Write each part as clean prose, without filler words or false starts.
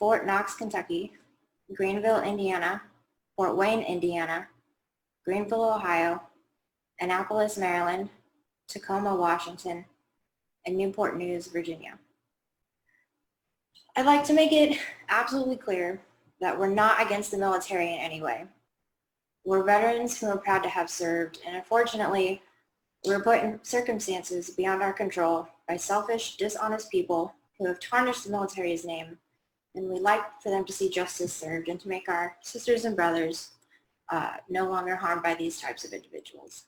Fort Knox, Kentucky, Greenville, Indiana, Fort Wayne, Indiana, Greenville, Ohio, Annapolis, Maryland, Tacoma, Washington, and Newport News, Virginia. I'd like to make it absolutely clear that we're not against the military in any way. We're veterans who are proud to have served, and unfortunately, we're put in circumstances beyond our control by selfish, dishonest people who have tarnished the military's name, and we'd like for them to see justice served and to make our sisters and brothers no longer harmed by these types of individuals.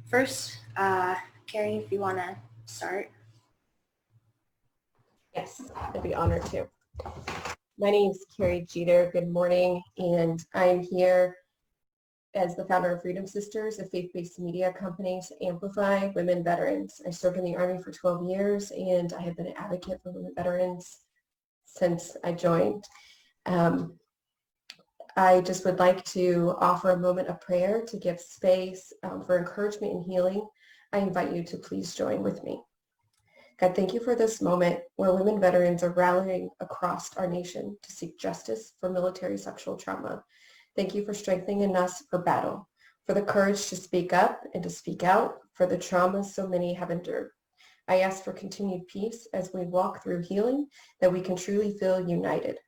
First, Carrie, if you want to start. Yes, I'd be honored to. My name is Carrie Jeter. Good morning, and I'm here as the founder of Freedom Sisters, a faith-based media company to amplify women veterans. I served in the Army for 12 years, and I have been an advocate for women veterans since I joined. I just would like to offer a moment of prayer to give space for encouragement and healing. I invite you to please join with me. God, thank you for this moment where women veterans are rallying across our nation to seek justice for military sexual trauma. Thank you for strengthening us for battle, for the courage to speak up and to speak out for the traumas so many have endured. I ask for continued peace as we walk through healing, that we can truly feel united,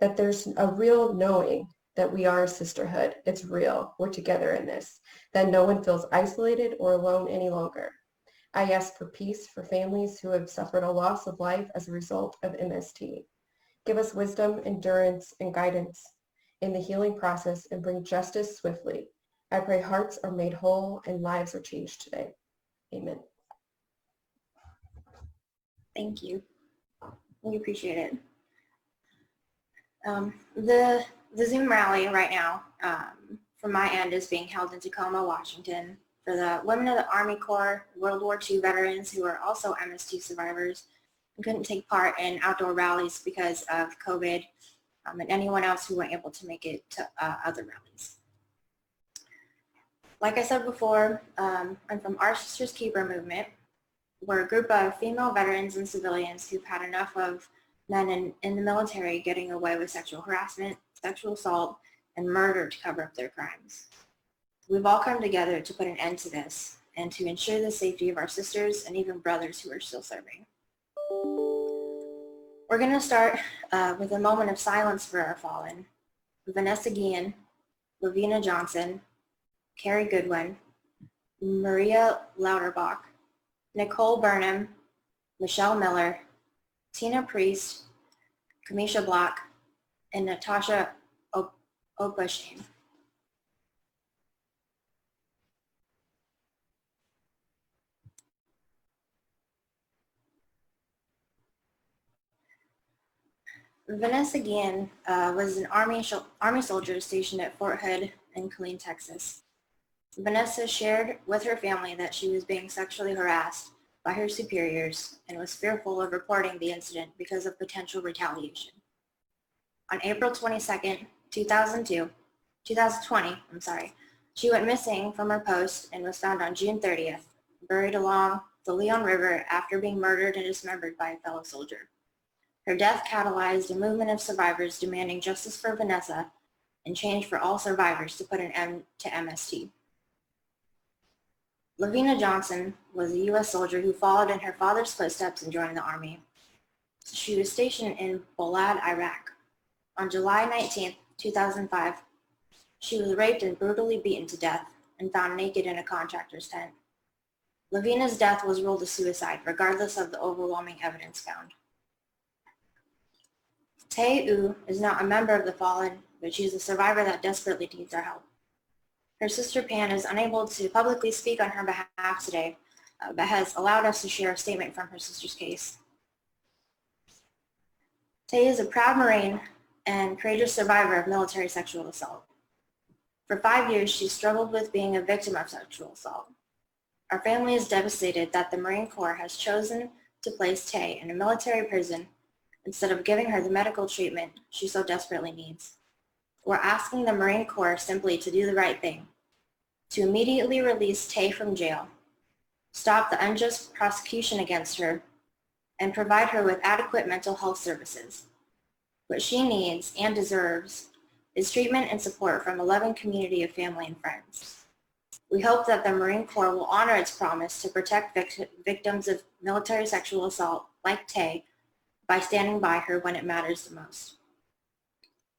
that there's a real knowing that we are a sisterhood. It's real. We're together in this, that no one feels isolated or alone any longer. I ask for peace for families who have suffered a loss of life as a result of MST. Give us wisdom, endurance, and guidance in the healing process and bring justice swiftly. I pray hearts are made whole and lives are changed today. Amen. Thank you. We appreciate it. The Zoom rally right now, from my end, is being held in Tacoma, Washington, for the women of the Army Corps, World War II veterans who are also MST survivors and couldn't take part in outdoor rallies because of COVID, and anyone else who weren't able to make it to other rallies. Like I said before, I'm from Our Sisters Keeper Movement. We're a group of female veterans and civilians who've had enough of men in the military getting away with sexual harassment, sexual assault, and murder to cover up their crimes. We've all come together to put an end to this and to ensure the safety of our sisters and even brothers who are still serving. We're going to start with a moment of silence for our fallen: Iamvanessaguillen, Lavina Johnson, Carrie Goodwin, Maria Lauterbach, Nicole Burnham, Michelle Miller, Tina Priest, Kamisha Block, and Natasha Opashane. Iamvanessaguillen was an Army soldier stationed at Fort Hood in Killeen, Texas. Vanessa shared with her family that she was being sexually harassed by her superiors and was fearful of reporting the incident because of potential retaliation. On April 22nd, 2020, she went missing from her post and was found on June 30th, buried along the Leon River after being murdered and dismembered by a fellow soldier. Her death catalyzed a movement of survivors demanding justice for Vanessa and change for all survivors to put an end to MST. Lavina Johnson was a U.S. soldier who followed in her father's footsteps and joined the Army. She was stationed in Balad, Iraq. On July 19, 2005, she was raped and brutally beaten to death and found naked in a contractor's tent. Lavina's death was ruled a suicide, regardless of the overwhelming evidence found. Tae Oo is not a member of the fallen, but she is a survivor that desperately needs our help. Her sister Pan is unable to publicly speak on her behalf today, but has allowed us to share a statement from her sister's case. Tae is a proud Marine and courageous survivor of military sexual assault. For 5 years, she struggled with being a victim of sexual assault. Our family is devastated that the Marine Corps has chosen to place Tae in a military prison instead of giving her the medical treatment she so desperately needs. We're asking the Marine Corps simply to do the right thing, to immediately release Tae from jail, stop the unjust prosecution against her, and provide her with adequate mental health services. What she needs and deserves is treatment and support from a loving community of family and friends. We hope that the Marine Corps will honor its promise to protect victims of military sexual assault like Tay by standing by her when it matters the most.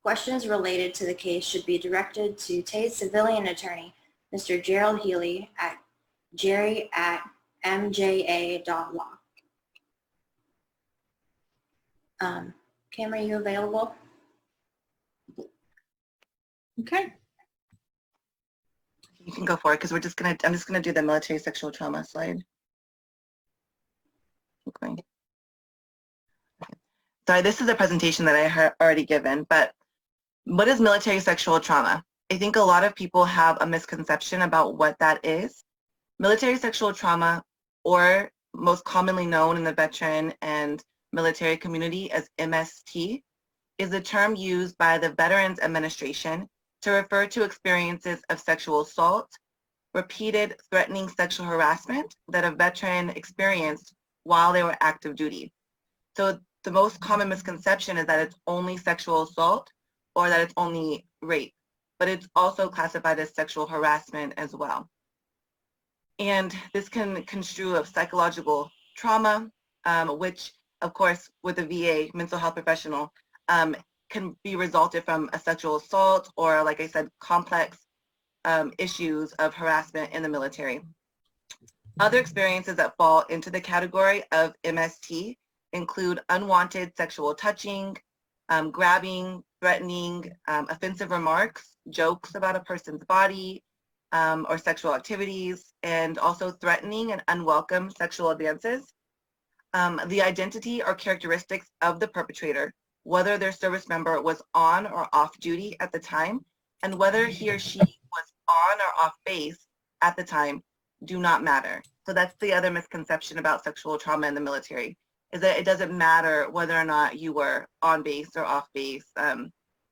Questions related to the case should be directed to Tay's civilian attorney, Mr. Gerald Healy, at jerry@mja.law. Kim, are you available? Okay. You can go for it because I'm just gonna do the military sexual trauma slide. Okay. Sorry, this is a presentation that I had already given, but what is military sexual trauma? I think a lot of people have a misconception about what that is. Military sexual trauma, or most commonly known in the veteran and military community as MST, is a term used by the Veterans Administration to refer to experiences of sexual assault, repeated threatening sexual harassment that a veteran experienced while they were active duty. So the most common misconception is that it's only sexual assault or that it's only rape, but it's also classified as sexual harassment as well. And this can construe of psychological trauma, which of course with a VA mental health professional can be resulted from a sexual assault or, like I said, complex issues of harassment in the military. Other experiences that fall into the category of MST include unwanted sexual touching, grabbing, threatening, offensive remarks, jokes about a person's body or sexual activities, and also threatening and unwelcome sexual advances. The identity or characteristics of the perpetrator, whether their service member was on or off duty at the time, and whether he or she was on or off base at the time, do not matter. So that's the other misconception about sexual trauma in the military, is that it doesn't matter whether or not you were on base or off base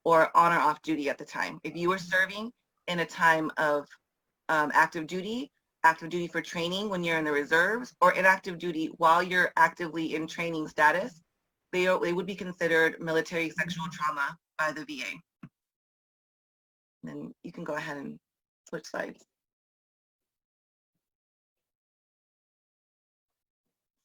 or on or off duty at the time. If you were serving in a time of active duty for training when you're in the reserves, or inactive duty while you're actively in training status, they would be considered military sexual trauma by the VA. And then you can go ahead and switch slides.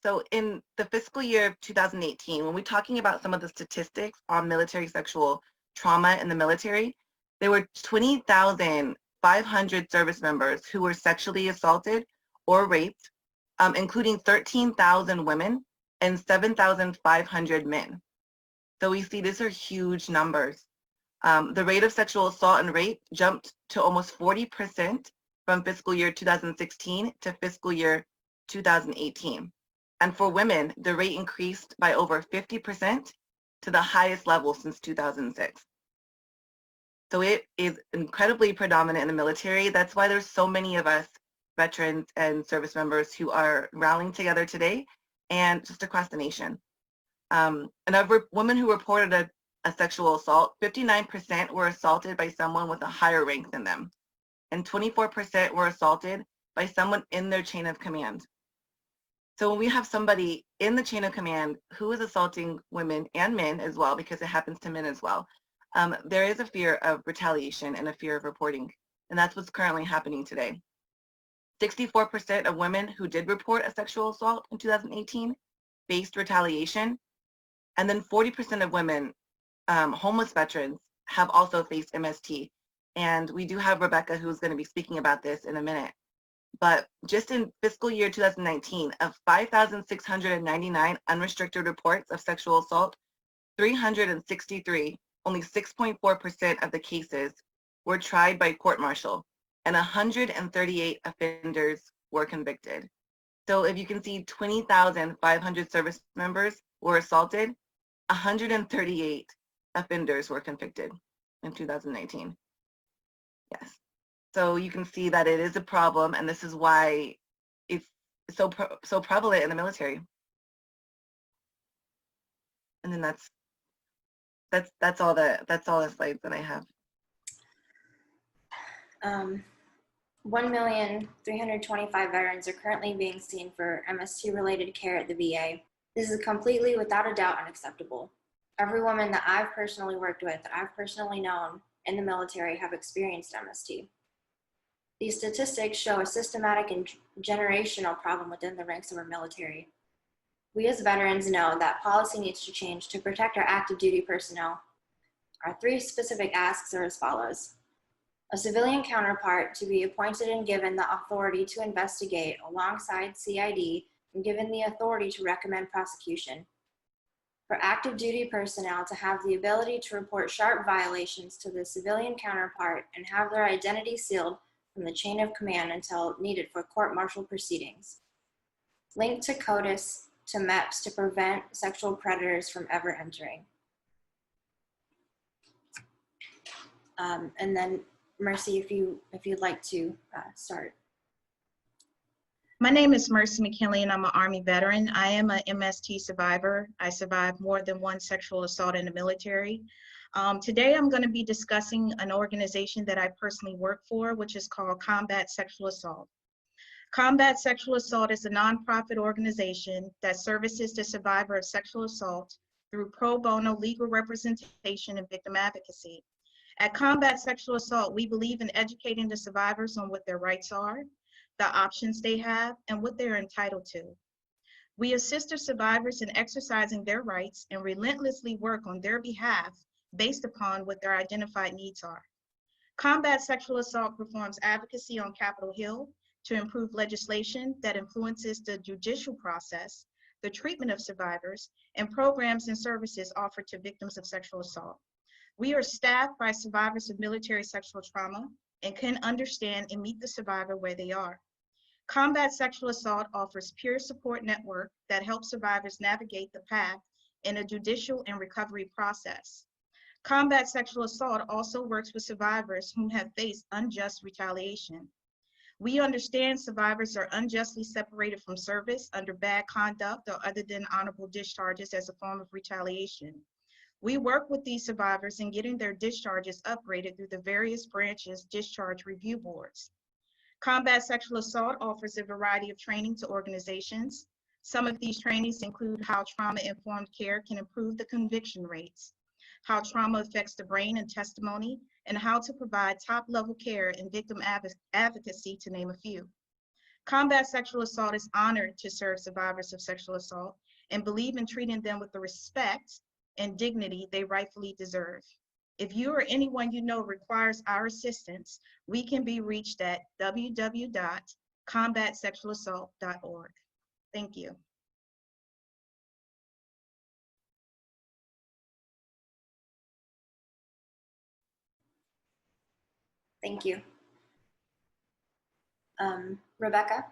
So in the fiscal year of 2018, when we're talking about some of the statistics on military sexual trauma in the military, there were 20,500 service members who were sexually assaulted or raped, including 13,000 women and 7,500 men. So we see these are huge numbers. The rate of sexual assault and rape jumped to almost 40% from fiscal year 2016 to fiscal year 2018. And for women, the rate increased by over 50% to the highest level since 2006. So it is incredibly predominant in the military. That's why there's so many of us veterans and service members who are rallying together today and just across the nation. And of women who reported a sexual assault, 59% were assaulted by someone with a higher rank than them, and 24% were assaulted by someone in their chain of command. So when we have somebody in the chain of command who is assaulting women and men as well, because it happens to men as well, there is a fear of retaliation and a fear of reporting, and that's what's currently happening today. 64% of women who did report a sexual assault in 2018 faced retaliation, and then 40% of women, homeless veterans, have also faced MST. And we do have Rebecca who's going to be speaking about this in a minute. But just in fiscal year 2019, of 5,699 unrestricted reports of sexual assault, 363, only 6.4% of the cases were tried by court-martial, and 138 offenders were convicted. So if you can see 20,500 service members were assaulted, 138 offenders were convicted in 2019. Yes. So you can see that it is a problem, and this is why it's so prevalent in the military. And then that's all the slides that I have. 1,325,000 veterans are currently being seen for MST-related care at the VA. This is completely, without a doubt, unacceptable. Every woman that I've personally worked with, that I've personally known in the military, have experienced MST. These statistics show a systematic and generational problem within the ranks of our military. We as veterans know that policy needs to change to protect our active duty personnel. Our 3 specific asks are as follows. A civilian counterpart to be appointed and given the authority to investigate alongside CID and given the authority to recommend prosecution. For active duty personnel to have the ability to report sharp violations to the civilian counterpart and have their identity sealed from the chain of command until needed for court-martial proceedings. Linked to CODIS to MEPS to prevent sexual predators from ever entering. And then Mercy, if you'd like to start. My name is Mercy McKinley, and I'm an Army veteran. I am an MST survivor. I survived more than 1 sexual assault in the military. Today, I'm going to be discussing an organization that I personally work for, which is called Combat Sexual Assault. Combat Sexual Assault is a nonprofit organization that services the survivor of sexual assault through pro bono legal representation and victim advocacy. At Combat Sexual Assault, we believe in educating the survivors on what their rights are, the options they have, and what they're entitled to. We assist the survivors in exercising their rights and relentlessly work on their behalf based upon what their identified needs are. Combat Sexual Assault performs advocacy on Capitol Hill to improve legislation that influences the judicial process, the treatment of survivors, and programs and services offered to victims of sexual assault. We are staffed by survivors of military sexual trauma and can understand and meet the survivor where they are. Combat Sexual Assault offers peer support network that helps survivors navigate the path in a judicial and recovery process. Combat Sexual Assault also works with survivors who have faced unjust retaliation. We understand survivors are unjustly separated from service under bad conduct or other than honorable discharges as a form of retaliation. We work with these survivors in getting their discharges upgraded through the various branches' discharge review boards. Combat Sexual Assault offers a variety of training to organizations. Some of these trainings include how trauma-informed care can improve the conviction rates, how trauma affects the brain and testimony, and how to provide top-level care and victim advocacy, to name a few. Combat Sexual Assault is honored to serve survivors of sexual assault and believe in treating them with the respect and dignity they rightfully deserve. If you or anyone you know requires our assistance, we can be reached at www.combatsexualassault.org. Thank you. Thank you. Rebecca?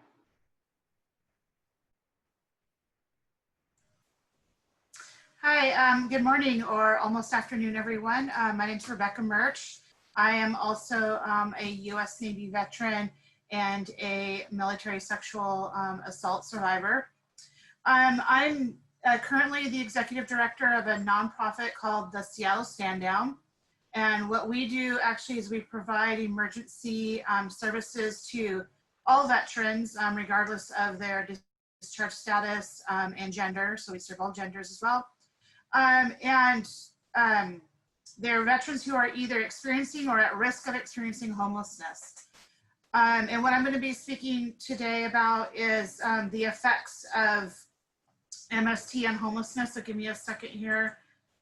Hi, good morning or almost afternoon, everyone. My name is Rebecca Murch. I am also a U.S. Navy veteran and a military sexual assault survivor. I'm currently the executive director of a nonprofit called the Seattle Stand Down. And what we do actually is we provide emergency services to all veterans, regardless of their discharge status and gender. So we serve all genders as well. They're veterans who are either experiencing or at risk of experiencing homelessness. And what I'm going to be speaking today about is the effects of MST on homelessness. So give me a second here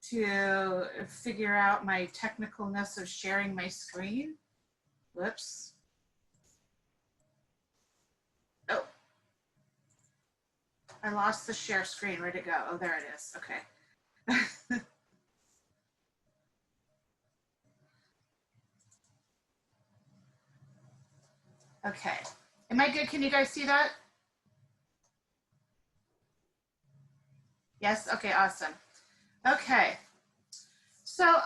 to figure out my technicalness of sharing my screen. Whoops. Oh, I lost the share screen. Where'd it go? Oh, there it is. Okay. Okay. Am I good? Can you guys see that? Yes? Okay, awesome. Okay. So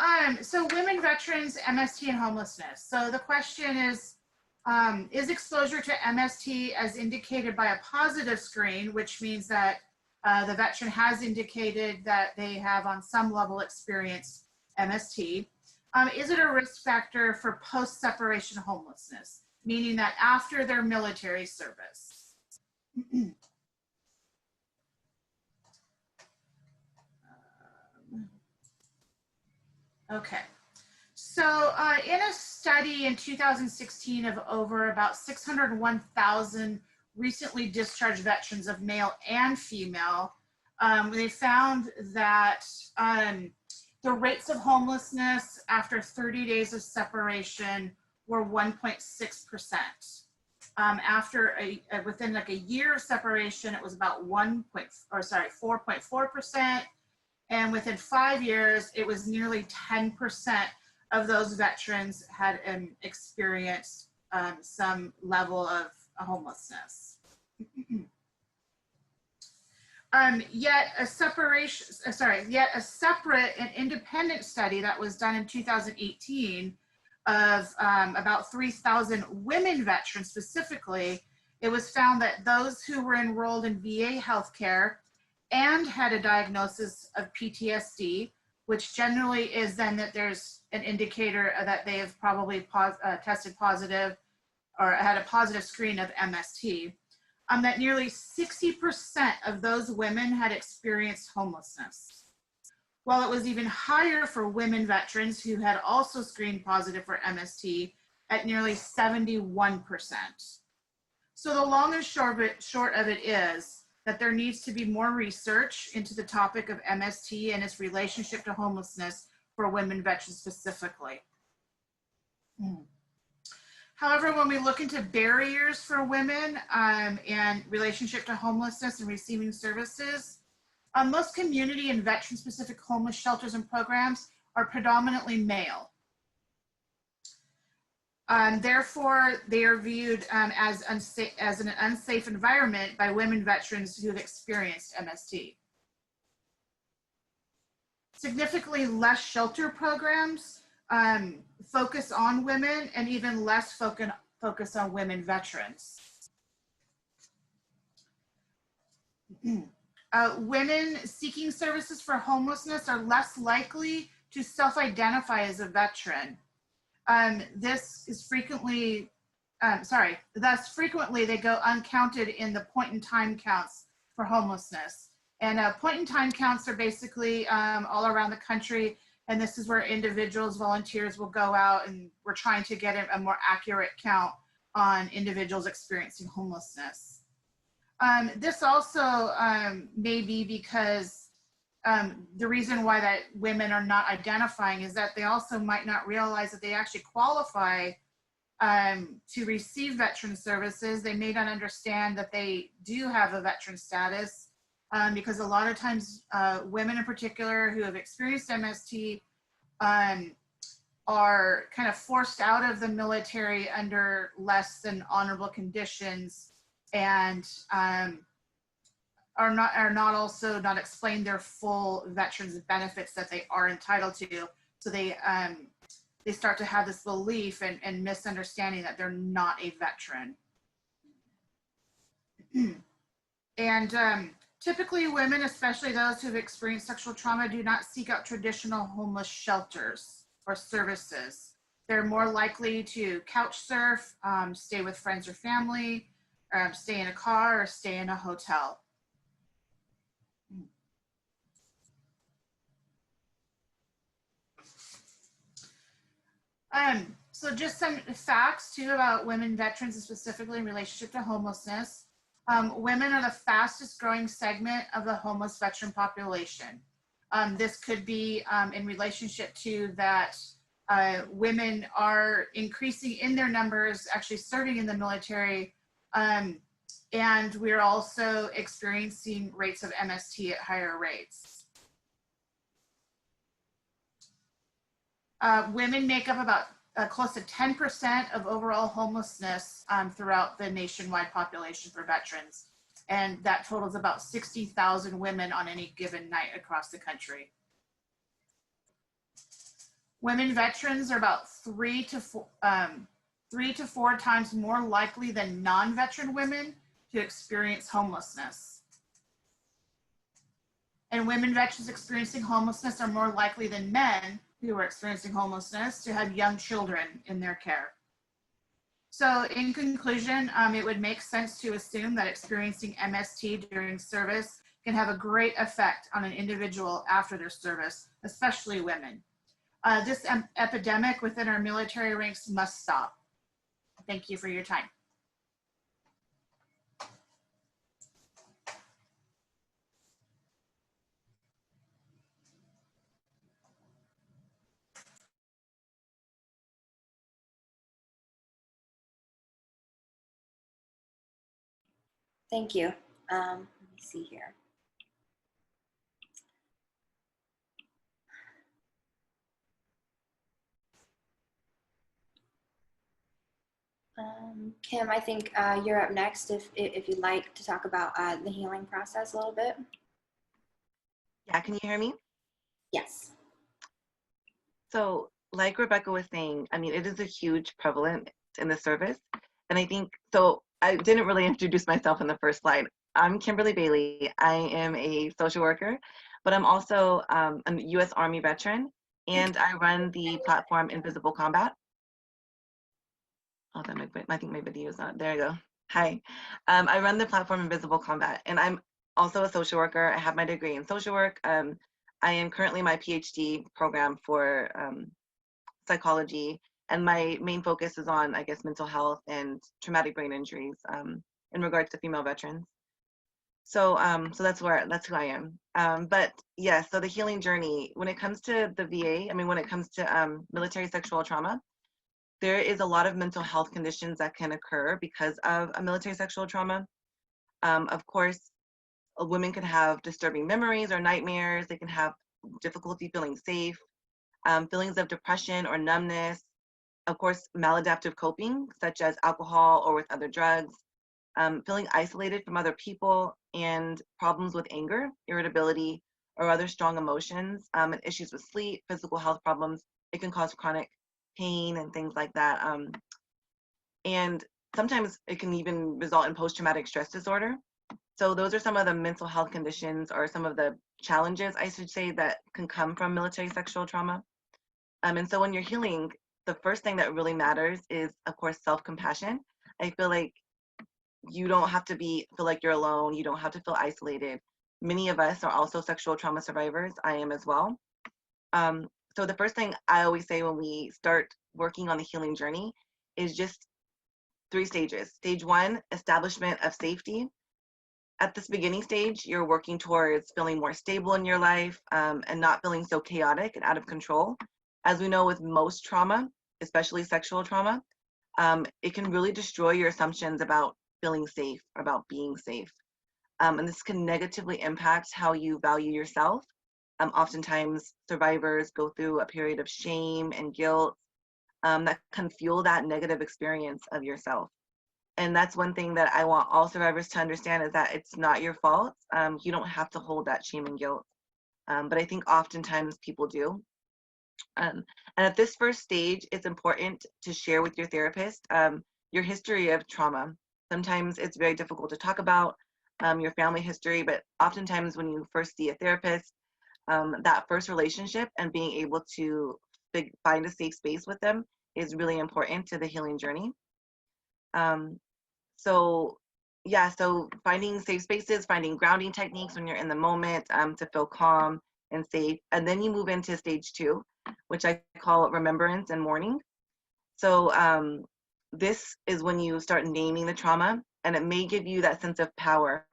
women veterans, MST and homelessness. So the question is exposure to MST as indicated by a positive screen, which means that the veteran has indicated that they have on some level experienced MST. Is it a risk factor for post-separation homelessness, meaning that after their military service? Okay. So in a study in 2016 of over about 601,000 recently discharged veterans of male and female, they found that the rates of homelessness after 30 days of separation were 1.6%. Within like a year of separation, it was about 4.4%. And within 5 years, it was nearly 10% of those veterans had experienced some level of homelessness. Yet a separate and independent study that was done in 2018 of about 3,000 women veterans specifically, it was found that those who were enrolled in VA healthcare and had a diagnosis of PTSD, which generally is then that there's an indicator that they have probably tested positive or had a positive screen of MST, that nearly 60% of those women had experienced homelessness. While it was even higher for women veterans who had also screened positive for MST at nearly 71%. So the long and short of it is that there needs to be more research into the topic of MST and its relationship to homelessness for women veterans specifically. However, when we look into barriers for women and relationship to homelessness and receiving services, most community and veteran-specific homeless shelters and programs are predominantly male. Therefore, they are viewed as an unsafe environment by women veterans who have experienced MST. Significantly less shelter programs focus on women and even less focus on women veterans. Women seeking services for homelessness are less likely to self-identify as a veteran. Thus frequently they go uncounted in the point-in-time counts for homelessness. And point-in-time counts are basically all around the country, and this is where individuals, volunteers will go out, and we're trying to get a more accurate count on individuals experiencing homelessness. This also may be because the reason why that women are not identifying is that they also might not realize that they actually qualify to receive veteran services. They may not understand that they do have a veteran status because a lot of times women in particular who have experienced MST are kind of forced out of the military under less than honorable conditions and are not explained their full veterans benefits that they are entitled to. So they start to have this belief and misunderstanding that they're not a veteran. And typically women, especially those who've experienced sexual trauma, do not seek out traditional homeless shelters or services. They're more likely to couch surf, stay with friends or family, stay in a car, or stay in a hotel. So just some facts too about women veterans and specifically in relationship to homelessness. Women are the fastest growing segment of the homeless veteran population. This could be in relationship to that women are increasing in their numbers, actually serving in the military, and we're also experiencing rates of MST at higher rates. Women make up about close to 10% of overall homelessness throughout the nationwide population for veterans. And that totals about 60,000 women on any given night across the country. Women veterans are about 3 to 4 times more likely than non-veteran women to experience homelessness. And women veterans experiencing homelessness are more likely than men who are experiencing homelessness to have young children in their care. So in conclusion, it would make sense to assume that experiencing MST during service can have a great effect on an individual after their service, especially women. This epidemic within our military ranks must stop. Thank you for your time. Thank you. Let me see here. Kim, I think you're up next if you'd like to talk about the healing process a little bit. Yeah, can you hear me? Yes. So like Rebecca was saying, I mean, it is a huge prevalence in the service. And I think, so I didn't really introduce myself in the first slide. I'm Kimberly Bailey. I am a social worker, but I'm also a U.S. Army veteran, and I run the platform Invisible Combat. Oh, I think my video is not, there you go. Hi, I run the platform Invisible Combat, and I'm also a social worker. I have my degree in social work. I am currently my PhD program for psychology, and my main focus is on, I guess, mental health and traumatic brain injuries in regards to female veterans. So, so that's who I am. But yeah, so the healing journey, when it comes to the VA, I mean, when it comes to military sexual trauma, there is a lot of mental health conditions that can occur because of a military sexual trauma. Of course, women can have disturbing memories or nightmares. They can have difficulty feeling safe, feelings of depression or numbness. Of course, maladaptive coping, such as alcohol or with other drugs, feeling isolated from other people, and problems with anger, irritability, or other strong emotions, and issues with sleep, physical health problems. It can cause chronic pain and things like that. And sometimes it can even result in post-traumatic stress disorder. So those are some of the mental health conditions or some of the challenges, I should say, that can come from military sexual trauma. And so when you're healing, the first thing that really matters is, of course, self-compassion. I feel like you don't have to feel like you're alone. You don't have to feel isolated. Many of us are also sexual trauma survivors. I am as well. So the first thing I always say when we start working on the healing journey is just 3 stages. Stage 1, establishment of safety. At this beginning stage, you're working towards feeling more stable in your life and not feeling so chaotic and out of control. As we know with most trauma, especially sexual trauma, it can really destroy your assumptions about feeling safe, about being safe. And this can negatively impact how you value yourself. Oftentimes, survivors go through a period of shame and guilt that can fuel that negative experience of yourself. And that's one thing that I want all survivors to understand, is that it's not your fault. You don't have to hold that shame and guilt. But I think oftentimes people do. And at this first stage, it's important to share with your therapist your history of trauma. Sometimes it's very difficult to talk about your family history, but oftentimes when you first see a therapist, that first relationship and being able to find a safe space with them is really important to the healing journey. So yeah, so finding safe spaces, finding grounding techniques when you're in the moment to feel calm and safe. And then you move into stage 2, which I call remembrance and mourning. So this is when you start naming the trauma, and it may give you that sense of power,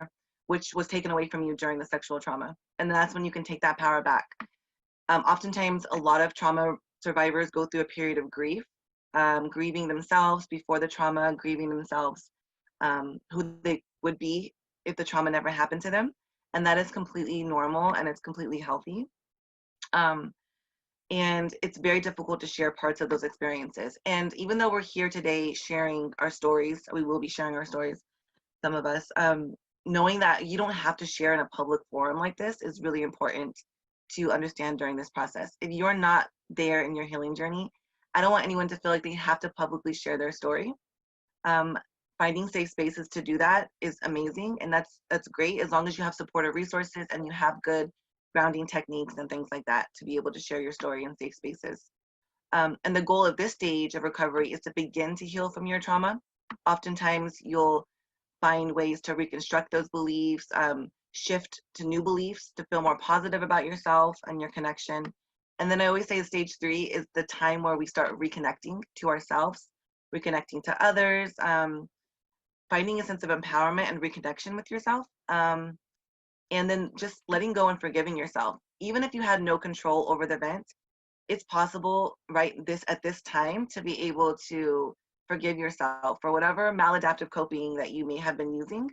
which was taken away from you during the sexual trauma. And that's when you can take that power back. Oftentimes, a lot of trauma survivors go through a period of grief, grieving themselves before the trauma, grieving themselves, who they would be if the trauma never happened to them. And that is completely normal and it's completely healthy. And it's very difficult to share parts of those experiences. And even though we're here today sharing our stories, we will be sharing our stories, some of us, knowing that you don't have to share in a public forum like this is really important to understand during this process. If you're not there in your healing journey, I don't want anyone to feel like they have to publicly share their story. Finding safe spaces to do that is amazing, and that's great as long as you have supportive resources and you have good grounding techniques and things like that to be able to share your story in safe spaces. And the goal of this stage of recovery is to begin to heal from your trauma. Oftentimes you'll find ways to reconstruct those beliefs, shift to new beliefs to feel more positive about yourself and your connection. And then I always say stage 3 is the time where we start reconnecting to ourselves, reconnecting to others, finding a sense of empowerment and reconnection with yourself. And then just letting go and forgiving yourself. Even if you had no control over the event, it's possible at this time to be able to forgive yourself for whatever maladaptive coping that you may have been using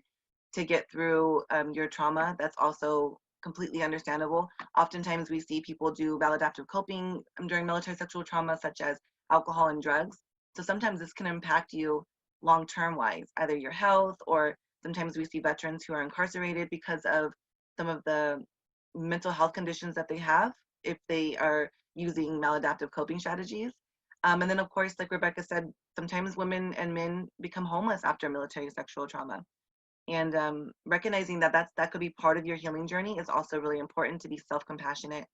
to get through your trauma. That's also completely understandable. Oftentimes we see people do maladaptive coping during military sexual trauma, such as alcohol and drugs. So sometimes this can impact you long-term wise, either your health, or sometimes we see veterans who are incarcerated because of some of the mental health conditions that they have if they are using maladaptive coping strategies. And then of course, like Rebecca said, sometimes women and men become homeless after military sexual trauma. And recognizing that could be part of your healing journey is also really important, to be self-compassionate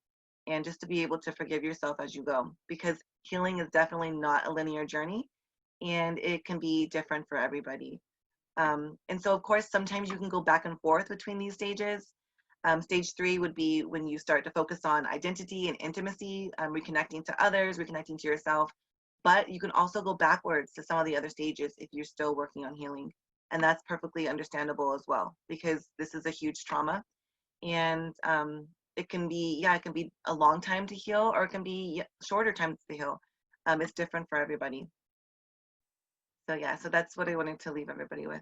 and just to be able to forgive yourself as you go, because healing is definitely not a linear journey and it can be different for everybody. And so of course, sometimes you can go back and forth between these stages. Stage 3 would be when you start to focus on identity and intimacy, reconnecting to others, reconnecting to yourself. But you can also go backwards to some of the other stages if you're still working on healing. And that's perfectly understandable as well, because this is a huge trauma. And it can be a long time to heal, or it can be shorter times to heal. It's different for everybody. So yeah, so that's what I wanted to leave everybody with.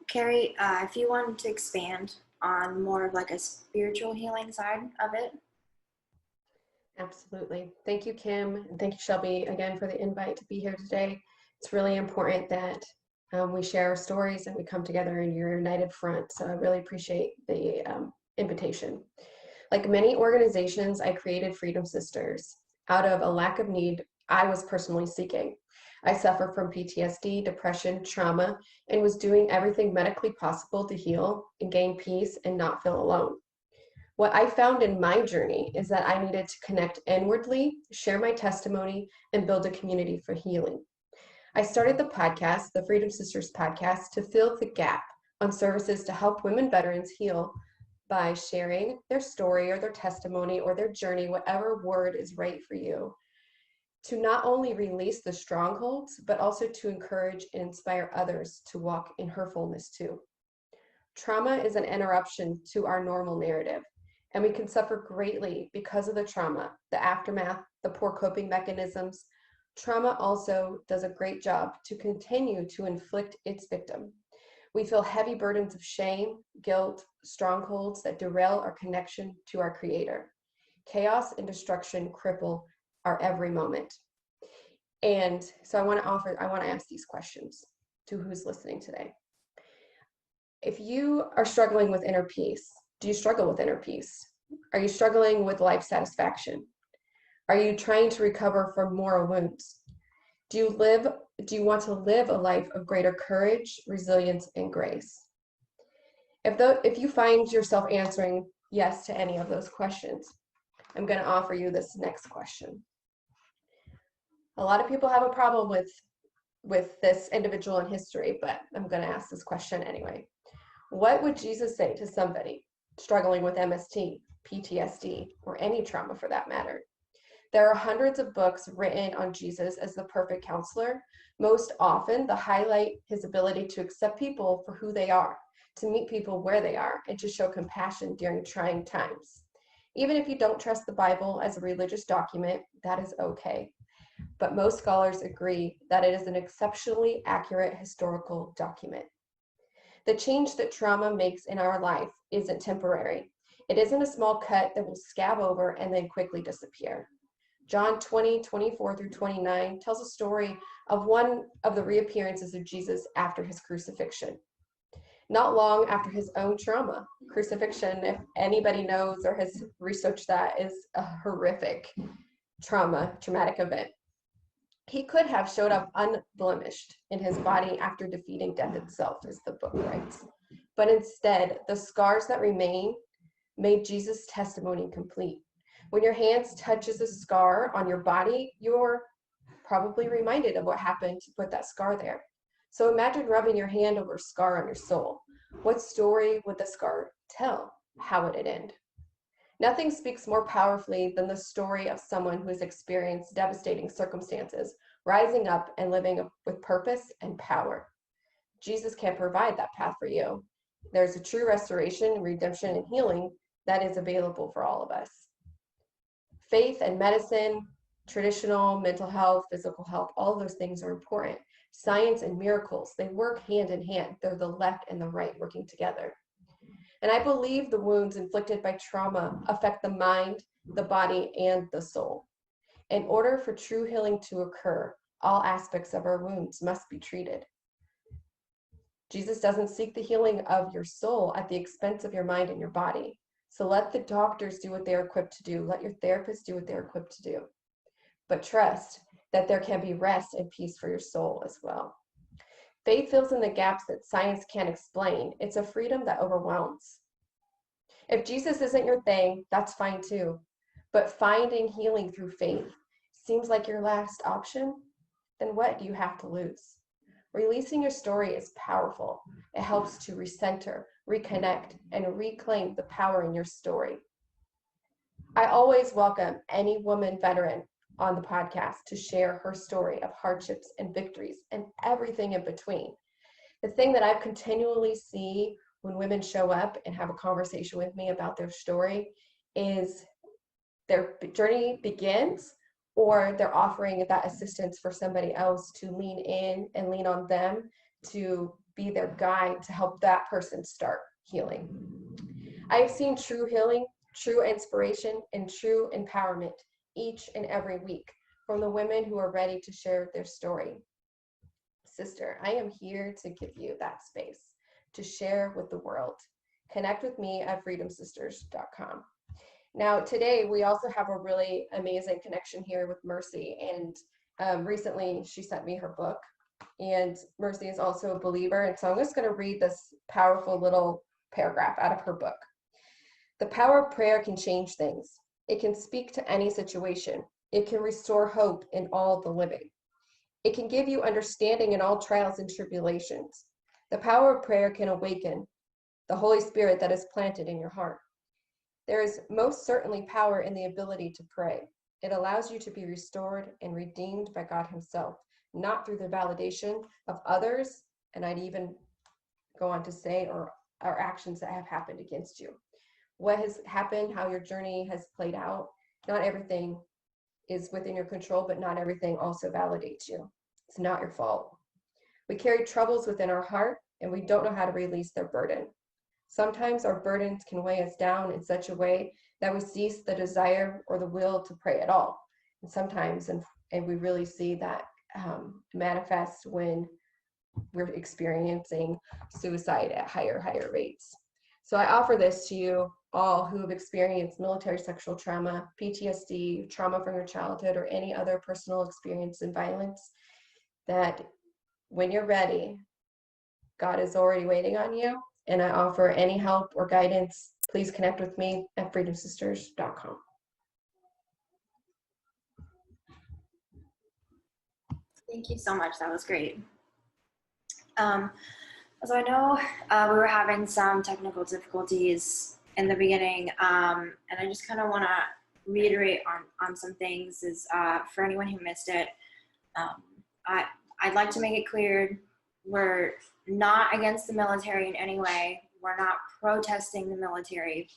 Carrie, if you wanted to expand on more of like a spiritual healing side of it. Absolutely. Thank you, Kim. And thank you, Shelby, again for the invite to be here today. It's really important that we share our stories and we come together in your united front. So I really appreciate the invitation. Like many organizations, I created Freedom Sisters out of a lack of need I was personally seeking. I suffer from PTSD, depression, trauma, and was doing everything medically possible to heal and gain peace and not feel alone. What I found in my journey is that I needed to connect inwardly, share my testimony, and build a community for healing. I started the podcast, the Freedom Sisters podcast, to fill the gap on services to help women veterans heal by sharing their story or their testimony or their journey, whatever word is right for you, to not only release the strongholds, but also to encourage and inspire others to walk in her fullness too. Trauma is an interruption to our normal narrative, and we can suffer greatly because of the trauma, the aftermath, the poor coping mechanisms. Trauma also does a great job to continue to inflict its victim. We feel heavy burdens of shame, guilt, strongholds that derail our connection to our Creator. Chaos and destruction cripple our every moment. And so I want to ask these questions to who's listening today. If you are struggling with inner peace, do you struggle with inner peace? Are you struggling with life satisfaction? Are you trying to recover from moral wounds? Do you want to live a life of greater courage, resilience, and grace? If you find yourself answering yes to any of those questions, I'm going to offer you this next question. A lot of people have a problem with this individual in history, but I'm going to ask this question anyway. What would Jesus say to somebody struggling with MST, PTSD, or any trauma for that matter? There are hundreds of books written on Jesus as the perfect counselor. Most often, they highlight his ability to accept people for who they are, to meet people where they are, and to show compassion during trying times. Even if you don't trust the Bible as a religious document, that is okay. But most scholars agree that it is an exceptionally accurate historical document. The change that trauma makes in our life isn't temporary. It isn't a small cut that will scab over and then quickly disappear. John 20:24-29 tells a story of one of the reappearances of Jesus after his crucifixion. Not long after his own trauma. Crucifixion, if anybody knows or has researched that, is a horrific traumatic event. He could have showed up unblemished in his body after defeating death itself, as the book writes. But instead, the scars that remain made Jesus' testimony complete. When your hands touches a scar on your body, you're probably reminded of what happened to put that scar there. So imagine rubbing your hand over a scar on your soul. What story would the scar tell? How would it end? Nothing speaks more powerfully than the story of someone who has experienced devastating circumstances, rising up and living with purpose and power. Jesus can provide that path for you. There's a true restoration, redemption, and healing that is available for all of us. Faith and medicine, traditional, mental health, physical health, all of those things are important. Science and miracles, they work hand in hand. They're the left and the right working together. And I believe the wounds inflicted by trauma affect the mind, the body, and the soul. In order for true healing to occur, all aspects of our wounds must be treated. Jesus doesn't seek the healing of your soul at the expense of your mind and your body. So let the doctors do what they're equipped to do. Let your therapists do what they're equipped to do. But trust that there can be rest and peace for your soul as well. Faith fills in the gaps that science can't explain. It's a freedom that overwhelms. If Jesus isn't your thing, that's fine too. But finding healing through faith seems like your last option, then what do you have to lose? Releasing your story is powerful. It helps to recenter, reconnect, and reclaim the power in your story. I always welcome any woman veteran on the podcast to share her story of hardships and victories and everything in between. The thing that I continually see when women show up and have a conversation with me about their story is their journey begins, or they're offering that assistance for somebody else to lean in and lean on them to be their guide to help that person start healing. I've seen true healing, true inspiration, and true empowerment each and every week from the women who are ready to share their story. Sister, I am here to give you that space to share with the world. Connect with me at freedomsisters.com. Now, today we also have a really amazing connection here with Mercy, and recently she sent me her book, and Mercy is also a believer, and so I'm just going to read this powerful little paragraph out of her book. The power of prayer can change things. It can speak to any situation. It can restore hope in all the living. It can give you understanding in all trials and tribulations. The power of prayer can awaken the Holy Spirit that is planted in your heart. There is most certainly power in the ability to pray. It allows you to be restored and redeemed by God Himself, not through the validation of others, and I'd even go on to say, or actions that have happened against you. What has happened, how your journey has played out, not everything is within your control, but not everything also validates you. It's not your fault. We carry troubles within our heart, and we don't know how to release their burden. Sometimes our burdens can weigh us down in such a way that we cease the desire or the will to pray at all. And sometimes, and we really see that manifest when we're experiencing suicide at higher rates. So I offer this to you all who have experienced military sexual trauma, PTSD, trauma from your childhood, or any other personal experience in violence, that when you're ready, God is already waiting on you. And I offer any help or guidance. Please connect with me at freedomsisters.com. Thank you so much. That was great. So I know we were having some technical difficulties in the beginning, and I just kind of want to reiterate on some things. Is for anyone who missed it, I'd like to make it clear we're not against the military in any way. We're not protesting the military.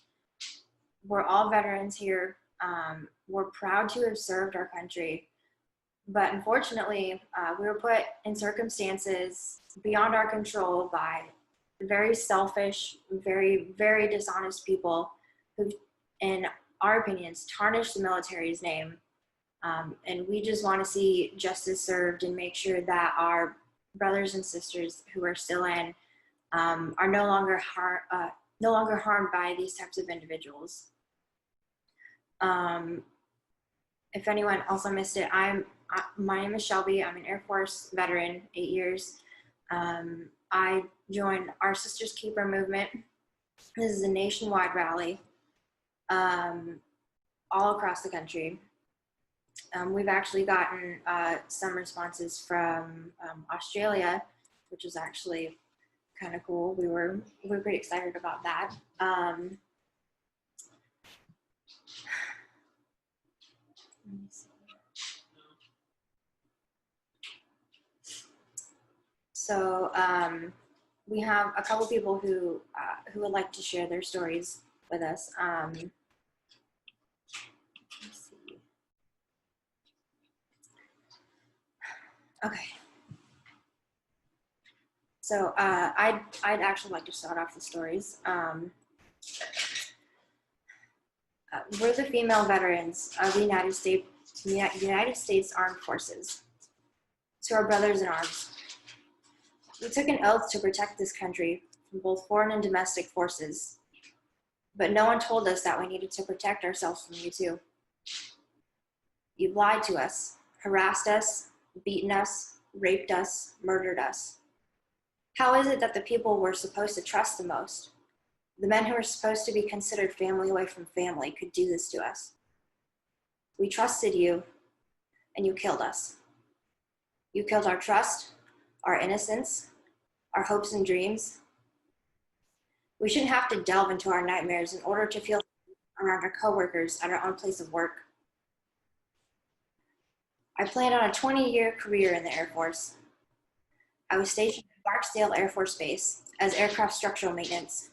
We're all veterans here. We're proud to have served our country. But unfortunately, we were put in circumstances beyond our control by very selfish, very, very dishonest people who, in our opinions, tarnished the military's name. And we just want to see justice served and make sure that our brothers and sisters who are still in are no longer harmed by these types of individuals. If anyone also missed it, my name is Shelby. I'm an Air Force veteran, 8 years. I joined Our Sisters Keeper movement. This is a nationwide rally all across the country. We've actually gotten some responses from Australia, which was actually kind of cool. We were pretty excited about that. Let me see. So we have a couple people who would like to share their stories with us. Let's see. Okay. So I'd actually like to start off the stories. We're the female veterans of the United States Armed Forces. To our brothers in arms, we took an oath to protect this country from both foreign and domestic forces, but no one told us that we needed to protect ourselves from you too. You've lied to us, harassed us, beaten us, raped us, murdered us. How is it that the people we're supposed to trust the most, the men who are supposed to be considered family away from family, could do this to us? We trusted you, and you killed us. You killed our trust, our innocence, our hopes and dreams. We shouldn't have to delve into our nightmares in order to feel around our coworkers at our own place of work. I planned on a 20-year career in the Air Force. I was stationed at Barksdale Air Force Base as aircraft structural maintenance.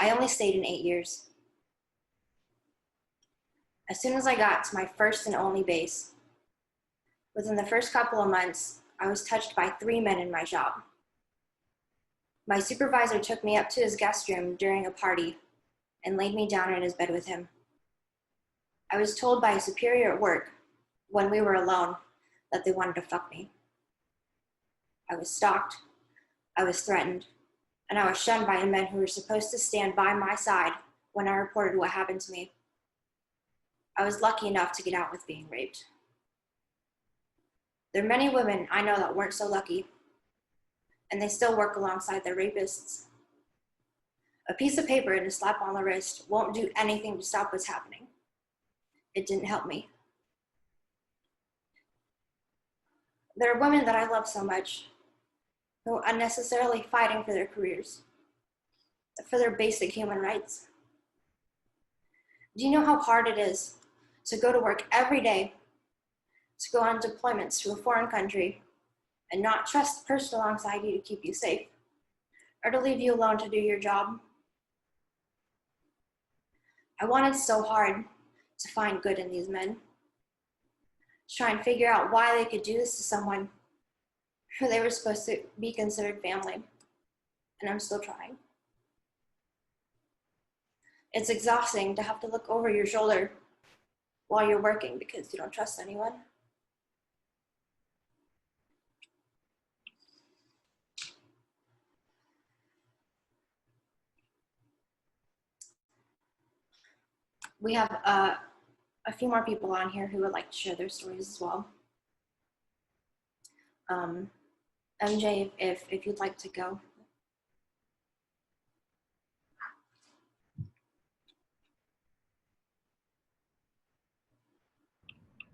I only stayed in 8 years. As soon as I got to my first and only base, within the first couple of months, I was touched by 3 men in my shop. My supervisor took me up to his guest room during a party and laid me down in his bed with him. I was told by a superior at work, when we were alone, that they wanted to fuck me. I was stalked, I was threatened, and I was shunned by men who were supposed to stand by my side when I reported what happened to me. I was lucky enough to get out with being raped. There are many women I know that weren't so lucky, and they still work alongside their rapists. A piece of paper and a slap on the wrist won't do anything to stop what's happening. It didn't help me. There are women that I love so much who are unnecessarily fighting for their careers, for their basic human rights. Do you know how hard it is to go to work every day, to go on deployments to a foreign country and not trust the person alongside you to keep you safe, or to leave you alone to do your job? I wanted so hard to find good in these men, to try and figure out why they could do this to someone who they were supposed to be considered family, and I'm still trying. It's exhausting to have to look over your shoulder while you're working because you don't trust anyone. We have a few more people on here who would like to share their stories as well. MJ, if you'd like to go.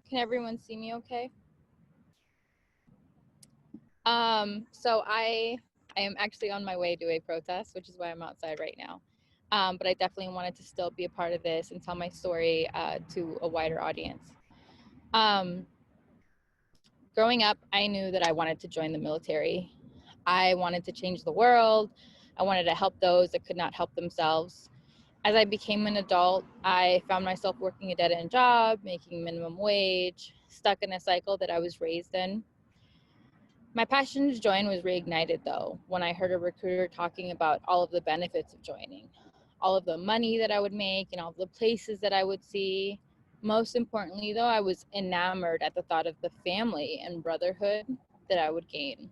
Can everyone see me okay? So I am actually on my way to a protest, which is why I'm outside right now. But I definitely wanted to still be a part of this and tell my story to a wider audience. Growing up, I knew that I wanted to join the military. I wanted to change the world. I wanted to help those that could not help themselves. As I became an adult, I found myself working a dead-end job, making minimum wage, stuck in a cycle that I was raised in. My passion to join was reignited though, when I heard a recruiter talking about all of the benefits of joining, all of the money that I would make and all of the places that I would see. Most importantly though, I was enamored at the thought of the family and brotherhood that I would gain.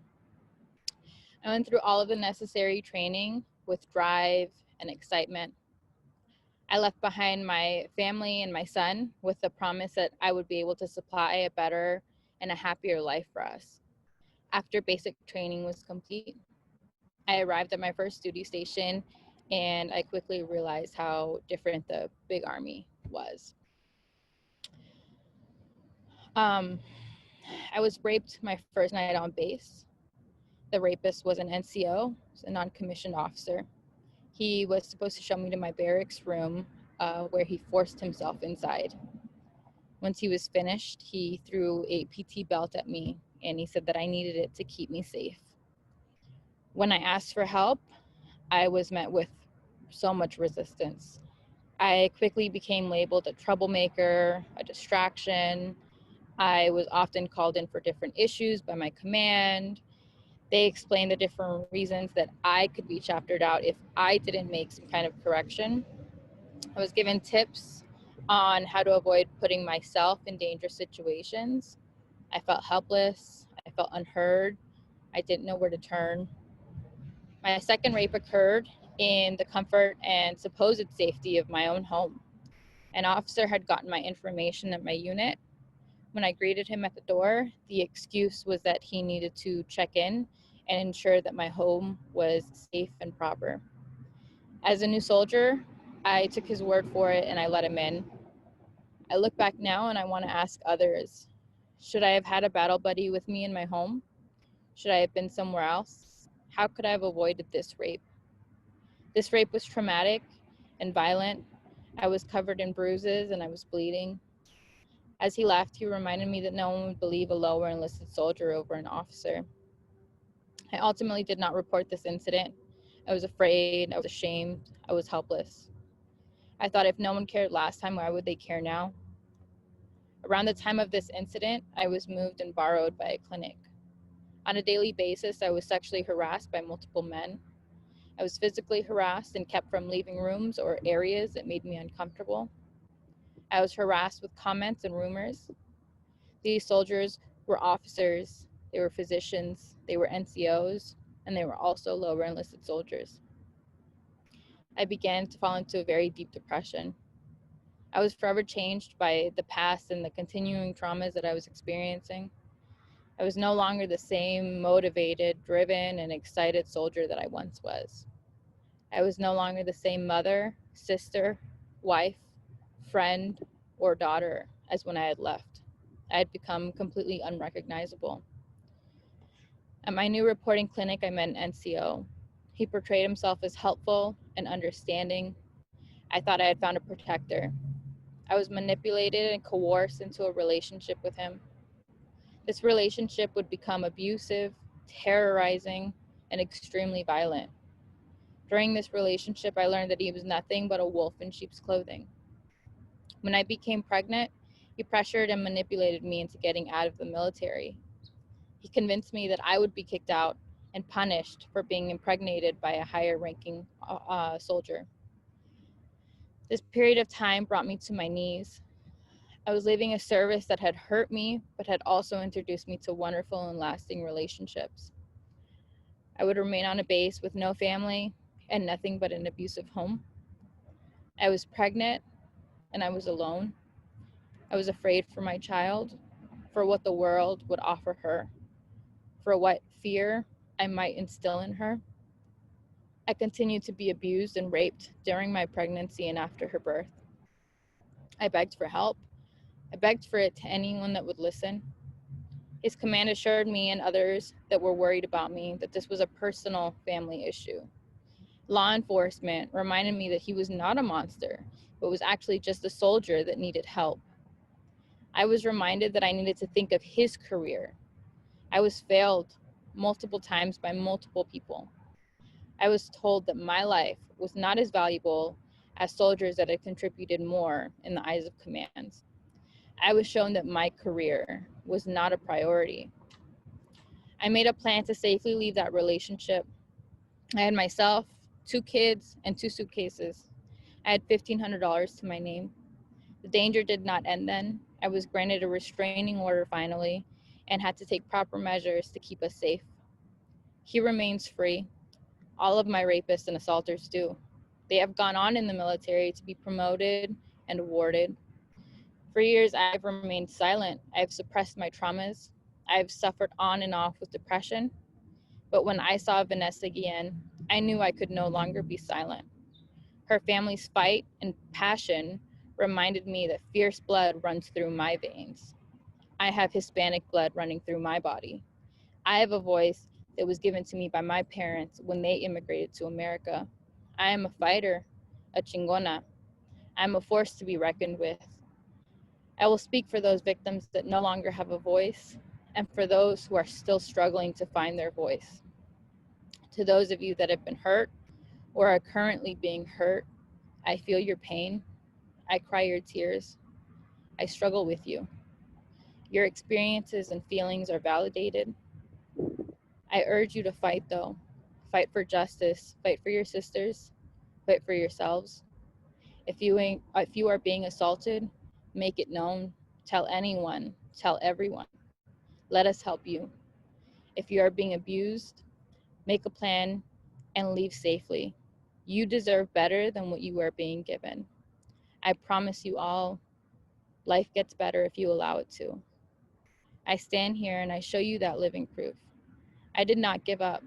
I went through all of the necessary training with drive and excitement. I left behind my family and my son with the promise that I would be able to supply a better and a happier life for us. After basic training was complete, I arrived at my first duty station and I quickly realized how different the big army was. I was raped my first night on base. The rapist was an NCO, a non-commissioned officer. He was supposed to show me to my barracks room where he forced himself inside. Once he was finished, he threw a PT belt at me and he said that I needed it to keep me safe. When I asked for help, I was met with so much resistance. I quickly became labeled a troublemaker, a distraction. I was often called in for different issues by my command. They explained the different reasons that I could be chaptered out if I didn't make some kind of correction. I was given tips on how to avoid putting myself in dangerous situations. I felt helpless. I felt unheard. I didn't know where to turn. My second rape occurred in the comfort and supposed safety of my own home. An officer had gotten my information at my unit. When I greeted him at the door, the excuse was that he needed to check in and ensure that my home was safe and proper. As a new soldier, I took his word for it and I let him in. I look back now and I want to ask others, should I have had a battle buddy with me in my home? Should I have been somewhere else? How could I have avoided this rape? This rape was traumatic and violent. I was covered in bruises and I was bleeding. As he left, he reminded me that no one would believe a lower enlisted soldier over an officer. I ultimately did not report this incident. I was afraid, I was ashamed, I was helpless. I thought if no one cared last time, why would they care now? Around the time of this incident, I was moved and borrowed by a clinic. On a daily basis, I was sexually harassed by multiple men. I was physically harassed and kept from leaving rooms or areas that made me uncomfortable. I was harassed with comments and rumors. These soldiers were officers, they were physicians, they were NCOs, and they were also lower enlisted soldiers. I began to fall into a very deep depression. I was forever changed by the past and the continuing traumas that I was experiencing. I was no longer the same motivated, driven, and excited soldier that I once was. I was no longer the same mother, sister, wife, friend, or daughter as when I had left. I had become completely unrecognizable. At my new reporting clinic, I met an NCO. He portrayed himself as helpful and understanding. I thought I had found a protector. I was manipulated and coerced into a relationship with him. This relationship would become abusive, terrorizing, and extremely violent. During this relationship, I learned that he was nothing but a wolf in sheep's clothing. When I became pregnant, he pressured and manipulated me into getting out of the military. He convinced me that I would be kicked out and punished for being impregnated by a higher ranking soldier. This period of time brought me to my knees. I was leaving a service that had hurt me, but had also introduced me to wonderful and lasting relationships. I would remain on a base with no family and nothing but an abusive home. I was pregnant and I was alone. I was afraid for my child, for what the world would offer her, for what fear I might instill in her. I continued to be abused and raped during my pregnancy and after her birth. I begged for help. I begged for it to anyone that would listen. His command assured me and others that were worried about me that this was a personal family issue. Law enforcement reminded me that he was not a monster, but was actually just a soldier that needed help. I was reminded that I needed to think of his career. I was failed multiple times by multiple people. I was told that my life was not as valuable as soldiers that had contributed more in the eyes of commands. I was shown that my career was not a priority. I made a plan to safely leave that relationship. I had myself, 2 kids, and 2 suitcases. I had $1,500 to my name. The danger did not end then. I was granted a restraining order finally and had to take proper measures to keep us safe. He remains free. All of my rapists and assaulters do. They have gone on in the military to be promoted and awarded. For years, I've remained silent. I've suppressed my traumas. I've suffered on and off with depression. But when I saw Vanessaguillen, I knew I could no longer be silent. Her family's fight and passion reminded me that fierce blood runs through my veins. I have Hispanic blood running through my body. I have a voice that was given to me by my parents when they immigrated to America. I am a fighter, a chingona. I'm a force to be reckoned with. I will speak for those victims that no longer have a voice and for those who are still struggling to find their voice. To those of you that have been hurt or are currently being hurt, I feel your pain. I cry your tears. I struggle with you. Your experiences and feelings are validated. I urge you to fight though. Fight for justice, fight for your sisters, fight for yourselves. If you are being assaulted, make it known. Tell anyone, tell everyone. Let us help you. If you are being abused, make a plan and leave safely. You deserve better than what you are being given. I promise you all, life gets better if you allow it to. I stand here and I show you that living proof. I did not give up.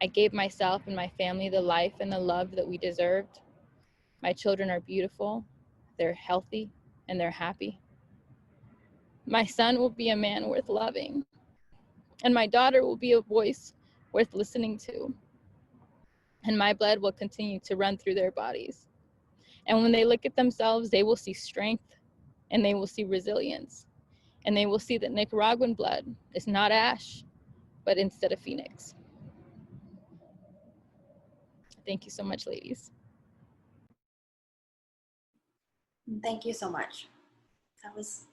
I gave myself and my family the life and the love that we deserved. My children are beautiful, they're healthy, and they're happy. My son will be a man worth loving, and my daughter will be a voice worth listening to. And my blood will continue to run through their bodies. And when they look at themselves, they will see strength, and they will see resilience, and they will see that Nicaraguan blood is not ash, but instead a phoenix. Thank you so much, ladies. Thank you so much. That was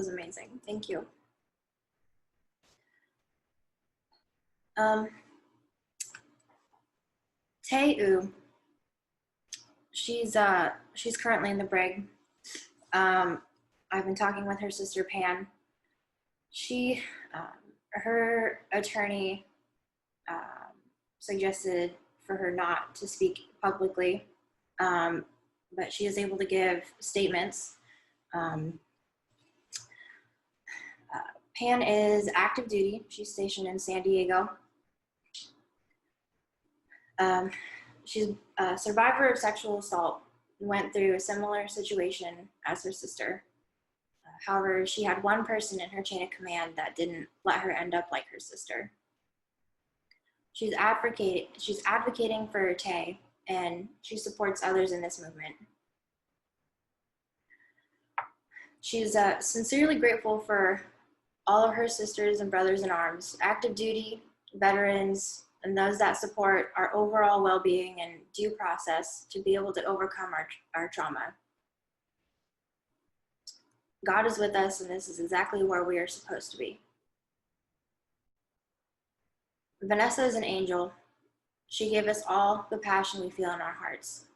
amazing. Thank you. Tae-U, she's currently in the brig. I've been talking with her sister Pan. Her attorney suggested for her not to speak publicly, but she is able to give statements. Pan is active duty. She's stationed in San Diego. She's a survivor of sexual assault, went through a similar situation as her sister. However, she had one person in her chain of command that didn't let her end up like her sister. She's advocating for Tae, and she supports others in this movement. She's sincerely grateful for all of her sisters and brothers in arms, active duty, veterans, and those that support our overall well-being and due process to be able to overcome our trauma. God is with us, and this is exactly where we are supposed to be. Vanessa is an angel. She gave us all the passion we feel in our hearts.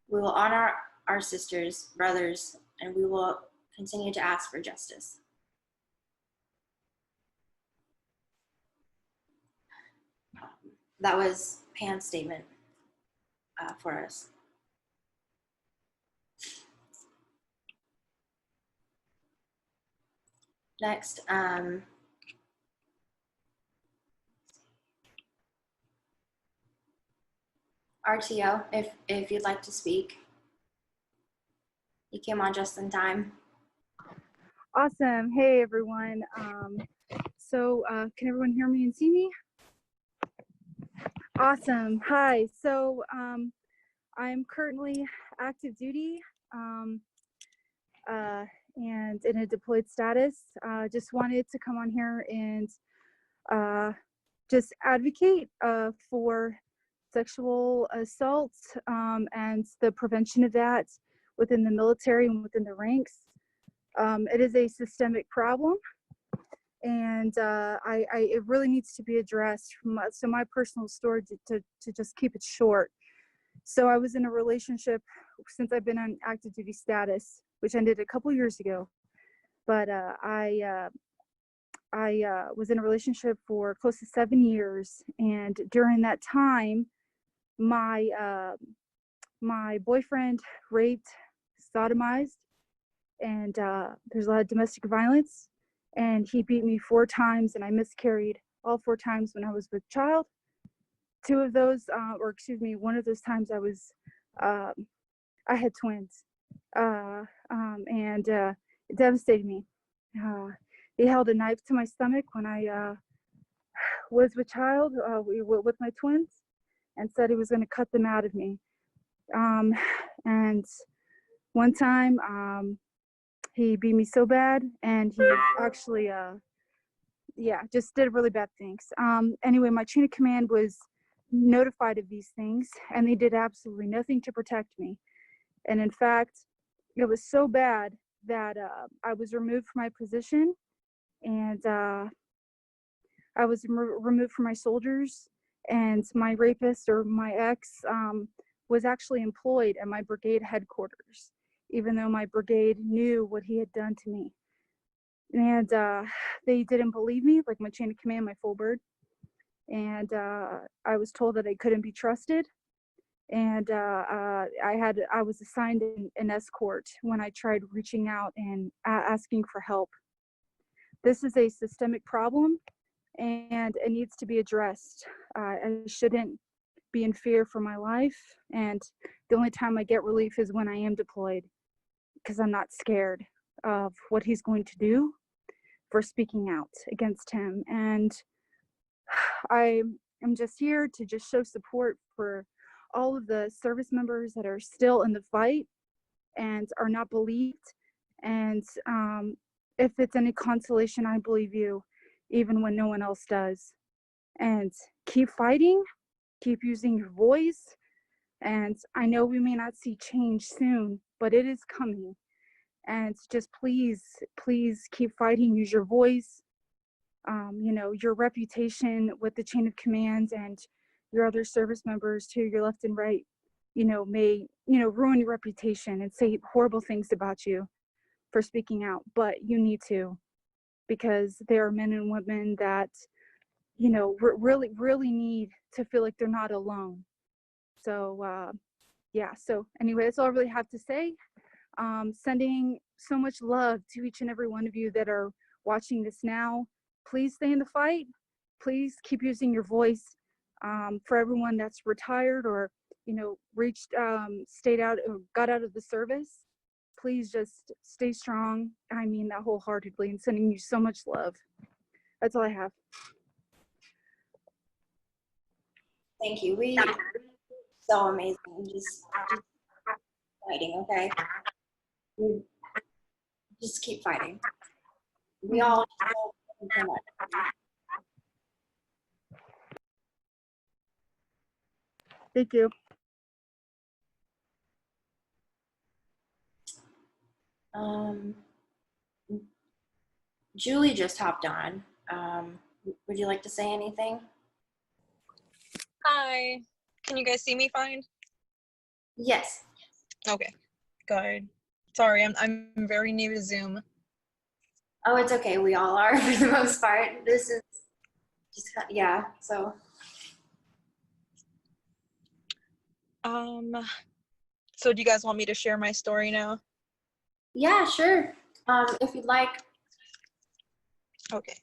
We will honor our sisters, brothers, and we will continue to ask for justice. That was Pan's statement for us. Next, RTO, if you'd like to speak. You came on just in time. Awesome. Hey, everyone. Can everyone hear me and see me? Awesome. Hi. So I'm currently active duty and in a deployed status. Just wanted to come on here and just advocate for sexual assault and the prevention of that within the military and within the ranks. It is a systemic problem, and it really needs to be addressed. So my personal story, to just keep it short. So I was in a relationship since I've been on active duty status, which ended a couple years ago. But I was in a relationship for close to 7 years, and during that time, my boyfriend raped, sodomized, and there's a lot of domestic violence, and he beat me 4 times, and I miscarried all 4 times when I was with child. 2 of those, one of those times I was I had twins, and it devastated me. He held a knife to my stomach when I was with child, with my twins, and said he was going to cut them out of me. And one time, he beat me so bad, and he actually, just did really bad things. Anyway, my chain of command was notified of these things, and they did absolutely nothing to protect me. And in fact, it was so bad that I was removed from my position, and I was removed from my soldiers, and my rapist, or my ex, was actually employed at my brigade headquarters, even though my brigade knew what he had done to me. And they didn't believe me, like my chain of command, my full bird. And I was told that I couldn't be trusted. And I was assigned an escort when I tried reaching out and asking for help. This is a systemic problem, and it needs to be addressed. I shouldn't be in fear for my life, and the only time I get relief is when I am deployed, because I'm not scared of what he's going to do for speaking out against him. And I am just here to just show support for all of the service members that are still in the fight and are not believed. And if it's any consolation, I believe you, even when no one else does. And keep fighting, keep using your voice. And I know we may not see change soon, but it is coming. And just please keep fighting, use your voice. Your reputation with the chain of command and your other service members to your left and right, may, ruin your reputation and say horrible things about you for speaking out, but you need to, because there are men and women that, really need to feel like they're not alone. So, so anyway, that's all I really have to say. Sending so much love to each and every one of you that are watching this now. Please stay in the fight. Please keep using your voice. For everyone that's retired or, stayed out or got out of the service, please just stay strong. I mean that wholeheartedly, and sending you so much love. That's all I have. Thank you. We so amazing. Just fighting, okay? Just keep fighting. We all so much. Thank you. Julie just hopped on. Would you like to say anything? Hi. Can you guys see me fine? Yes. Okay. Good. Sorry, I'm very new to Zoom. Oh, it's okay. We all are for the most part. This is just, yeah, so. So do you guys want me to share my story now? Yeah, sure. If you'd like. Okay.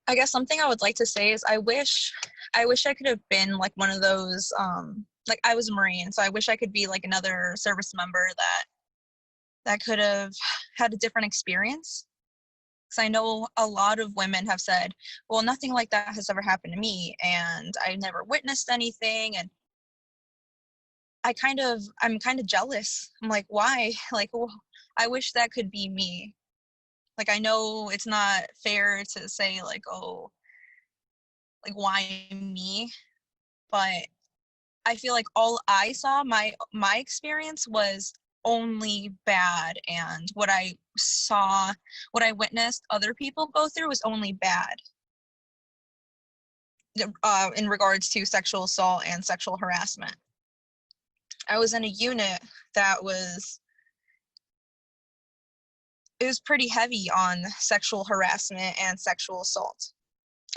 I guess something I would like to say is I wish I could have been like one of those, like I was a Marine, so I wish I could be like another service member that could have had a different experience. Because I know a lot of women have said, well, nothing like that has ever happened to me, and I never witnessed anything, and I'm kind of jealous. I'm like, why? Like, well, I wish that could be me. Like, I know it's not fair to say like, oh, like why me? But I feel like all I saw, my experience was only bad, and what I witnessed other people go through was only bad. In regards to sexual assault and sexual harassment. I was in a unit that was pretty heavy on sexual harassment and sexual assault.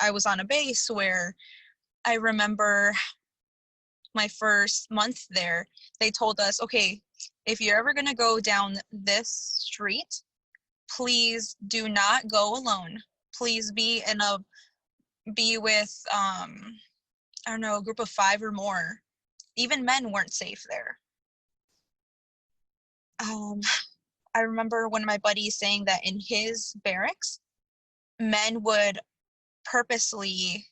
I was on a base where I remember my first month there, they told us, okay, if you're ever gonna go down this street, please do not go alone. Please be with I don't know, a group of 5 or more. Even men weren't safe there. I remember one of my buddies saying that in his barracks, men would purposely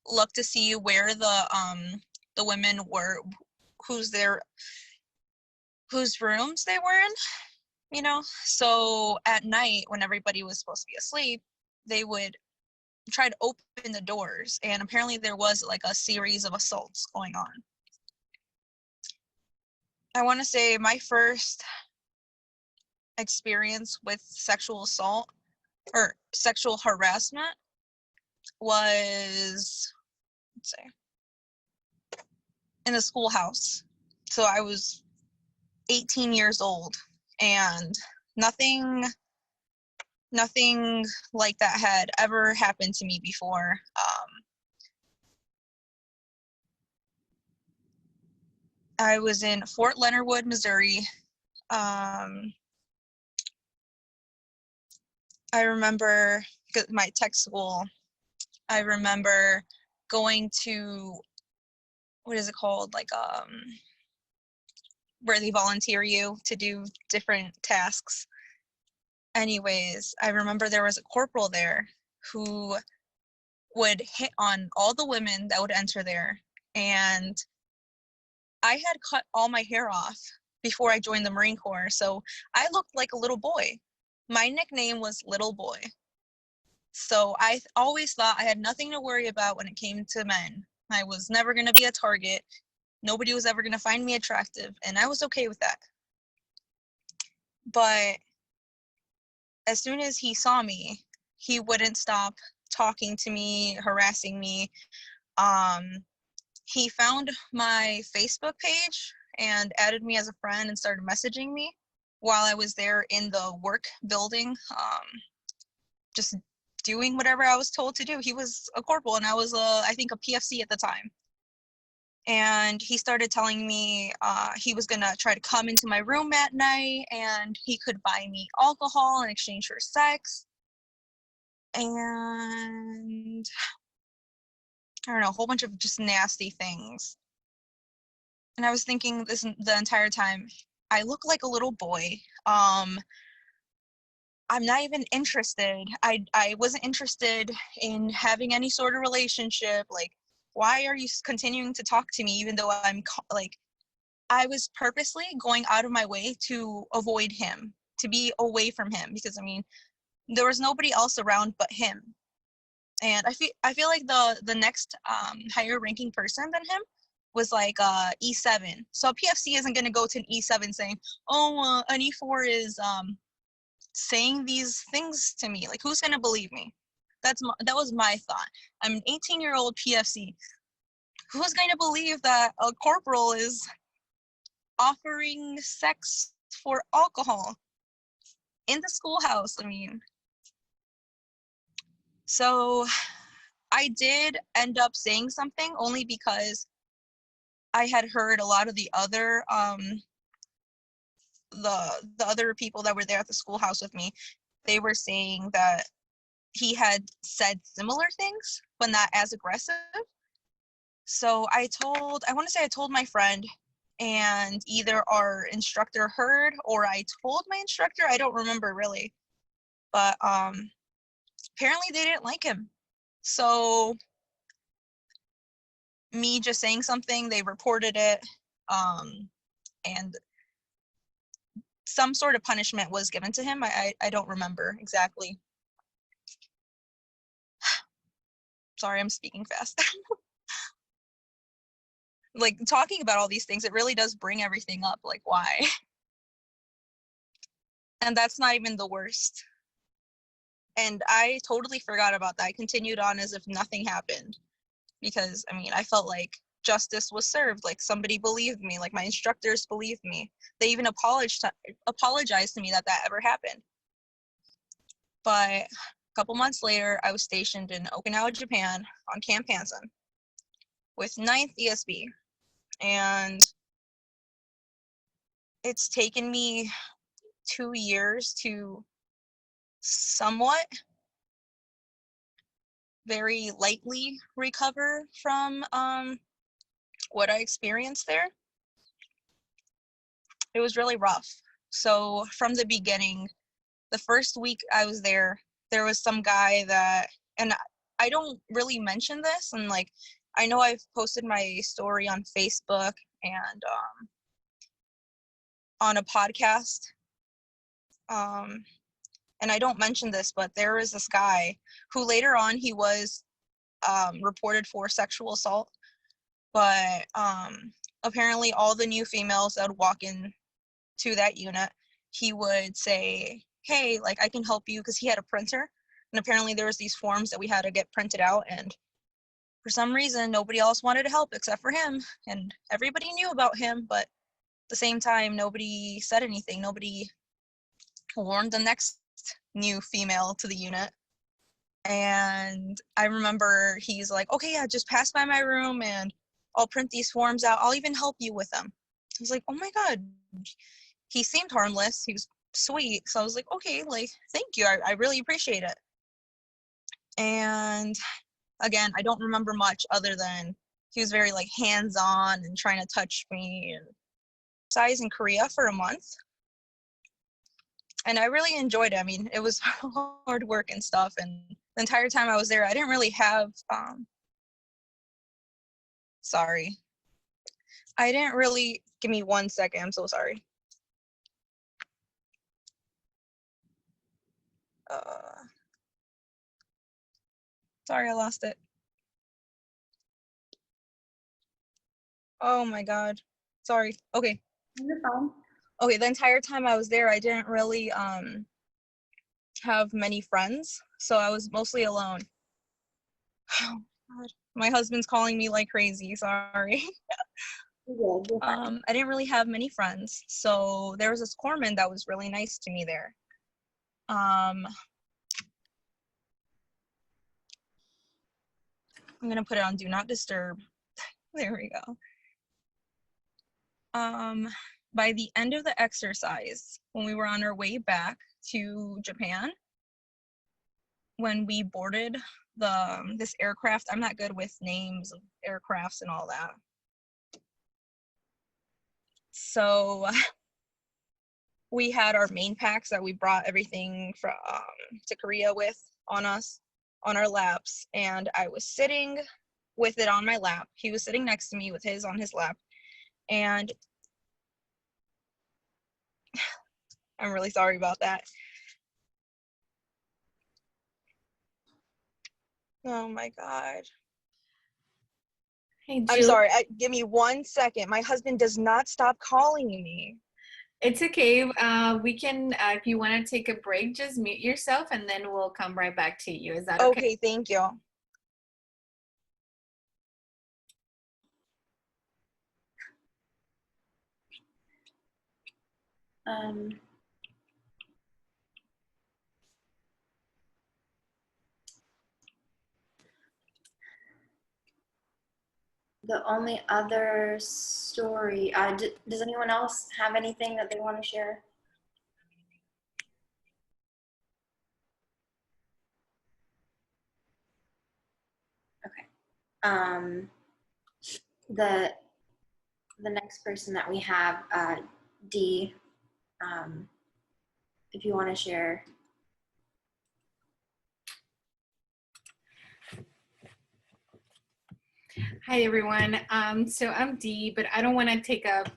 look to see where the women were, whose rooms they were in, you know? So at night, when everybody was supposed to be asleep, they would try to open the doors, and apparently there was like a series of assaults going on. I want to say my first experience with sexual assault or sexual harassment was, let's say, in the schoolhouse. So I was 18 years old, and nothing like that had ever happened to me before. I was in Fort Leonard Wood, Missouri. I remember my tech school. I remember going to, what is it called? Like, where they volunteer you to do different tasks. Anyways, I remember there was a corporal there who would hit on all the women that would enter there. And I had cut all my hair off before I joined the Marine Corps, so I looked like a little boy. My nickname was Little Boy. So I always thought I had nothing to worry about when it came to men. I was never going to be a target. Nobody was ever going to find me attractive, and I was okay with that. But as soon as he saw me, he wouldn't stop talking to me, harassing me. He found my Facebook page and added me as a friend and started messaging me while I was there in the work building, just doing whatever I was told to do. He was a corporal, and I was, I think, a PFC at the time. And he started telling me he was gonna try to come into my room at night, and he could buy me alcohol in exchange for sex. And I don't know, a whole bunch of just nasty things. And I was thinking this the entire time, I look like a little boy. I'm not even interested. I wasn't interested in having any sort of relationship. Like, why are you continuing to talk to me even though I'm like, I was purposely going out of my way to avoid him, to be away from him, because I mean, there was nobody else around but him. And I feel like the next higher ranking person than him was like E7. So a PFC isn't going to go to an E7 saying, oh, an E4 is saying these things to me. Like, who's going to believe me? That was my thought. I'm an 18-year-old PFC. Who's going to believe that a corporal is offering sex for alcohol in the schoolhouse? I mean, so I did end up saying something only because I had heard a lot of the other the other people that were there at the schoolhouse with me. They were saying that he had said similar things, but not as aggressive. So I want to say I told my friend, and either our instructor heard or I told my instructor. I don't remember really, but apparently they didn't like him. So me just saying something, they reported it, and some sort of punishment was given to him. I don't remember exactly. Sorry, I'm speaking fast. Like, talking about all these things, it really does bring everything up. Like, why? And that's not even the worst. And I totally forgot about that. I continued on as if nothing happened, because I mean, I felt like justice was served. Like, somebody believed me. Like, my instructors believed me. They even apologized to me that ever happened. But a couple months later, I was stationed in Okinawa, Japan on Camp Hansen with 9th ESB. And it's taken me 2 years to somewhat very lightly recover from what I experienced there. It was really rough. So from the beginning, the first week I was there, there was some guy that, and I don't really mention this, and like, I know I've posted my story on Facebook and on a podcast, and I don't mention this, but there was this guy who later on he was reported for sexual assault, but apparently all the new females that would walk in to that unit, he would say, hey, like, I can help you, because he had a printer, and apparently there was these forms that we had to get printed out, and for some reason nobody else wanted to help except for him, and everybody knew about him, but at the same time nobody said anything. Nobody warned the next new female to the unit. And I remember he's like, okay, yeah, just pass by my room and I'll print these forms out. I'll even help you with them. I was like, oh my God. He seemed harmless. He was sweet. So I was like, okay, like, thank you. I really appreciate it. And again, I don't remember much other than he was very like hands-on and trying to touch me. And so I was in Korea for a month. And I really enjoyed it. I mean, it was hard work and stuff. And the entire time I was there, I didn't really have, sorry. I didn't really, give me 1 second, I'm so sorry. Sorry, I lost it. Oh my God, sorry, okay. You're fine. Okay, the entire time I was there, I didn't really have many friends, so I was mostly alone. Oh God. My husband's calling me like crazy, sorry. I didn't really have many friends, so there was this corpsman that was really nice to me there. I'm gonna put it on do not disturb. There we go. By the end of the exercise, when we were on our way back to Japan, when we boarded this aircraft, I'm not good with names of aircrafts and all that. So we had our main packs that we brought everything from to Korea with on us, on our laps, and I was sitting with it on my lap. He was sitting next to me with his on his lap, and I'm really sorry about that. Oh my God. Hey, I'm Jill. sorry, give me 1 second. My husband does not stop calling me. It's okay. We can, if you want to take a break, just mute yourself and then we'll come right back to you. Is that okay? Okay, thank you. The only other story, does anyone else have anything that they want to share? Okay. The next person that we have, Dee, if you want to share. Hi, everyone. So I'm Dee, but I don't want to take up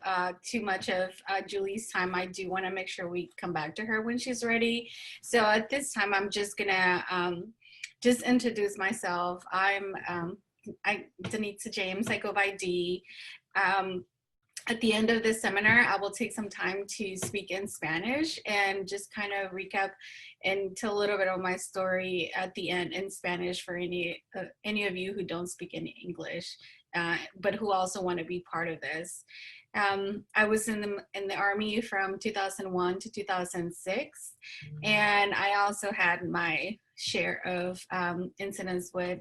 too much of Julie's time. I do want to make sure we come back to her when she's ready. So at this time, I'm just going to just introduce myself. I'm Denitza James. I go by Dee. At the end of this seminar, I will take some time to speak in Spanish and just kind of recap and tell a little bit of my story at the end in Spanish for any of you who don't speak any English, but who also want to be part of this. I was in the Army from 2001 to 2006, and I also had my share of incidents with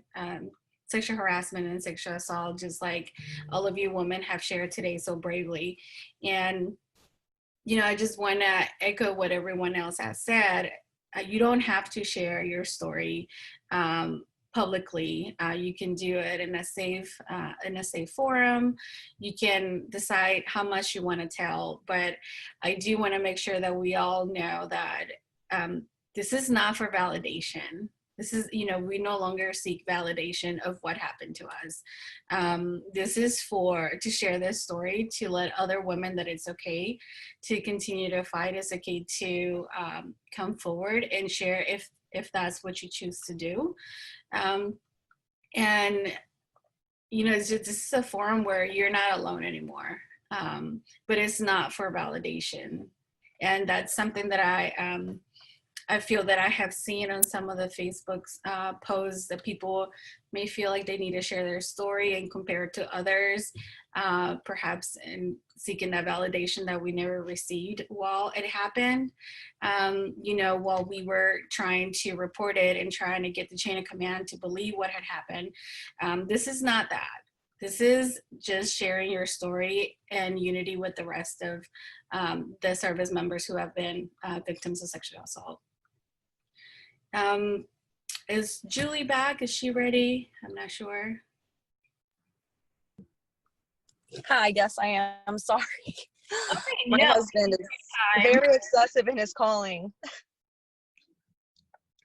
sexual harassment and sexual assault, just like all of you women have shared today so bravely. And, you know, I just want to echo what everyone else has said. You don't have to share your story publicly. You can do it in a safe forum. You can decide how much you want to tell, but I do want to make sure that we all know that this is not for validation. This is, we no longer seek validation of what happened to us. This is to share this story, to let other women that it's okay to continue to fight. It's okay to come forward and share if that's what you choose to do. And, this is a forum where you're not alone anymore, but it's not for validation. And that's something that I feel that I have seen on some of the Facebook's posts, that people may feel like they need to share their story and compare it to others, perhaps in seeking that validation that we never received while it happened. While we were trying to report it and trying to get the chain of command to believe what had happened. This is not that. This is just sharing your story in unity with the rest of the service members who have been victims of sexual assault. Is Julie back? Is she ready? I'm not sure. Hi, yes, I am. I'm sorry. Okay, My husband is very excessive in his calling,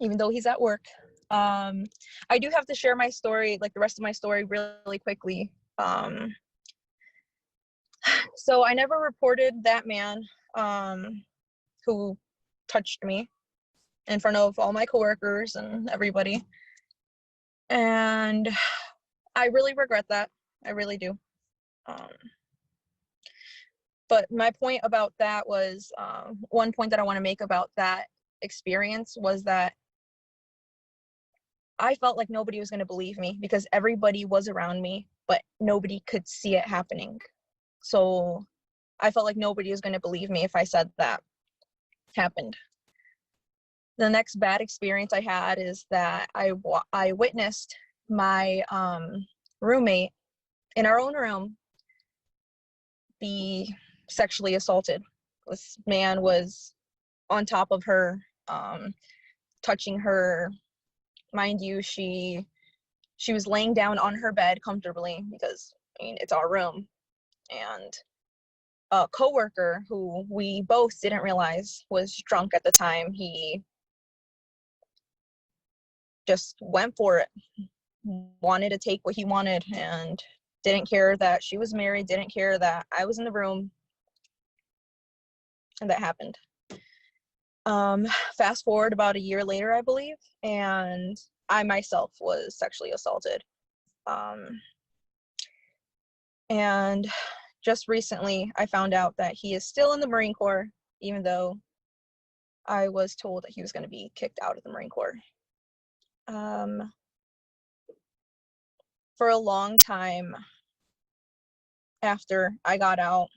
even though he's at work. I do have to share my story, like the rest of my story, really quickly. So I never reported that man who touched me in front of all my coworkers and everybody. And I really regret that. I really do. But my point about that was, one point that I want to make about that experience was that I felt like nobody was going to believe me because everybody was around me, but nobody could see it happening. So I felt like nobody was going to believe me if I said that happened. The next bad experience I had is that I witnessed my roommate in our own room be sexually assaulted. This man was on top of her, touching her. Mind you, she was laying down on her bed comfortably because, it's our room. And a coworker who we both didn't realize was drunk at the time, he just went for it, wanted to take what he wanted, and didn't care that she was married, didn't care that I was in the room, and that happened. Fast forward about a year later, I believe, and I myself was sexually assaulted. And just recently, I found out that he is still in the Marine Corps, even though I was told that he was going to be kicked out of the Marine Corps. For a long time after I got out,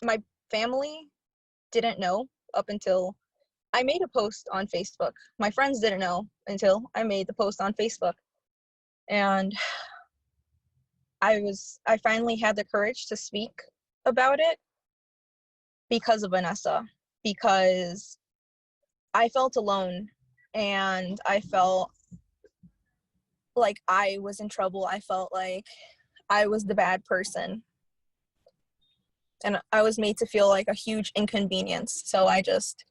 my family didn't know up until I made a post on Facebook. My friends didn't know until I made the post on Facebook. And I finally had the courage to speak about it because of Vanessa, because I felt alone and I felt like I was in trouble. I felt like I was the bad person. And I was made to feel like a huge inconvenience. So I just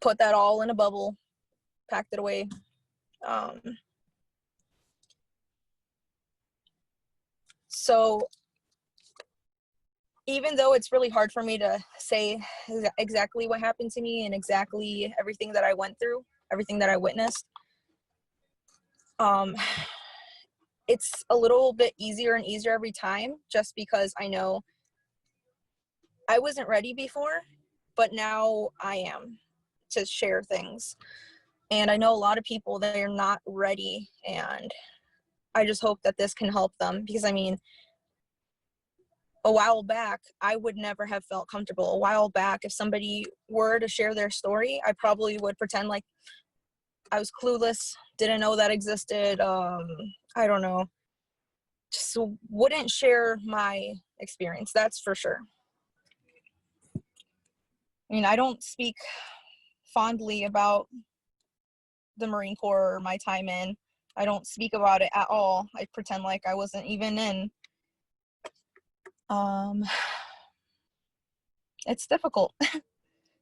put that all in a bubble, packed it away. So even though it's really hard for me to say exactly what happened to me and exactly everything that I went through, everything that I witnessed, it's a little bit easier and easier every time, just because I know I wasn't ready before, but now I am to share things. And I know a lot of people, they're not ready, and I just hope that this can help them, because a while back, I would never have felt comfortable. A while back, if somebody were to share their story, I probably would pretend like I was clueless, didn't know that existed. I don't know. Just wouldn't share my experience, that's for sure. I don't speak fondly about the Marine Corps or my time in. I don't speak about it at all. I pretend like I wasn't even in. It's difficult.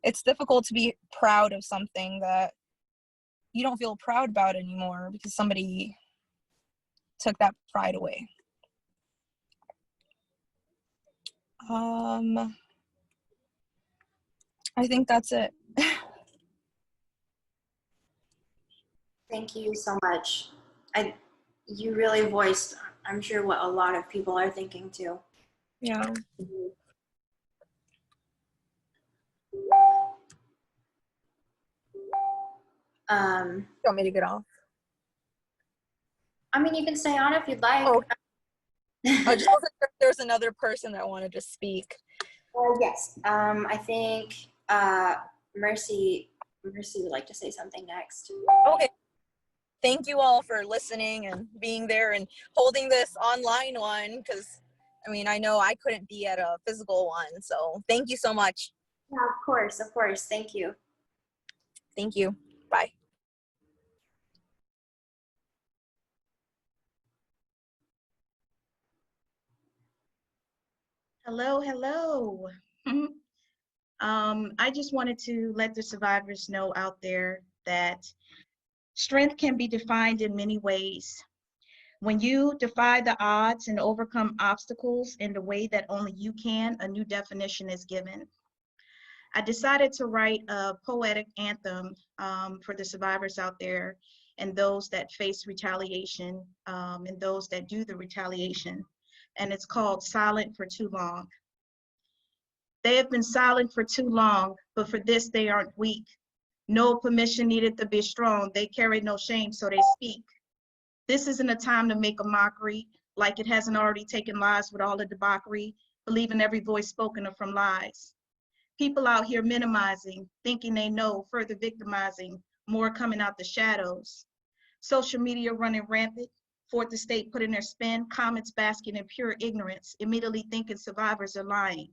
It's difficult to be proud of something that you don't feel proud about anymore because somebody took that pride away. I think that's it. Thank you so much. You really voiced, I'm sure, what a lot of people are thinking too. Yeah. You want me to get off? I mean, you can stay on if you'd like. Oh. I just wasn't sure if there's another person that wanted to speak. Yes. I think Mercy would like to say something next. Okay. Thank you all for listening and being there and holding this online one, because I mean, I know I couldn't be at a physical one, so thank you so much. Yeah, of course. Thank you. Thank you. Bye. Hello. I just wanted to let the survivors know out there that strength can be defined in many ways. When you defy the odds and overcome obstacles in the way that only you can, a new definition is given. I decided to write a poetic anthem for the survivors out there and those that face retaliation and those that do the retaliation. And it's called Silent for Too Long. They have been silent for too long, but for this they aren't weak. No permission needed to be strong. They carry no shame, so they speak. This isn't a time to make a mockery, like it hasn't already taken lives with all the debauchery, believing every voice spoken are from lies. People out here minimizing, thinking they know, further victimizing, more coming out the shadows. Social media running rampant, fourth estate putting their spin, comments basking in pure ignorance, immediately thinking survivors are lying.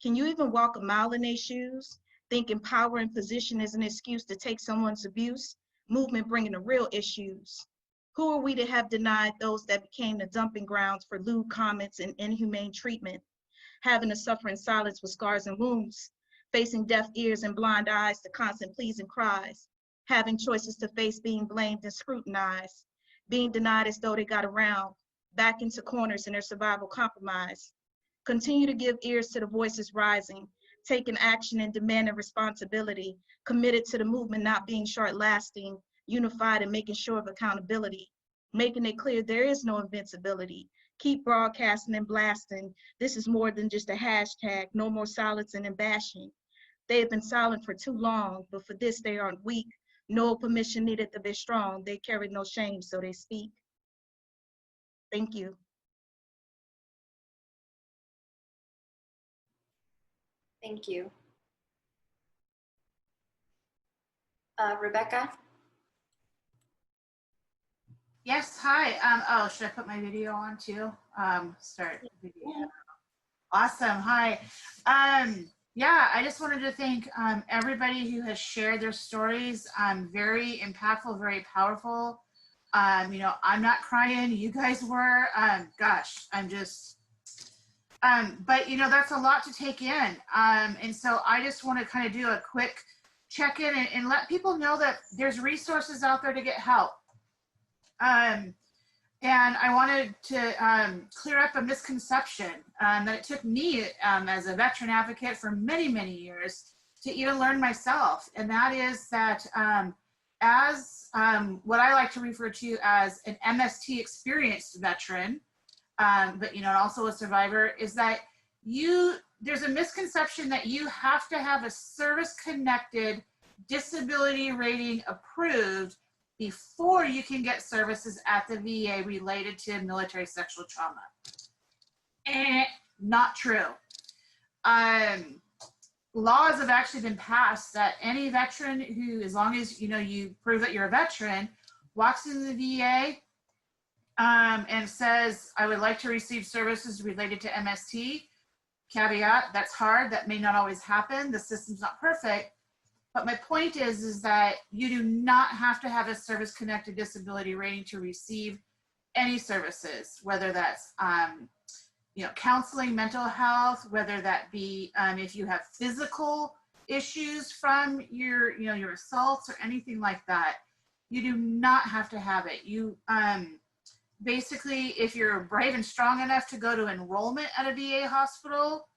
Can you even walk a mile in their shoes? Thinking power and position is an excuse to take someone's abuse? Movement bringing the real issues. Who are we to have denied those that became the dumping grounds for lewd comments and inhumane treatment? Having to suffer in silence with scars and wounds, facing deaf ears and blind eyes to constant pleas and cries, having choices to face being blamed and scrutinized, being denied as though they got around, back into corners in their survival compromise. Continue to give ears to the voices rising, taking action and demanding responsibility, committed to the movement not being short-lasting, unified and making sure of accountability, making it clear there is no invincibility. Keep broadcasting and blasting. This is more than just a hashtag, no more silencing and bashing. They have been silent for too long, but for this they aren't weak. No permission needed to be strong. They carry no shame, so they speak. Thank you. Thank you. Rebecca? Yes, hi. Oh, should I put my video on too? Start video. Awesome, hi. Yeah, I just wanted to thank everybody who has shared their stories. Very impactful, very powerful. You know, I'm not crying, you guys were. Gosh, I'm just, but you know, that's a lot to take in. And so I just want to kind of do a quick check-in and let people know that there's resources out there to get help. And I wanted to clear up a misconception that it took me as a veteran advocate for many, many years to even learn myself. And that is that as what I like to refer to as an MST experienced veteran, but you know, also a survivor, is that there's a misconception that you have to have a service-connected disability rating approved before you can get services at the VA related to military sexual trauma. Not true. Laws have actually been passed that any veteran who, as long as you know you prove that you're a veteran, walks into the VA and says, I would like to receive services related to MST. Caveat, that's hard, that may not always happen, the system's not perfect, But my point is that you do not have to have a service-connected disability rating to receive any services, whether that's counseling, mental health, whether that be if you have physical issues from your assaults or anything like that. You do not have to have it. You basically, if you're brave and strong enough to go to enrollment at a VA hospital,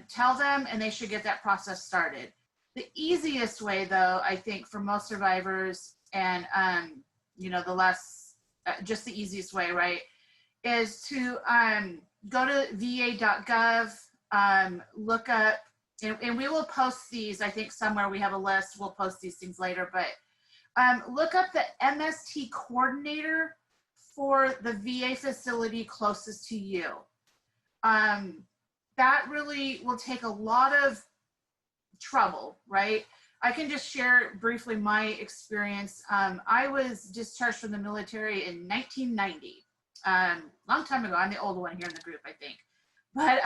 tell them and they should get that process started. The easiest way, though, I think for most survivors, and just the easiest way, right, is to go to va.gov, look up, and we will post these, I think somewhere we have a list, we'll post these things later, but look up the MST coordinator for the VA facility closest to you. That really will take a lot of trouble, right? I can just share briefly my experience. I was discharged from the military in 1990, long time ago. I'm the old one here in the group, I think. But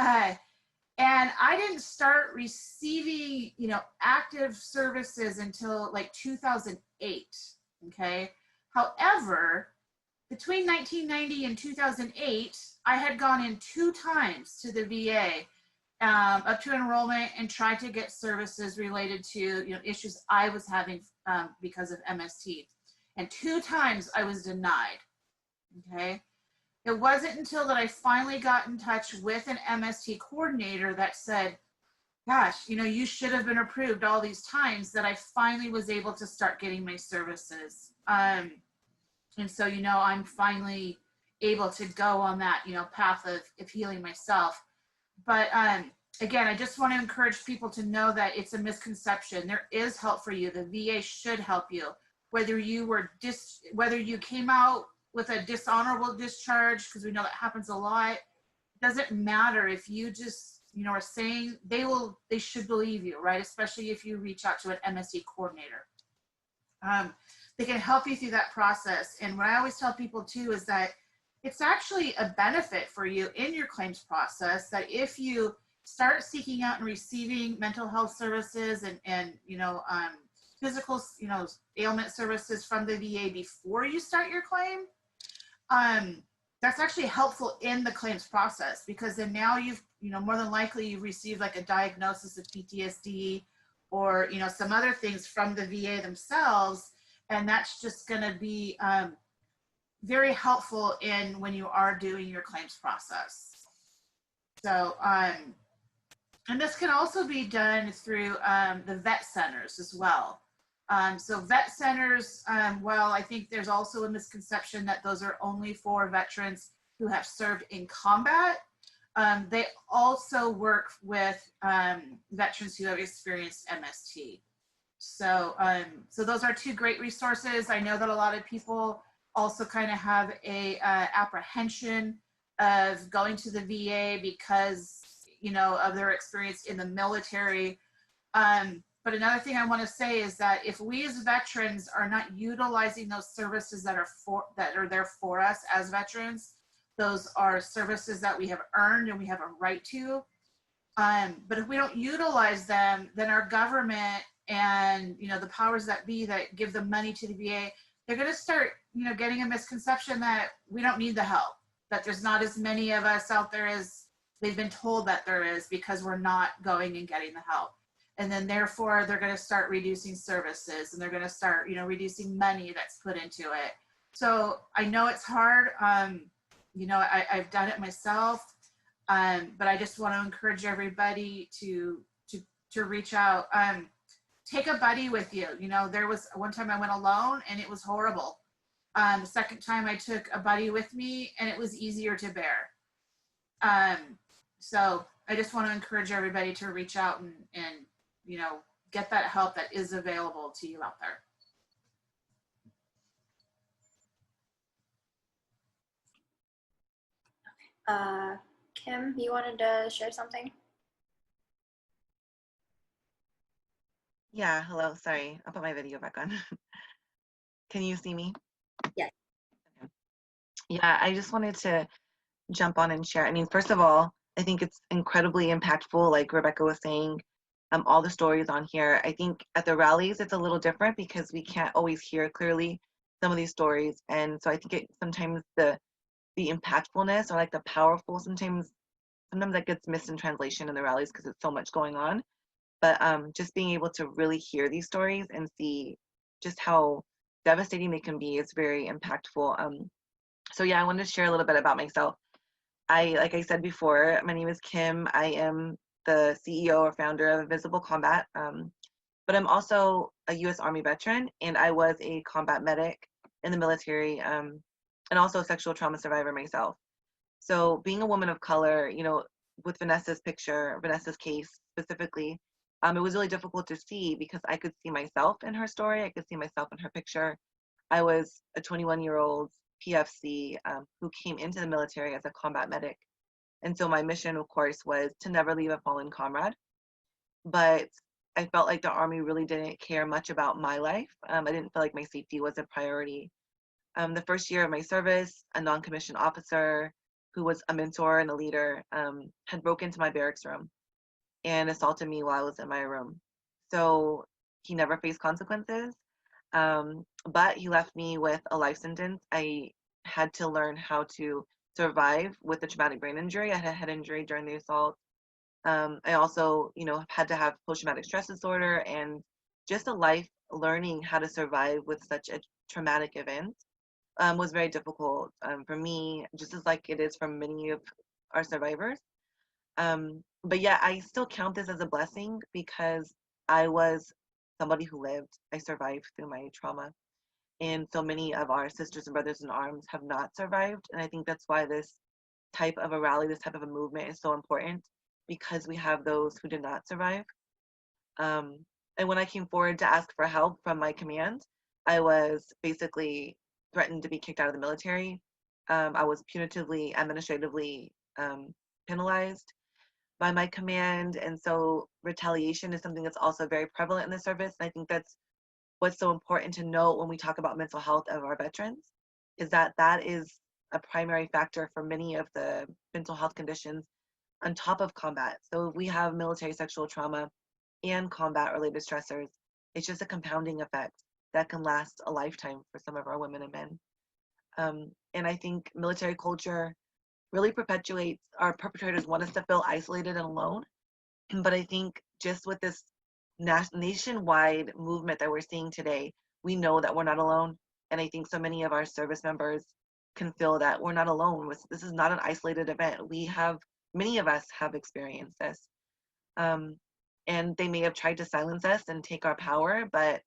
and I didn't start receiving, active services until like 2008. Okay. However, between 1990 and 2008, I had gone in 2 times to the VA up to enrollment and tried to get services related to issues I was having because of MST. And 2 times I was denied. Okay. It wasn't until that I finally got in touch with an MST coordinator that said, gosh, you should have been approved all these times, that I finally was able to start getting my services. And so, I'm finally able to go on that, path of healing myself. But again, I just want to encourage people to know that it's a misconception. There is help for you. The VA should help you. Whether you came out with a dishonorable discharge, because we know that happens a lot, it doesn't matter. If you just, are saying, they should believe you, right? Especially if you reach out to an MST coordinator. They can help you through that process. And what I always tell people too is that it's actually a benefit for you in your claims process, that if you start seeking out and receiving mental health services and physical, ailment services from the VA before you start your claim, that's actually helpful in the claims process, because then now you've, more than likely you've received like a diagnosis of PTSD or, some other things from the VA themselves. And that's just going to be very helpful in when you are doing your claims process. So, and this can also be done through the vet centers as well. So vet centers, I think there's also a misconception that those are only for veterans who have served in combat. They also work with veterans who have experienced MST. So, so those are 2 great resources. I know that a lot of people also kind of have a apprehension of going to the VA because, of their experience in the military. But another thing I want to say is that if we as veterans are not utilizing those services that are there for us as veterans, those are services that we have earned and we have a right to. But if we don't utilize them, then our government and the powers that be that give the money to the VA, they're going to start getting a misconception that we don't need the help, that there's not as many of us out there as they've been told that there is, because we're not going and getting the help. And then therefore they're going to start reducing services, and they're going to start reducing money that's put into it. So I know it's hard. I've done it myself, but I just want to encourage everybody to reach out. Take a buddy with you. There was one time I went alone and it was horrible. The second time I took a buddy with me and it was easier to bear. So I just want to encourage everybody to reach out and get that help that is available to you out there. Kim, you wanted to share something? Yeah, hello, sorry. I'll put my video back on. Can you see me? Yes. Okay. Yeah, I just wanted to jump on and share. I mean, first of all, I think it's incredibly impactful, like Rebecca was saying, all the stories on here. I think at the rallies, it's a little different because we can't always hear clearly some of these stories. And so I think sometimes the impactfulness or like the powerful, sometimes that gets missed in translation in the rallies because it's so much going on. But just being able to really hear these stories and see just how devastating they can be is very impactful. So yeah, I wanted to share a little bit about myself. Like I said before, my name is Kim. I am the CEO or founder of Invisible Combat, but I'm also a U.S. Army veteran, and I was a combat medic in the military, and also a sexual trauma survivor myself. So being a woman of color, with Vanessa's case specifically, it was really difficult to see because I could see myself in her story. I could see myself in her picture. I was a 21-year-old PFC who came into the military as a combat medic. And so my mission, of course, was to never leave a fallen comrade. But I felt like the Army really didn't care much about my life. I didn't feel like my safety was a priority. The first year of my service, a non-commissioned officer who was a mentor and a leader had broken into my barracks room and assaulted me while I was in my room. So he never faced consequences, but he left me with a life sentence. I had to learn how to survive with a traumatic brain injury. I had a head injury during the assault. I also, had to have post-traumatic stress disorder and just a life learning how to survive with such a traumatic event was very difficult for me, just as like it is for many of our survivors. But yeah, I still count this as a blessing because I was somebody who lived. I survived through my trauma. And so many of our sisters and brothers in arms have not survived. And I think that's why this type of a rally, this type of a movement is so important because we have those who did not survive. And when I came forward to ask for help from my command, I was basically threatened to be kicked out of the military. I was punitively, administratively penalized by my command. And so retaliation is something that's also very prevalent in the service. And I think that's what's so important to note when we talk about mental health of our veterans, is that that is a primary factor for many of the mental health conditions on top of combat. So if we have military sexual trauma and combat related stressors, it's just a compounding effect that can last a lifetime for some of our women and men. And I think military culture really perpetuates, our perpetrators want us to feel isolated and alone. But I think just with this nationwide movement that we're seeing today, we know that we're not alone. And I think so many of our service members can feel that we're not alone. This is not an isolated event. Many of us have experienced this. And they may have tried to silence us and take our power, but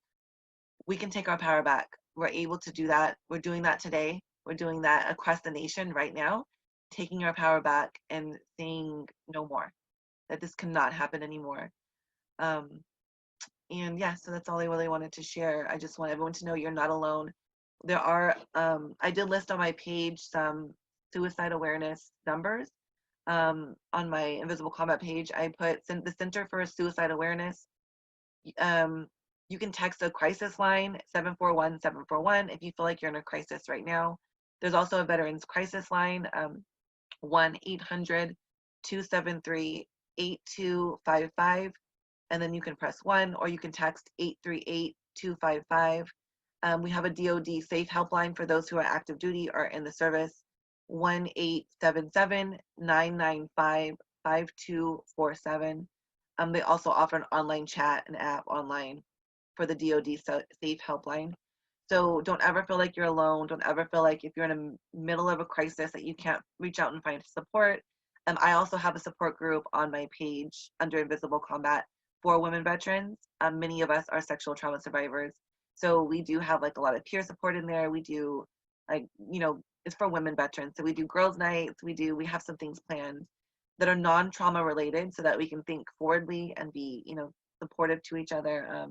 we can take our power back. We're able to do that. We're doing that today. We're doing that across the nation right now, taking our power back and saying no more, that this cannot happen anymore. And yeah, so that's all I really wanted to share. I just want everyone to know you're not alone. There are, I did list on my page some suicide awareness numbers. On my Invisible Combat page, I put the Center for Suicide Awareness. You can text a crisis line, 741-741, if you feel like you're in a crisis right now. There's also a Veterans Crisis line, 1-800-273-8255. And then you can press 1, or you can text 838-255. We have a DoD safe helpline for those who are active duty or in the service, 1-877-995-5247. They also offer an online chat and app online for the DoD safe helpline. So don't ever feel like you're alone. Don't ever feel like if you're in the middle of a crisis that you can't reach out and find support. I also have a support group on my page under Invisible Combat for women veterans. Many of us are sexual trauma survivors. So we do have like a lot of peer support in there. We do it's for women veterans. So we do girls' nights. We have some things planned that are non-trauma related so that we can think forwardly and be, supportive to each other.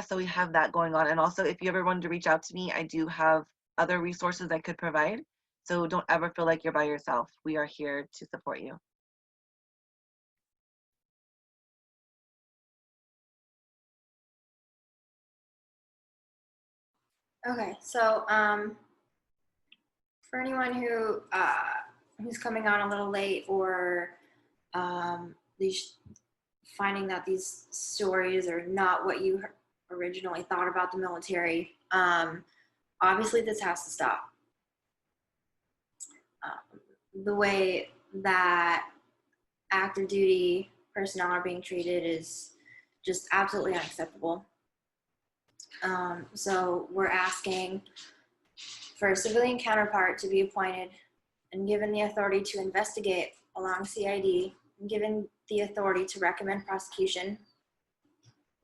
So we have that going on. And also, if you ever wanted to reach out to me, I do have other resources I could provide. So don't ever feel like you're by yourself. We are here to support you. Okay, so for anyone who's coming on a little late or finding that these stories are not what you originally thought about the military. Obviously, this has to stop. The way that active duty personnel are being treated is just absolutely unacceptable. So we're asking for a civilian counterpart to be appointed and given the authority to investigate along CID, and given the authority to recommend prosecution.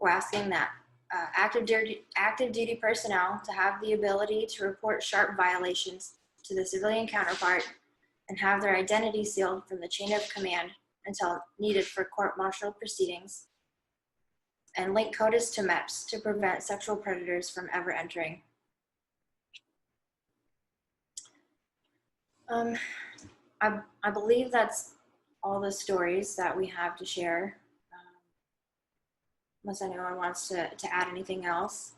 We're asking that active duty personnel to have the ability to report sharp violations to the civilian counterpart and have their identity sealed from the chain of command until needed for court-martial proceedings, and link CODIS to MEPS to prevent sexual predators from ever entering. I believe that's all the stories that we have to share, unless anyone wants to add anything else.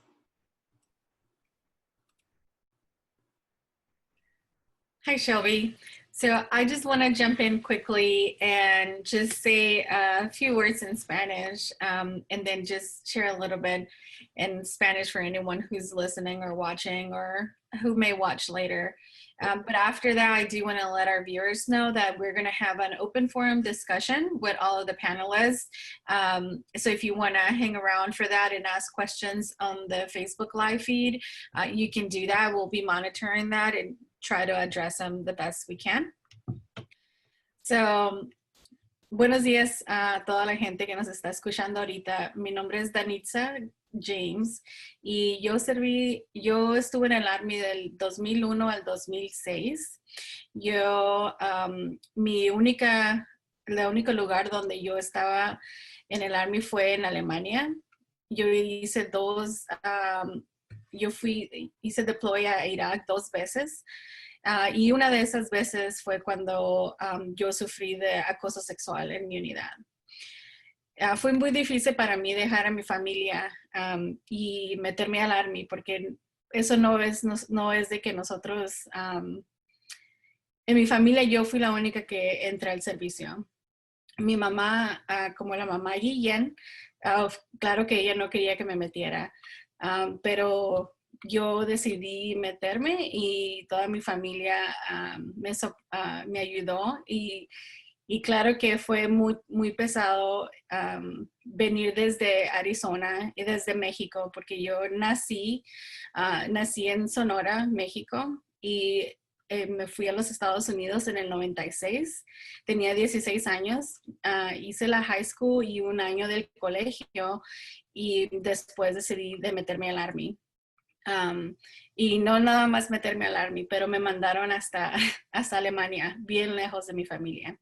Hi, Shelby. So I just want to jump in quickly and just say a few words in Spanish, and then just share a little bit in Spanish for anyone who's listening or watching or who may watch later. But after that, I do want to let our viewers know that we're going to have an open forum discussion with all of the panelists. So if you want to hang around for that and ask questions on the Facebook live feed, you can do that. We'll be monitoring that and try to address them the best we can. So, buenos días a toda la gente que nos está escuchando ahorita. Mi nombre es Danitza James y yo estuve en el Army del 2001 al 2006. El único lugar donde yo estaba en el Army fue en Alemania. Yo hice hice deploy a Irak 2 veces. Y una de esas veces fue cuando yo sufrí de acoso sexual en mi unidad. Fue muy difícil para mí dejar a mi familia y meterme al Army, porque eso no es de que nosotros, en mi familia yo fui la única que entré al servicio. Mi mamá, como la mamá Guillen, claro que ella no quería que me metiera, pero yo decidí meterme y toda mi familia me ayudó y claro que fue muy, muy pesado venir desde Arizona y desde México, porque yo nací en Sonora, México, y me fui a los Estados Unidos en el 96. Tenía 16 años, hice la high school y 1 año del colegio y después decidí de meterme al Army. Y no nada más meterme al Army, pero me mandaron hasta Alemania, bien lejos de mi familia.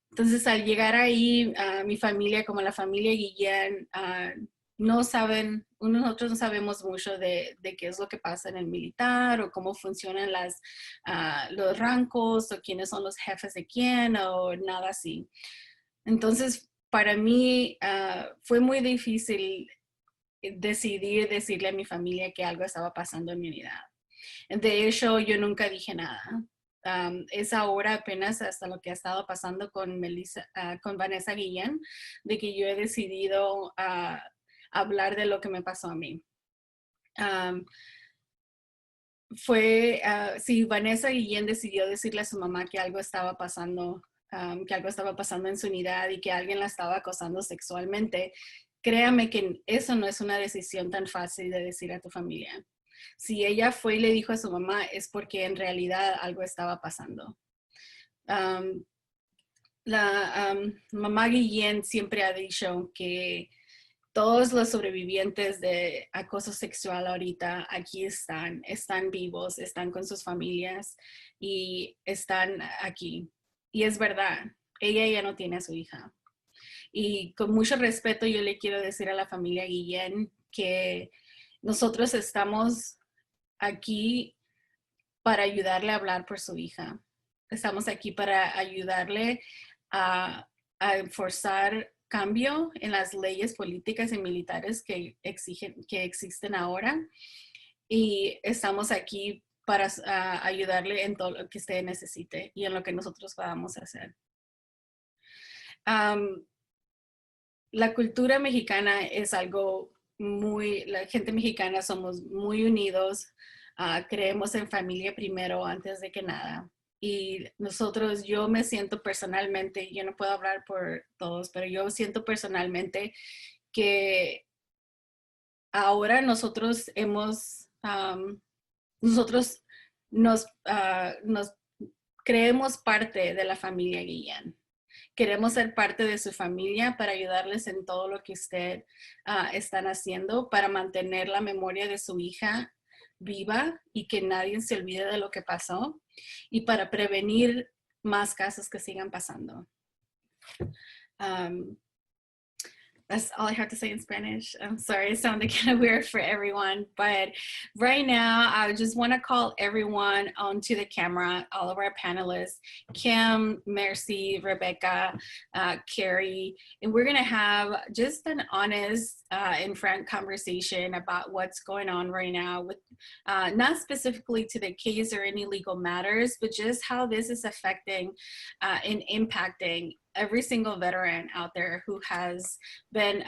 Entonces, al llegar ahí, mi familia, como la familia Guillén, nosotros no sabemos mucho de qué es lo que pasa en el militar o cómo funcionan los rangos o quiénes son los jefes de quién o nada así. Entonces, para mí fue muy difícil decirle a mi familia que algo estaba pasando en mi unidad. De hecho, yo nunca dije nada. Es ahora apenas hasta lo que ha estado pasando con Vanessaguillen, de que yo he decidido hablar de lo que me pasó a mí. Vanessaguillen decidió decirle a su mamá que algo estaba pasando en su unidad y que alguien la estaba acosando sexualmente. Créame que eso no es una decisión tan fácil de decir a tu familia. Si ella fue y le dijo a su mamá, es porque en realidad algo estaba pasando. Mamá Guillén siempre ha dicho que todos los sobrevivientes de acoso sexual ahorita aquí están vivos, están con sus familias y están aquí. Y es verdad, ella ya no tiene a su hija. Y con mucho respeto yo le quiero decir a la familia Guillén que nosotros estamos aquí para ayudarle a hablar por su hija. Estamos aquí para ayudarle a forzar cambio en las leyes políticas y militares que existen ahora. Y estamos aquí para ayudarle en todo lo que usted necesite y en lo que nosotros podamos hacer. la cultura mexicana es algo muy, la gente mexicana somos muy unidos, creemos en familia primero antes de que nada. Y nosotros, yo me siento personalmente, yo no puedo hablar por todos, pero yo siento personalmente que ahora nosotros nosotros nos creemos parte de la familia Guillén. Queremos ser parte de su familia para ayudarles en todo lo que usted están haciendo para mantener la memoria de su hija viva y que nadie se olvide de lo que pasó y para prevenir más casos que sigan pasando. That's all I have to say in Spanish. I'm sorry, it sounded kind of weird for everyone, but right now I just want to call everyone onto the camera, all of our panelists, Kim, Mercy, Rebecca, Carrie, and we're going to have just an honest and frank conversation about what's going on right now with not specifically to the case or any legal matters, but just how this is affecting and impacting every single veteran out there who has been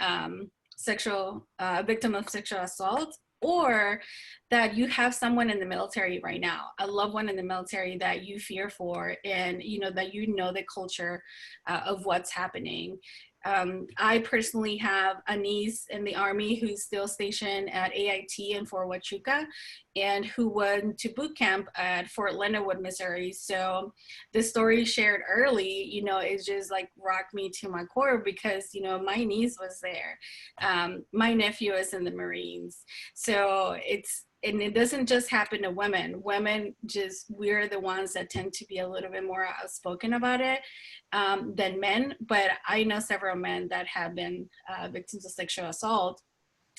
victim of sexual assault, or that you have someone in the military right now, a loved one in the military that you fear for, and that the culture of what's happening. I personally have a niece in the Army who's still stationed at AIT in Fort Huachuca and who went to boot camp at Fort Leonard Wood, Missouri. So the story shared early, it just like rocked me to my core because, my niece was there. My nephew is in the Marines. So and it doesn't just happen to women. Women we're the ones that tend to be a little bit more outspoken about it than men. But I know several men that have been victims of sexual assault,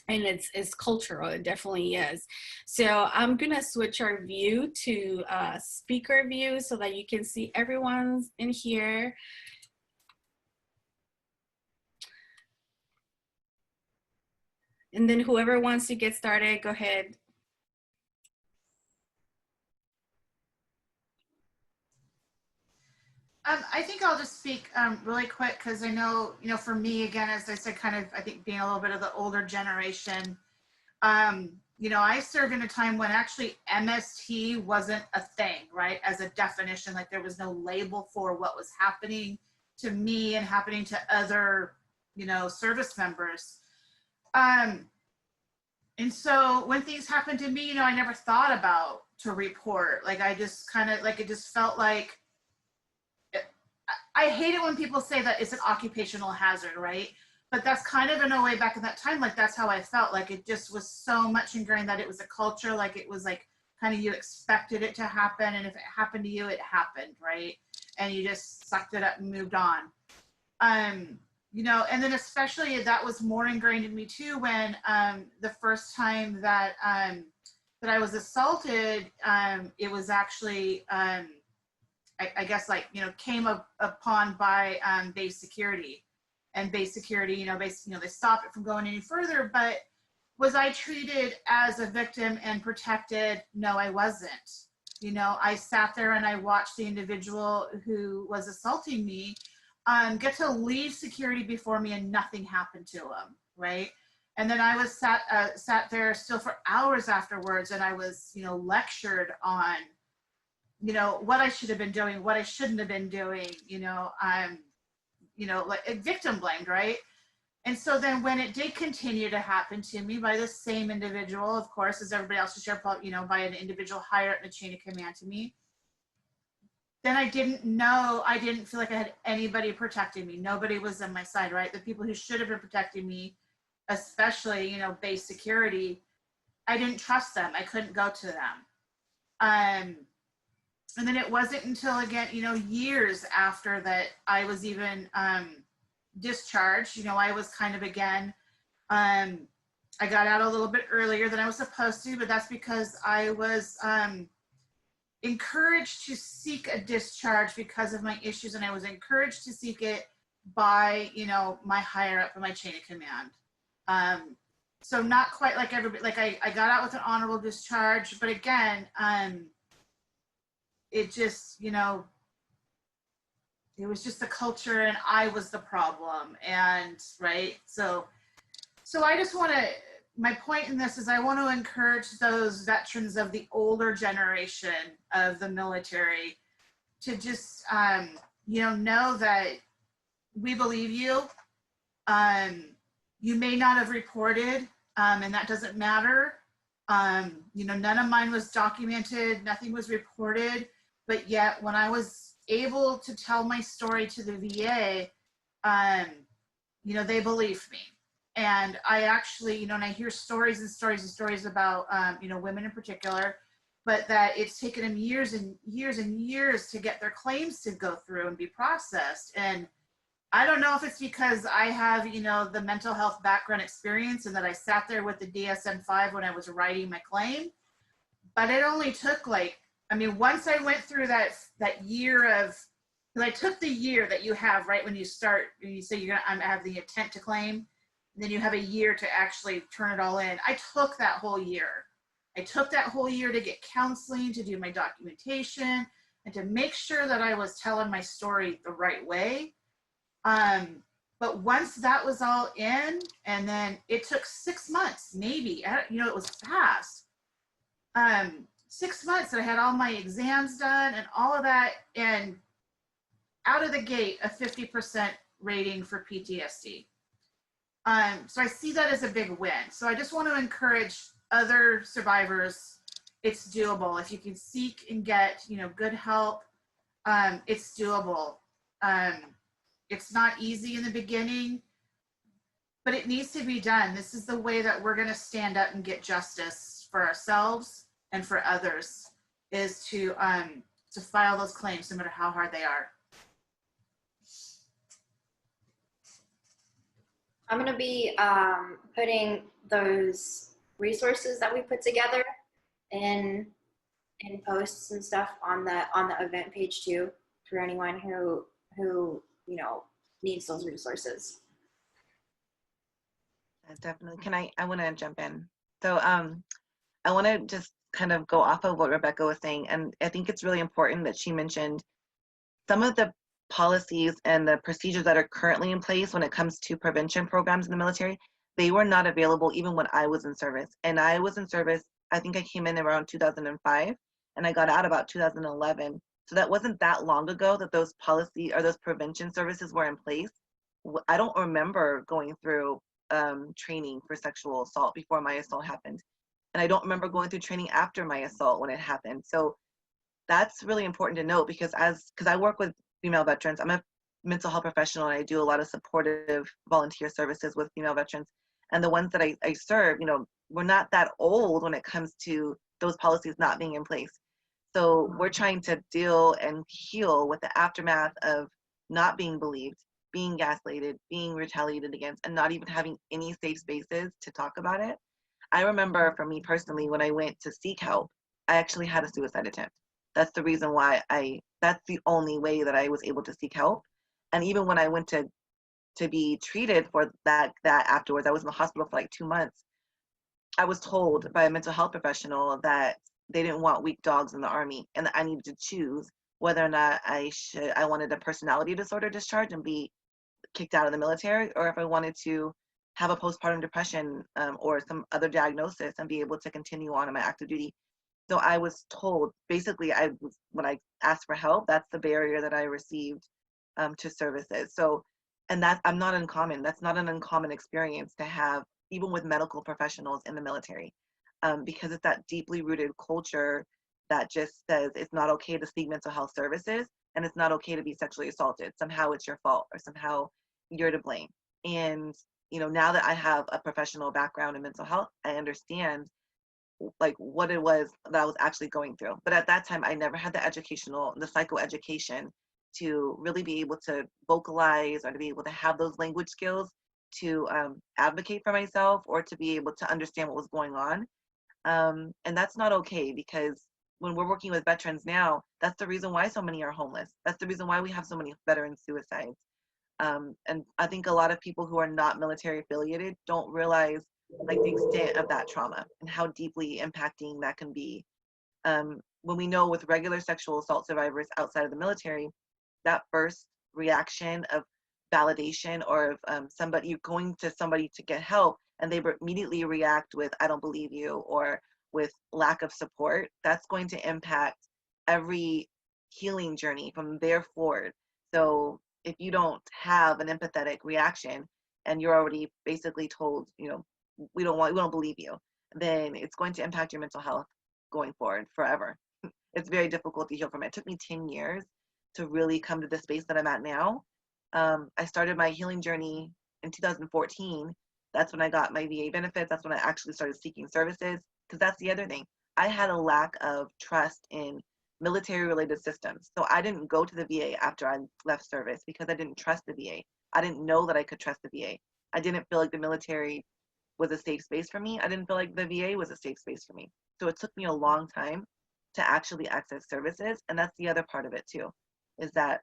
and it's cultural. It definitely is. So I'm gonna switch our view to speaker view so that you can see everyone's in here. And then whoever wants to get started, go ahead. I think I'll just speak really quick because I know, for me, again, as I said, kind of, I think being a little bit of the older generation, I served in a time when actually MST wasn't a thing, right? As a definition, like there was no label for what was happening to me and happening to other, service members. And so when things happened to me, I never thought about to report. Like I just kind of like, it just felt like, I hate it when people say that it's an occupational hazard, right? But that's kind of in a way back in that time, like that's how I felt. Like it just was so much ingrained that it was a culture, like it was like kind of you expected it to happen. And if it happened to you, it happened, right? And you just sucked it up and moved on. And then especially that was more ingrained in me too when the first time that I was assaulted, it was actually, I guess came upon by base security, and base security, they stopped it from going any further. But was I treated as a victim and protected? No, I wasn't. I sat there and I watched the individual who was assaulting me get to leave security before me and nothing happened to him, right? And then I was sat there still for hours afterwards, and I was, lectured on what I should have been doing, what I shouldn't have been doing, like victim blamed, right? And so then when it did continue to happen to me by the same individual, of course, as everybody else was shared, by an individual higher up in the chain of command to me, then I didn't feel like I had anybody protecting me. Nobody was on my side, right? The people who should have been protecting me, especially, base security, I didn't trust them. I couldn't go to them. And then it wasn't until, again, years after that I was even discharged. I was kind of, again, I got out a little bit earlier than I was supposed to, but that's because I was encouraged to seek a discharge because of my issues, and I was encouraged to seek it by, my higher up in my chain of command. So not quite like everybody, like I got out with an honorable discharge, but again, it just, it was just the culture and I was the problem. And right. So I just want to, my point in this is I want to encourage those veterans of the older generation of the military to just, know that we believe you. You may not have reported, and that doesn't matter. None of mine was documented, nothing was reported, but yet when I was able to tell my story to the VA, they believed me. And I actually, and I hear stories and stories and stories about, women in particular, but that it's taken them years and years and years to get their claims to go through and be processed. And I don't know if it's because I have, the mental health background experience and that I sat there with the DSM-5 when I was writing my claim, but it only took once I went through that year of, because I took the year that you have, right, when you start, when you say I have the intent to claim, and then you have a year to actually turn it all in. I took that whole year. I took that whole year to get counseling, to do my documentation, and to make sure that I was telling my story the right way. But once that was all in, and then it took 6 months, maybe, it was fast. 6 months that I had all my exams done and all of that, and out of the gate, a 50% rating for PTSD. So I see that as a big win. So I just want to encourage other survivors. It's doable. If you can seek and get, good help, it's doable. It's not easy in the beginning, but it needs to be done. This is the way that we're going to stand up and get justice for ourselves and for others, is to file those claims no matter how hard they are. I'm going to be putting those resources that we put together in posts and stuff on the event page too, for anyone who needs those resources. Definitely. I want to jump in. So I want to just kind of go off of what Rebecca was saying. And I think it's really important that she mentioned some of the policies and the procedures that are currently in place when it comes to prevention programs in the military. They were not available even when I was in service. And I was in service, I think I came in around 2005 and I got out about 2011. So that wasn't that long ago that those policy or those prevention services were in place. I don't remember going through training for sexual assault before my assault happened. And I don't remember going through training after my assault when it happened. So that's really important to note, because I work with female veterans. I'm a mental health professional and I do a lot of supportive volunteer services with female veterans. And the ones that I serve, we're not that old when it comes to those policies not being in place. So we're trying to deal and heal with the aftermath of not being believed, being gaslighted, being retaliated against, and not even having any safe spaces to talk about it. I remember for me personally, when I went to seek help, I actually had a suicide attempt. That's the reason why that's the only way that I was able to seek help. And even when I went to be treated for that afterwards, I was in the hospital for like 2 months. I was told by a mental health professional that they didn't want weak dogs in the Army, and that I needed to choose whether or not I wanted a personality disorder discharge and be kicked out of the military, or if I wanted to have a postpartum depression or some other diagnosis and be able to continue on in my active duty. So I was told, basically, when I asked for help, that's the barrier that I received to services. So, and that's not uncommon. That's not an uncommon experience to have, even with medical professionals in the military, because it's that deeply rooted culture that just says it's not okay to seek mental health services and it's not okay to be sexually assaulted. Somehow it's your fault or somehow you're to blame. And, now that I have a professional background in mental health, I understand like what it was that I was actually going through. But at that time, I never had the psychoeducation to really be able to vocalize or to be able to have those language skills to advocate for myself or to be able to understand what was going on. And that's not okay, because when we're working with veterans now, that's the reason why so many are homeless. That's the reason why we have so many veteran suicides. And I think a lot of people who are not military affiliated don't realize like the extent of that trauma and how deeply impacting that can be. When we know with regular sexual assault survivors outside of the military, that first reaction of validation, or of somebody, you going to somebody to get help and they immediately react with, I don't believe you, or with lack of support, that's going to impact every healing journey from there forward. So if you don't have an empathetic reaction and you're already basically told, you know, we don't believe you, then it's going to impact your mental health going forward forever. It's very difficult to heal from it. It took me 10 years to really come to the space that I'm at now. I started my healing journey in 2014. That's when I got my VA benefits. That's when I actually started seeking services, because that's the other thing. I had a lack of trust in military-related systems. So I didn't go to the VA after I left service because I didn't trust the VA. I didn't know that I could trust the VA. I didn't feel like the military was a safe space for me. I didn't feel like the VA was a safe space for me. So it took me a long time to actually access services. And that's the other part of it too, is that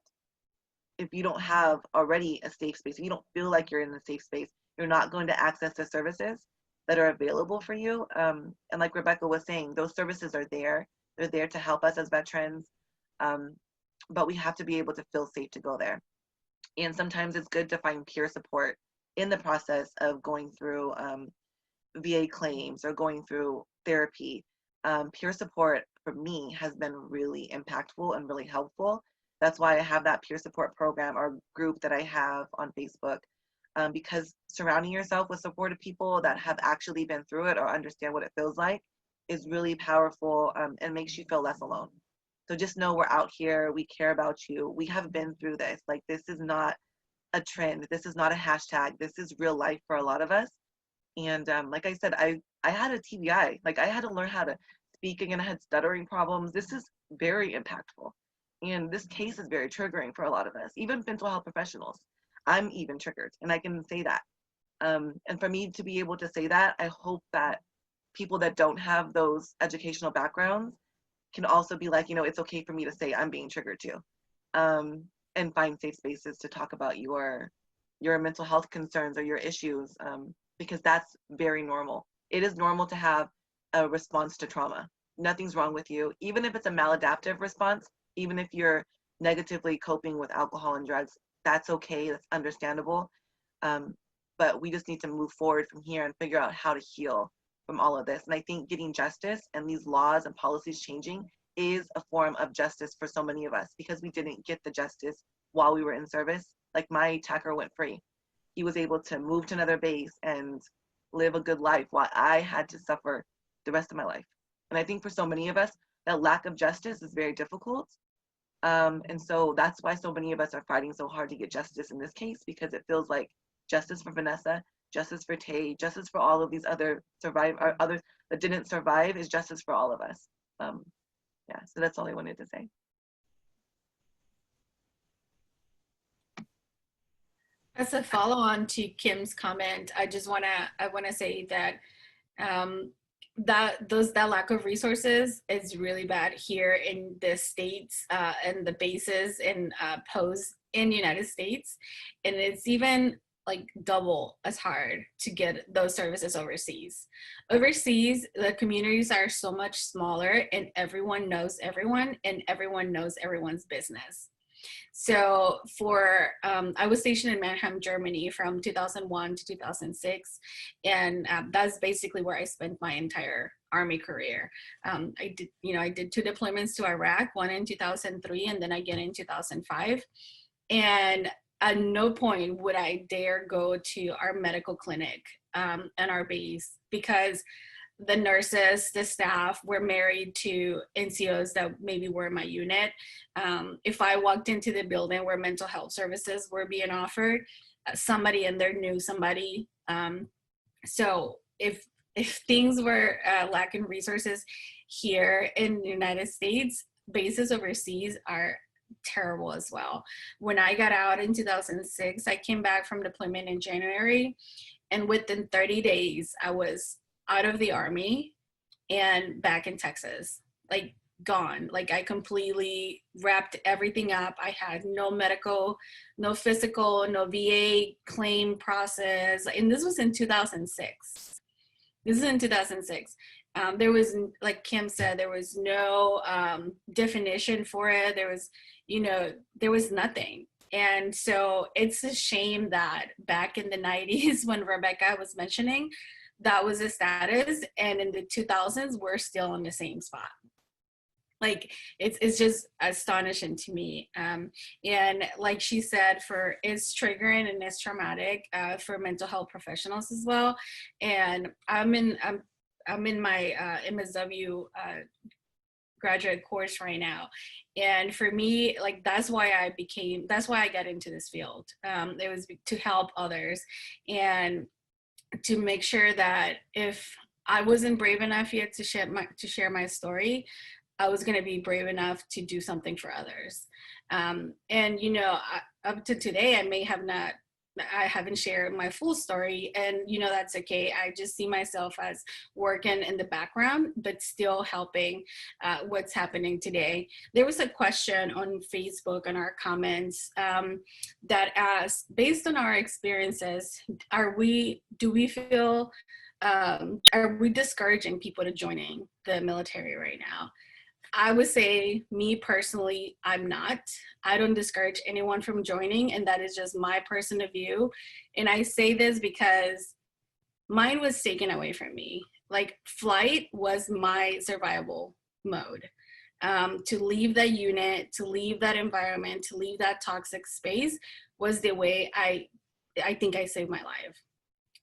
if you don't have already a safe space, if you don't feel like you're in a safe space, you're not going to access the services that are available for you. And like Rebecca was saying, those services are there. They're there to help us as veterans. But we have to be able to feel safe to go there. And sometimes it's good to find peer support in the process of going through VA claims or going through therapy. Peer support for me has been really impactful and really helpful. That's why I have that peer support program or group that I have on Facebook, because surrounding yourself with supportive people that have actually been through it or understand what it feels like is really powerful, and makes you feel less alone. So just know we're out here. We care about you. We have been through this. Like, this is not a trend. This is not a hashtag. This is real life for a lot of us. And like I said, I had a TBI. Like, I had to learn how to speak again. I had stuttering problems. This is very impactful. And this case is very triggering for a lot of us, even mental health professionals. I'm even triggered, and I can say that. And for me to be able to say that, I hope that people that don't have those educational backgrounds can also be like, you know, it's okay for me to say I'm being triggered too. And find safe spaces to talk about your mental health concerns or your issues, because that's very normal. It is normal to have a response to trauma. Nothing's wrong with you, even if it's a maladaptive response, even if you're negatively coping with alcohol and drugs, that's okay, that's understandable. But we just need to move forward from here and figure out how to heal from all of this. And I think getting justice and these laws and policies changing is a form of justice for so many of us, because we didn't get the justice while we were in service. Like, my attacker went free. He was able to move to another base and live a good life while I had to suffer the rest of my life. And I think for so many of us, that lack of justice is very difficult. And so that's why so many of us are fighting so hard to get justice in this case, because it feels like justice for Vanessa, justice for Tay, justice for all of these others that didn't survive is justice for all of us. Yeah, so that's all I wanted to say. As a follow-on to Kim's comment, I want to say that that lack of resources is really bad here in the states and the bases in posts in the United States, and it's even like double as hard to get those services overseas. Overseas, the communities are so much smaller, and everyone knows everyone, and everyone knows everyone's business. So I was stationed in Mannheim, Germany from 2001 to 2006. And that's basically where I spent my entire Army career. I did 2 deployments to Iraq, one in 2003 and then again in 2005. And at no point would I dare go to our medical clinic and our base, because the nurses, the staff were married to NCOs that maybe were in my unit. If I walked into the building where mental health services were being offered, somebody in there knew somebody. So if things were lacking resources here in the United States, bases overseas are terrible as well. When I got out in 2006, I came back from deployment in January, and within 30 days, I was out of the Army and back in Texas, like gone. Like, I completely wrapped everything up. I had no medical, no physical, no VA claim process. And this was in 2006. This is in 2006. There was, like Kim said, there was no definition for it. There was nothing. And so it's a shame that back in the 90s, when Rebecca was mentioning, that was the status, and in the 2000s, we're still in the same spot. Like, it's just astonishing to me. And like she said, it's triggering and it's traumatic for mental health professionals as well. And I'm in my MSW graduate course right now. And for me, like, that's why I got into this field. It was to help others and to make sure that if I wasn't brave enough yet to share my story, I was going to be brave enough to do something for others. And, up to today, I haven't shared my full story, and, that's okay. I just see myself as working in the background, but still helping what's happening today. There was a question on Facebook on our comments that asked, based on our experiences, are we discouraging people to joining the military right now? I would say, me personally, I'm not. I don't discourage anyone from joining, and that is just my personal view. And I say this because mine was taken away from me. Like, flight was my survival mode. To leave that unit, to leave that environment, to leave that toxic space was the way I think I saved my life.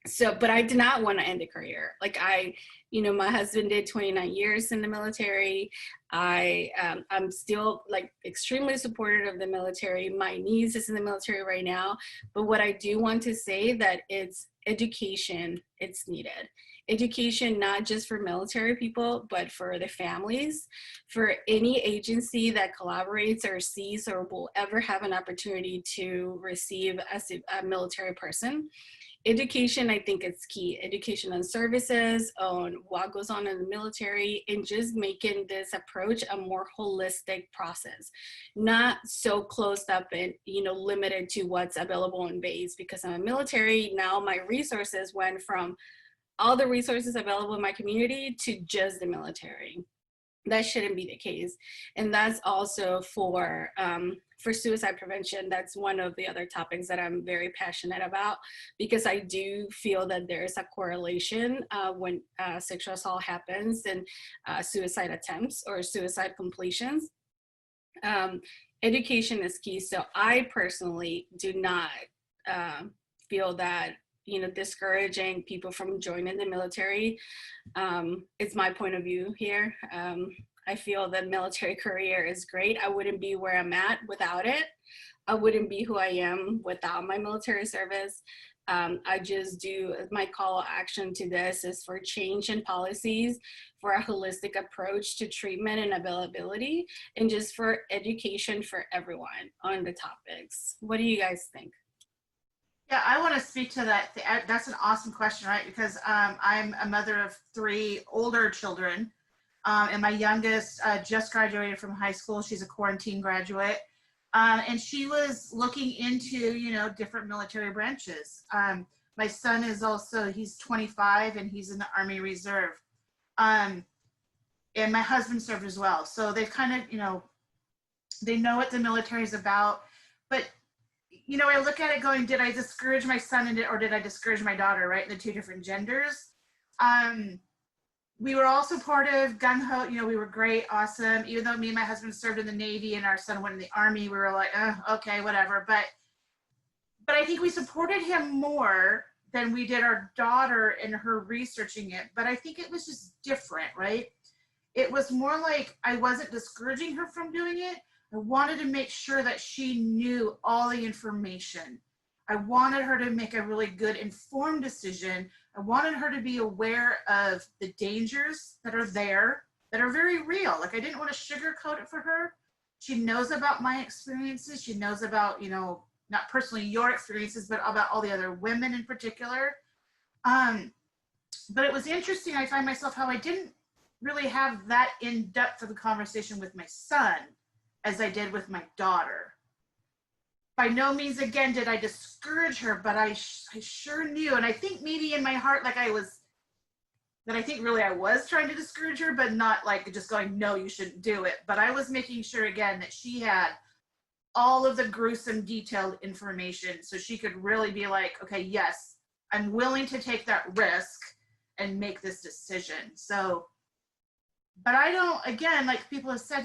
So, but I did not want to end a career. Like, my husband did 29 years in the military. I'm still, like, extremely supportive of the military. My niece is in the military right now. But what I do want to say that it's education, it's needed. Education, not just for military people, but for the families, for any agency that collaborates or sees or will ever have an opportunity to receive a military person. Education, I think it's key. Education on services, on what goes on in the military, and just making this approach a more holistic process, not so closed up and, limited to what's available in base. Because I'm a military, now my resources went from all the resources available in my community to just the military. That shouldn't be the case. And that's also for suicide prevention. That's one of the other topics that I'm very passionate about, because I do feel that there's a correlation when sexual assault happens and suicide attempts or suicide completions. Education is key. So I personally do not feel that discouraging people from joining the military. It's my point of view here. I feel the military career is great. I wouldn't be where I'm at without it. I wouldn't be who I am without my military service. I just do, my call to action to this is for change in policies, for a holistic approach to treatment and availability, and just for education for everyone on the topics. What do you guys think? Yeah, I want to speak to that. That's an awesome question, right? Because I'm a mother of 3 older children, and my youngest just graduated from high school. She's a quarantine graduate, and she was looking into, different military branches. My son is also, he's 25 and he's in the Army Reserve, and my husband served as well. So they've kind of, they know what the military is about, but I look at it going, did I discourage my son in it, or did I discourage my daughter, right? The 2 different genders. We were all supportive, gung-ho, we were great, awesome. Even though me and my husband served in the Navy and our son went in the Army, we were like, okay, whatever. But I think we supported him more than we did our daughter in her researching it. But I think it was just different, right? It was more like I wasn't discouraging her from doing it. I wanted to make sure that she knew all the information. I wanted her to make a really good informed decision. I wanted her to be aware of the dangers that are there, that are very real. Like, I didn't want to sugarcoat it for her. She knows about my experiences. She knows about, not personally your experiences, but about all the other women in particular. But it was interesting. I find myself how I didn't really have that in-depth of a conversation with my son as I did with my daughter. By no means, again, did I discourage her, but I sure knew, and I think maybe in my heart, like I was trying to discourage her, but not like just going, no, you shouldn't do it. But I was making sure, again, that she had all of the gruesome detailed information so she could really be like, okay, yes, I'm willing to take that risk and make this decision. So, but I don't, again, like people have said,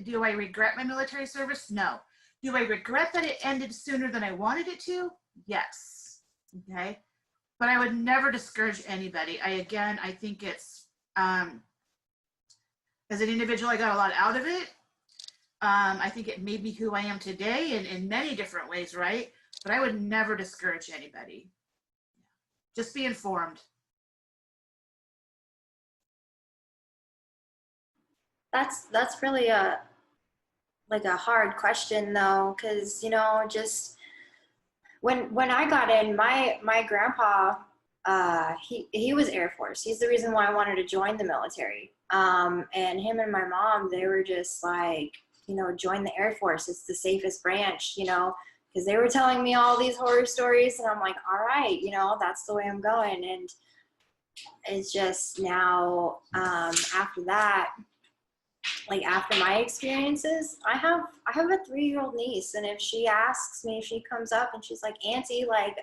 do I regret my military service? No. Do I regret that it ended sooner than I wanted it to? Yes. Okay. But I would never discourage anybody. I think it's, as an individual, I got a lot out of it. I think it made me who I am today in many different ways, right? But I would never discourage anybody. Just be informed. That's really a hard question though, because just when I got in, my grandpa, he was Air Force. He's the reason why I wanted to join the military. And him and my mom, they were just like, join the Air Force. It's the safest branch, because they were telling me all these horror stories, and I'm like, all right, that's the way I'm going. And it's just now, after that, like after my experiences, I have a 3-year-old niece, and if she asks me, if she comes up and she's like, Auntie, like,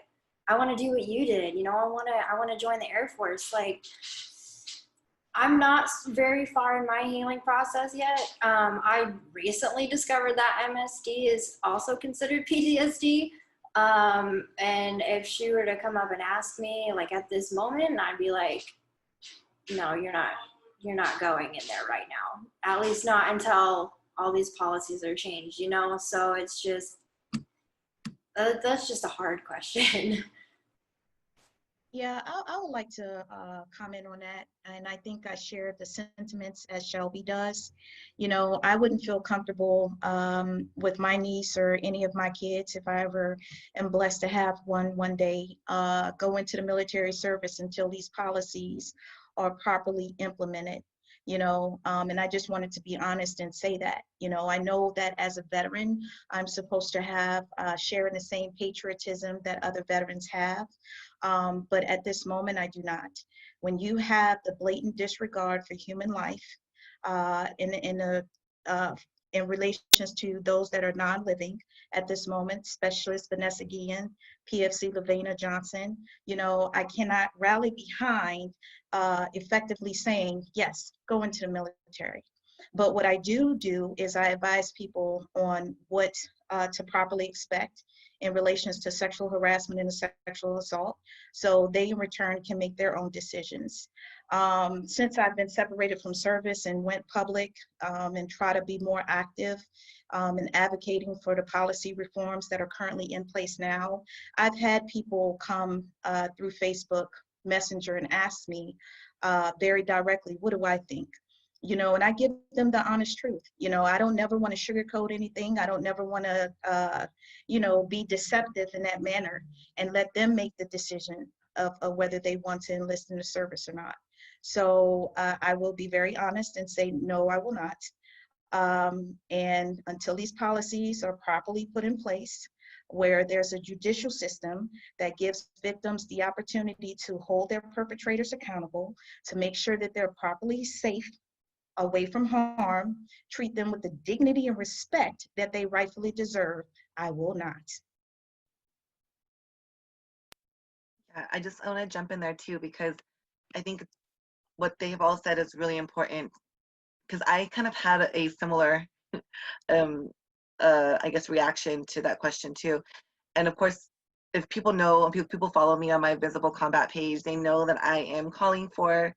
I want to do what you did, I want to join the Air Force. Like, I'm not very far in my healing process yet. I recently discovered that MSD is also considered PTSD. And if she were to come up and ask me, like, at this moment, I'd be like, no, you're not going in there right now. At least not until all these policies are changed, So it's just, that's just a hard question. Yeah, I would like to comment on that. And I think I share the sentiments as Shelby does. I wouldn't feel comfortable with my niece or any of my kids, if I ever am blessed to have one day, go into the military service until these policies are properly implemented. And I just wanted to be honest and say that. I know that as a veteran, I'm supposed to have sharing the same patriotism that other veterans have. But at this moment, I do not. When you have the blatant disregard for human life in relations to those that are non-living at this moment, Specialist Vanessaguillen, PFC Lavena Johnson, I cannot rally behind effectively saying, yes, go into the military. But what I do is I advise people on what to properly expect in relations to sexual harassment and sexual assault, so they in return can make their own decisions. Since I've been separated from service and went public and try to be more active in advocating for the policy reforms that are currently in place now, I've had people come through Facebook Messenger and ask me very directly, what do I think? And I give them the honest truth. I don't never want to sugarcoat anything. I don't never want to, be deceptive in that manner, and let them make the decision of whether they want to enlist in the service or not. So I will be very honest and say, no, I will not. And until these policies are properly put in place, where there's a judicial system that gives victims the opportunity to hold their perpetrators accountable, to make sure that they're properly safe, away from harm, treat them with the dignity and respect that they rightfully deserve, I will not. Yeah, I just want to jump in there too, because I think what they've all said is really important, because I kind of had a similar, I guess, reaction to that question too. And of course, if people know, people follow me on my Visible Combat page, they know that I am calling for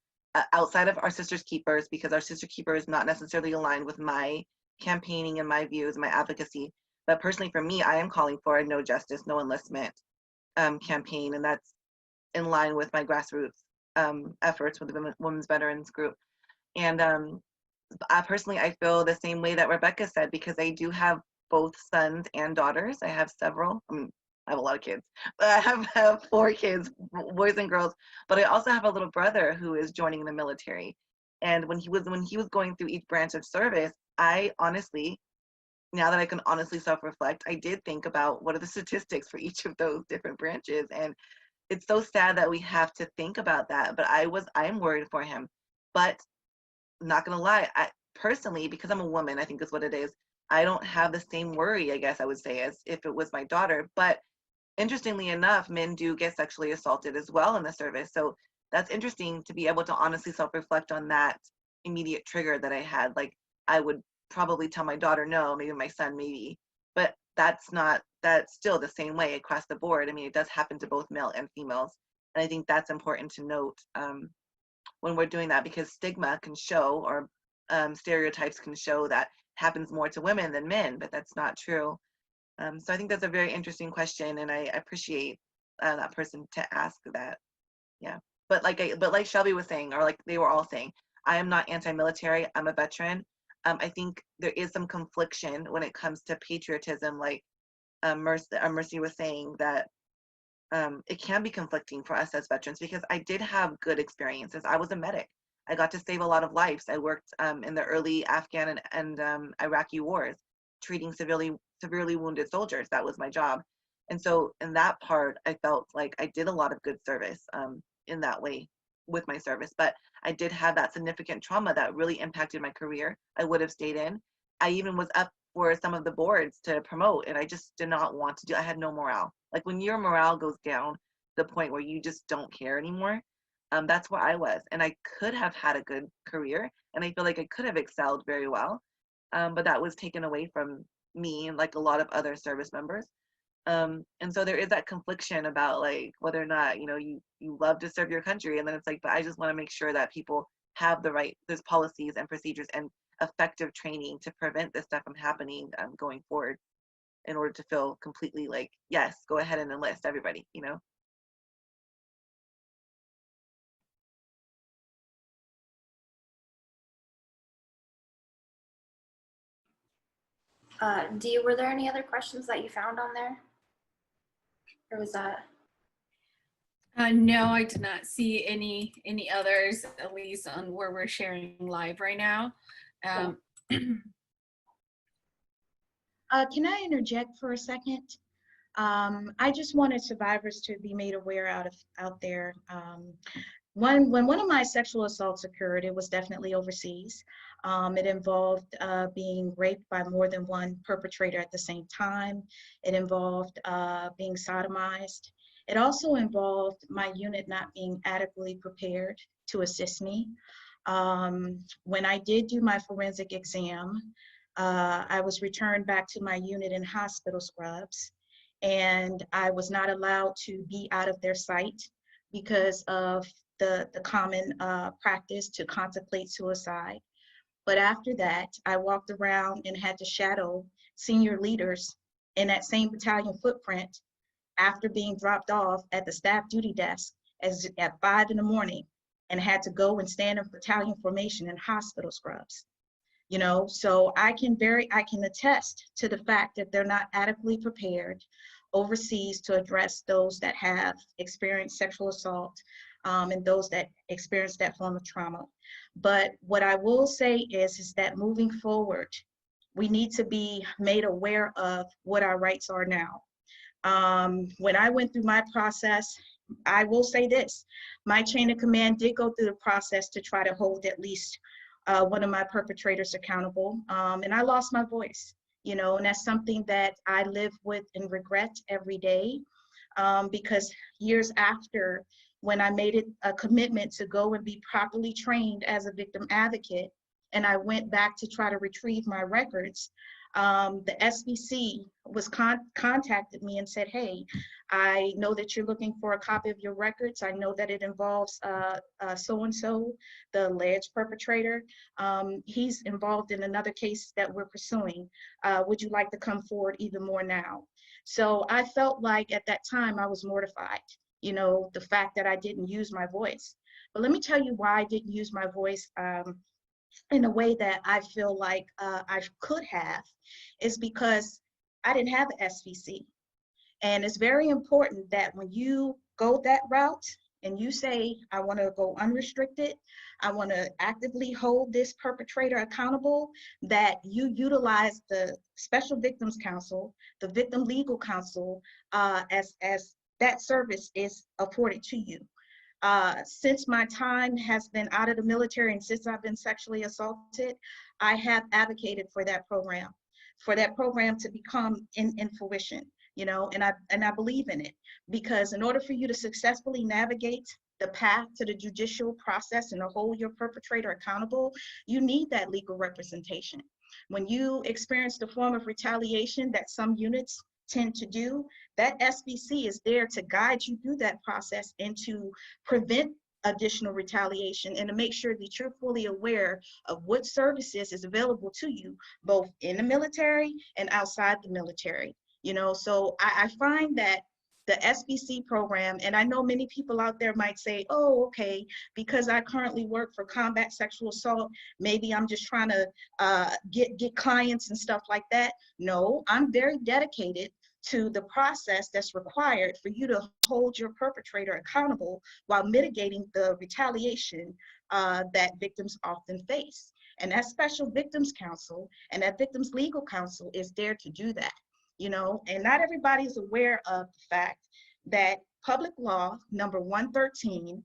outside of Our Sisters Keepers, because Our Sister Keeper is not necessarily aligned with my campaigning and my views, my advocacy. But personally for me, I am calling for a no justice, no enlistment campaign, and that's in line with my grassroots efforts with the Women's Veterans Group. And I feel the same way that Rebecca said, because I do have both sons and daughters. I have several. I have a lot of kids, but I have 4 kids, boys and girls. But I also have a little brother who is joining the military. And when he was going through each branch of service, I honestly, now that I can honestly self-reflect, I did think about what are the statistics for each of those different branches. And it's so sad that we have to think about that. But I'm worried for him. But not gonna lie, I personally, because I'm a woman, I think is what it is. I don't have the same worry, I guess I would say, as if it was my daughter. But interestingly enough, men do get sexually assaulted as well in the service. So that's interesting to be able to honestly self-reflect on that immediate trigger that I had. Like, I would probably tell my daughter no, maybe my son maybe, but that's still the same way across the board. I mean, it does happen to both male and females. And I think that's important to note when we're doing that, because stigma can show, or stereotypes can show that happens more to women than men, but that's not true. So I think that's a very interesting question, and I appreciate that person to ask that. Yeah, but like Shelby was saying, or like they were all saying, I am not anti-military. I'm a veteran. I think there is some confliction when it comes to patriotism, like Mercy was saying, that it can be conflicting for us as veterans, because I did have good experiences. I was a medic. I got to save a lot of lives. I worked in the early Afghan and Iraqi wars, treating severely wounded soldiers. That was my job. And so in that part, I felt like I did a lot of good service in that way with my service. But I did have that significant trauma that really impacted my career. I would have stayed in. I even was up for some of the boards to promote, and I just did not want to do. I had no morale. Like, when your morale goes down to the point where you just don't care anymore, that's where I was. And I could have had a good career, and I feel like I could have excelled very well, but that was taken away from me, and like a lot of other service members. And so there is that confliction about like whether or not, you love to serve your country, and then it's like, but I just want to make sure that people have there's policies and procedures and effective training to prevent this stuff from happening going forward, in order to feel completely like, yes, go ahead and enlist everybody. Dee, were there any other questions that you found on there? Or was that? No, I did not see any others, at least on where we're sharing live right now. Can I interject for a second? I just wanted survivors to be made aware out there. When one of my sexual assaults occurred, it was definitely overseas. It involved being raped by more than one perpetrator at the same time. It involved being sodomized. It also involved my unit not being adequately prepared to assist me. When I did do my forensic exam, I was returned back to my unit in hospital scrubs, and I was not allowed to be out of their sight because of the common practice to contemplate suicide. But after that, I walked around and had to shadow senior leaders in that same battalion footprint after being dropped off at the staff duty desk at 5 in the morning, and had to go and stand in battalion formation in hospital scrubs. So I can attest to the fact that they're not adequately prepared overseas to address those that have experienced sexual assault and those that experience that form of trauma. But what I will say is that moving forward, we need to be made aware of what our rights are now. When I went through my process, I will say this, my chain of command did go through the process to try to hold at least one of my perpetrators accountable, and I lost my voice, and that's something that I live with and regret every day, because years after, when I made it a commitment to go and be properly trained as a victim advocate, and I went back to try to retrieve my records, the SBC was contacted me and said, hey, I know that you're looking for a copy of your records. I know that it involves so-and-so, the alleged perpetrator. He's involved in another case that we're pursuing. Would you like to come forward even more now? So I felt like at that time I was mortified, the fact that I didn't use my voice. But let me tell you why I didn't use my voice in a way that I feel like I could have, is because I didn't have an SVC. And it's very important that when you go that route and you say, I want to go unrestricted, I want to actively hold this perpetrator accountable, that you utilize the Special Victims Council, the Victim Legal Counsel, as that service is afforded to you. Since my time has been out of the military and since I've been sexually assaulted, I have advocated for that program. for that program to become in fruition, you know, and I believe in it, because in order for you to successfully navigate the path to the judicial process and to hold your perpetrator accountable, you need that legal representation. When you experience the form of retaliation that some units tend to do, that SBC is there to guide you through that process and to prevent additional retaliation, and to make sure that you're fully aware of what services is available to you, both in the military and outside the military. You know, so I find that the SBC program, and I know many people out there might say, oh, okay, because I currently work for combat sexual assault, maybe I'm just trying to get clients and stuff like that. No, I'm very dedicated to the process that's required for you to hold your perpetrator accountable while mitigating the retaliation that victims often face. And that Special Victims Counsel and that Victims Legal Counsel is there to do that, you know, and not everybody is aware of the fact that Public Law number 113-291,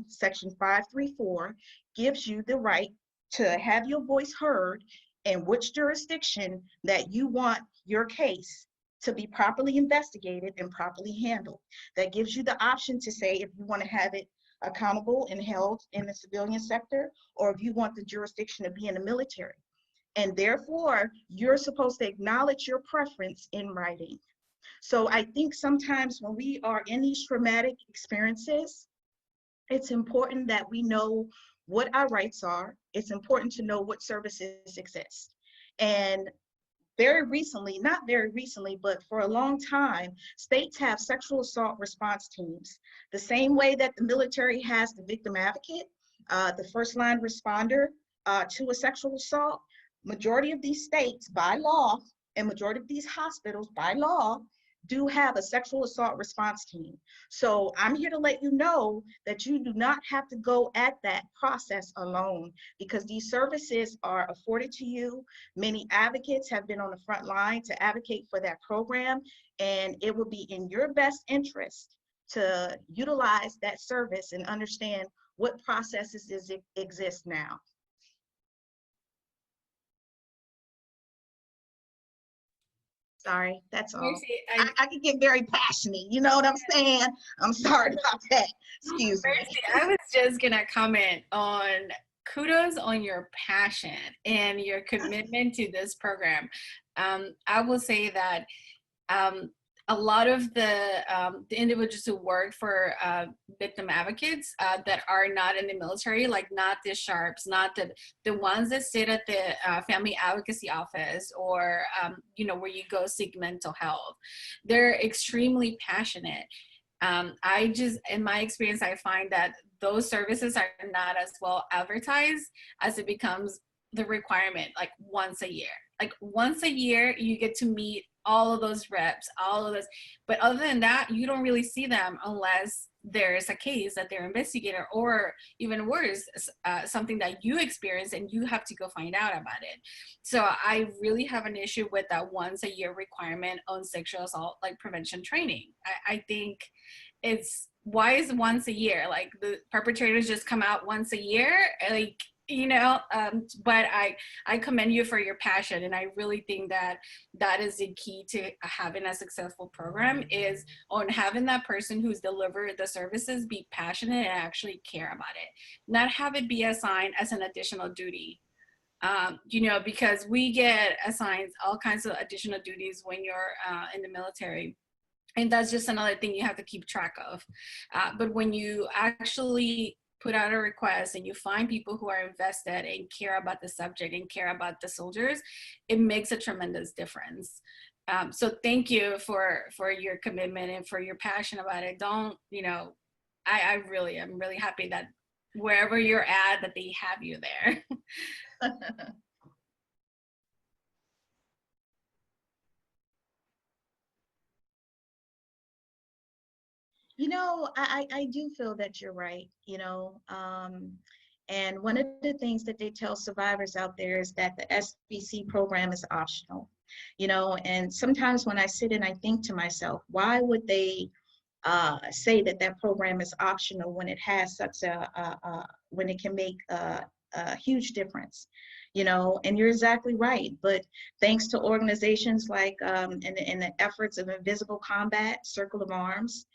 section 534, gives you the right to have your voice heard in which jurisdiction that you want your case to be properly investigated and properly handled. That gives you the option to say if you want to have it accountable and held in the civilian sector, or if you want the jurisdiction to be in the military. And therefore, you're supposed to acknowledge your preference in writing. So I think sometimes when we are in these traumatic experiences, it's important that we know what our rights are. It's important to know what services exist. And very recently, not very recently, but for a long time, states have sexual assault response teams. The same way that the military has the victim advocate, the first line responder to a sexual assault, majority of these states by law and majority of these hospitals by law do have a sexual assault response team. So I'm here to let you know that you do not have to go at that process alone, because these services are afforded to you. Many advocates have been on the front line to advocate for that program, and it will be in your best interest to utilize that service and understand what processes exist now. Sorry, that's all. Mercy, I can get very passionate, you know what I'm saying? I'm sorry about that. Excuse me. Mercy, I was just gonna comment on kudos on your passion and your commitment to this program. I will say that a lot of the individuals who work for victim advocates that are not in the military, like not the sharps, not the ones that sit at the family advocacy office or you know, where you go seek mental health, they're extremely passionate. I just, in my experience, I find that those services are not as well advertised as it becomes the requirement, like once a year. Like once a year, you get to meet all of those reps, all of those. But other than that, you don't really see them unless there's a case that they're investigating, or even worse, something that you experience and you have to go find out about it. So I really have an issue with that once a year requirement on sexual assault, like prevention training. I think it's, why is once a year? Like the perpetrators just come out once a year? Like, you know, but I commend you for your passion, and I really think that that is the key to having a successful program, is on having that person who's delivered the services be passionate and actually care about it, not have it be assigned as an additional duty. You know, because we get assigned all kinds of additional duties when you're in the military. And that's just another thing you have to keep track of. But when you actually put out a request and you find people who are invested and care about the subject and care about the soldiers, it makes a tremendous difference. So thank you for your commitment and for your passion about it. Don't, you know, I'm really happy that wherever you're at, that they have you there. You know, I do feel that you're right, you know, and one of the things that they tell survivors out there is that the SBC program is optional, you know, and sometimes when I sit and I think to myself, why would they say that that program is optional when it has such when it can make a huge difference? And you're exactly right. But thanks to organizations like and the efforts of Invisible Combat, Circle of Arms,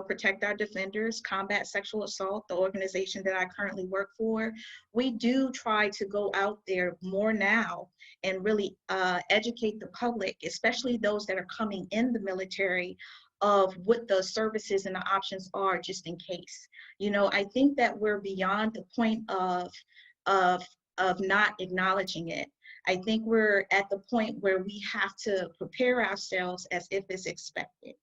Protect Our Defenders, Combat Sexual Assault, the organization that I currently work for, we do try to go out there more now and really educate the public, especially those that are coming in the military, of what the services and the options are, just in case. I think that we're beyond the point of not acknowledging it. I think we're at the point where we have to prepare ourselves as if it's expected.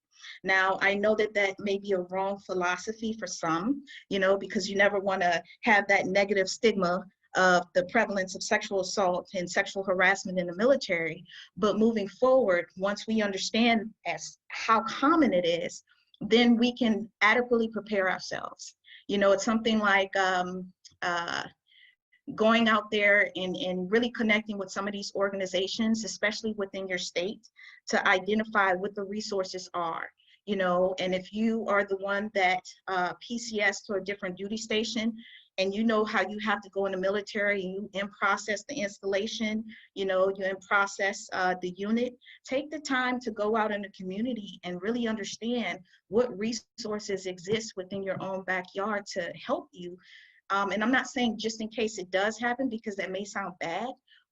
Now, I know that that may be a wrong philosophy for some, because you never want to have that negative stigma of the prevalence of sexual assault and sexual harassment in the military. But moving forward, once we understand as how common it is, then we can adequately prepare ourselves. It's something like going out there and really connecting with some of these organizations, especially within your state, to identify what the resources are. And if you are the one that PCS to a different duty station, and how you have to go in the military and you in process the installation, you in process the unit, take the time to go out in the community and really understand what resources exist within your own backyard to help you. And I'm not saying just in case it does happen, because that may sound bad,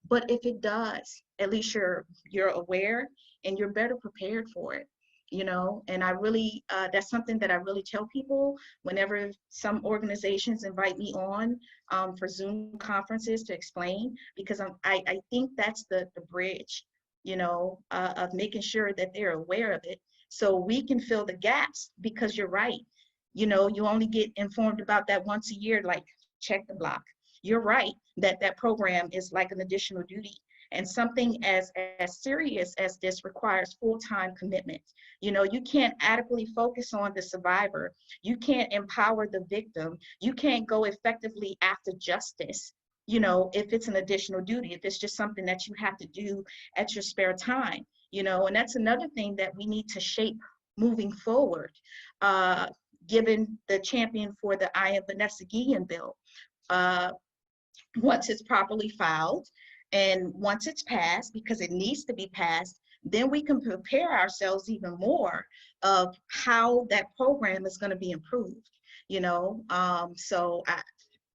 but if it does, at least you're aware and you're better prepared for it. And I really, that's something that I really tell people whenever some organizations invite me on for Zoom conferences to explain, because I think that's the bridge, of making sure that they're aware of it, so we can fill the gaps. Because you're right, you only get informed about that once a year, like check the block. You're right that program is like an additional duty. And something as serious as this requires full-time commitment. You can't adequately focus on the survivor. You can't empower the victim. You can't go effectively after justice, if it's an additional duty, if it's just something that you have to do at your spare time, and that's another thing that we need to shape moving forward, given the champion for the Iamvanessaguillen bill. Once it's properly filed, and once it's passed, because it needs to be passed, then we can prepare ourselves even more of how that program is going to be improved. So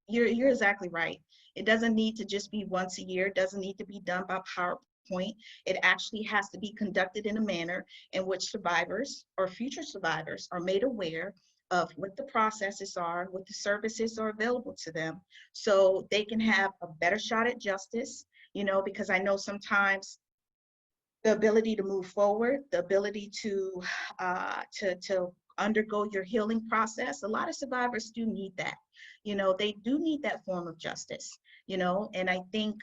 you're exactly right. It doesn't need to just be once a year. It doesn't need to be done by PowerPoint. It actually has to be conducted in a manner in which survivors or future survivors are made aware of what the processes are, what the services are available to them, so they can have a better shot at justice. Because I know sometimes the ability to move forward, the ability to undergo your healing process, a lot of survivors do need that. They do need that form of justice, and I think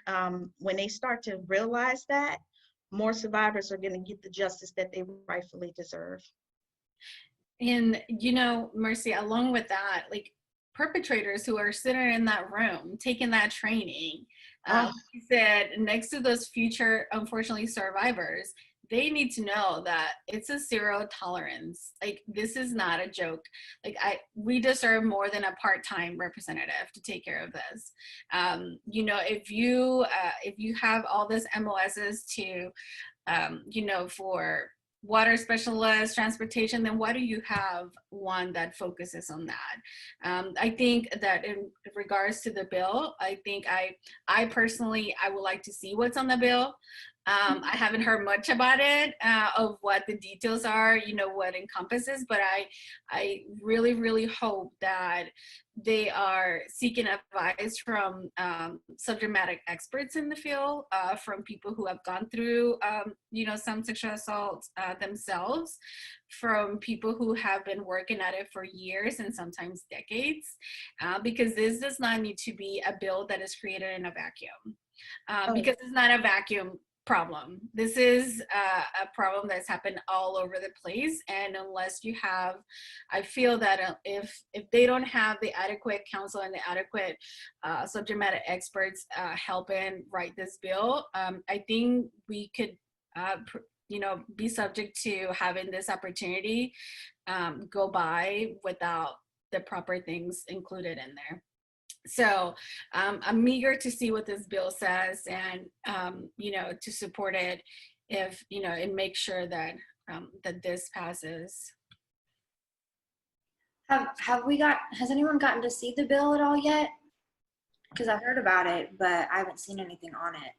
when they start to realize that, more survivors are going to get the justice that they rightfully deserve. And, Mercy, along with that, like perpetrators who are sitting in that room, taking that training, like you said, next to those future, unfortunately, survivors, they need to know that it's a zero tolerance. Like, this is not a joke. Like, we deserve more than a part-time representative to take care of this. If you have all this MOSs to, for water specialist, transportation, then why do you have one that focuses on that? I think that in regards to the bill, I think I personally, I would like to see what's on the bill. I haven't heard much about it, of what the details are, what encompasses, but I really, really hope that they are seeking advice from subject matter experts in the field, from people who have gone through, some sexual assaults themselves, from people who have been working at it for years and sometimes decades, because this does not need to be a bill that is created in a vacuum, because it's not a vacuum problem. This is a problem that's happened all over the place, and unless you have, I feel that if they don't have the adequate counsel and the adequate subject matter experts helping write this bill, I think we could be subject to having this opportunity go by without the proper things included in there. So I'm eager to see what this bill says and, to support it if, and make sure that, that this passes. Has anyone gotten to see the bill at all yet? Because I've heard about it, but I haven't seen anything on it.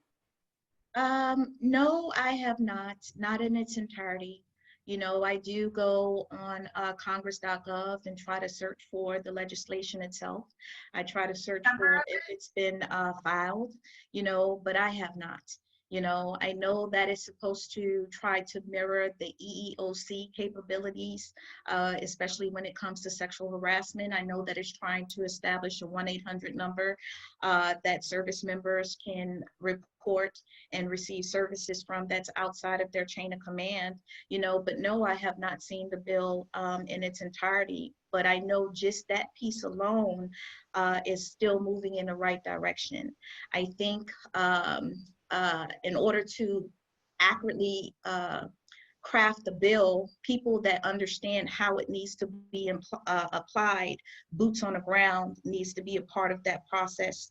No, I have not in its entirety. I do go on congress.gov and try to search for the legislation itself. I try to search for if it's been filed, but I have not. I know that it's supposed to try to mirror the EEOC capabilities, especially when it comes to sexual harassment. I know that it's trying to establish a 1-800 number that service members can report and receive services from that's outside of their chain of command, but no, I have not seen the bill in its entirety, but I know just that piece alone is still moving in the right direction. I think in order to accurately craft the bill, people that understand how it needs to be applied, boots on the ground needs to be a part of that process,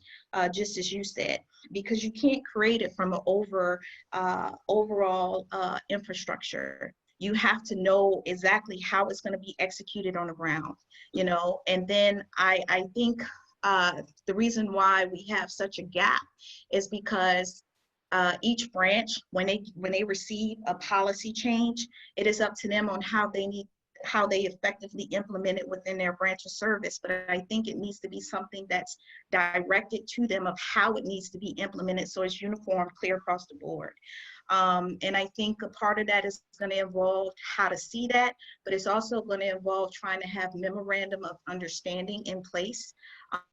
just as you said, because you can't create it from an overall infrastructure. You have to know exactly how it's going to be executed on the ground, and then I think the reason why we have such a gap is because each branch, when they receive a policy change, it is up to them on how they effectively implement it within their branch of service. But I think it needs to be something that's directed to them of how it needs to be implemented, so it's uniform, clear across the board. And I think a part of that is going to involve how to see that, but it's also going to involve trying to have memorandum of understanding in place,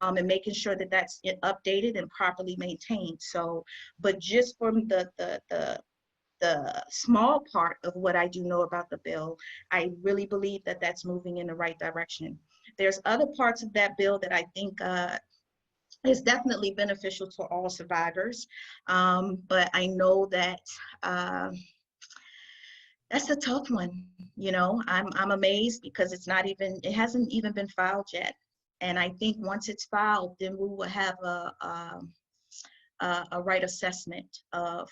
and making sure that that's updated and properly maintained. So, but just from the small part of what I do know about the bill, I really believe that that's moving in the right direction. There's other parts of that bill that I think is definitely beneficial to all survivors, but I know that that's a tough one. I'm amazed because it hasn't even been filed yet. And I think once it's filed, then we will have a right assessment of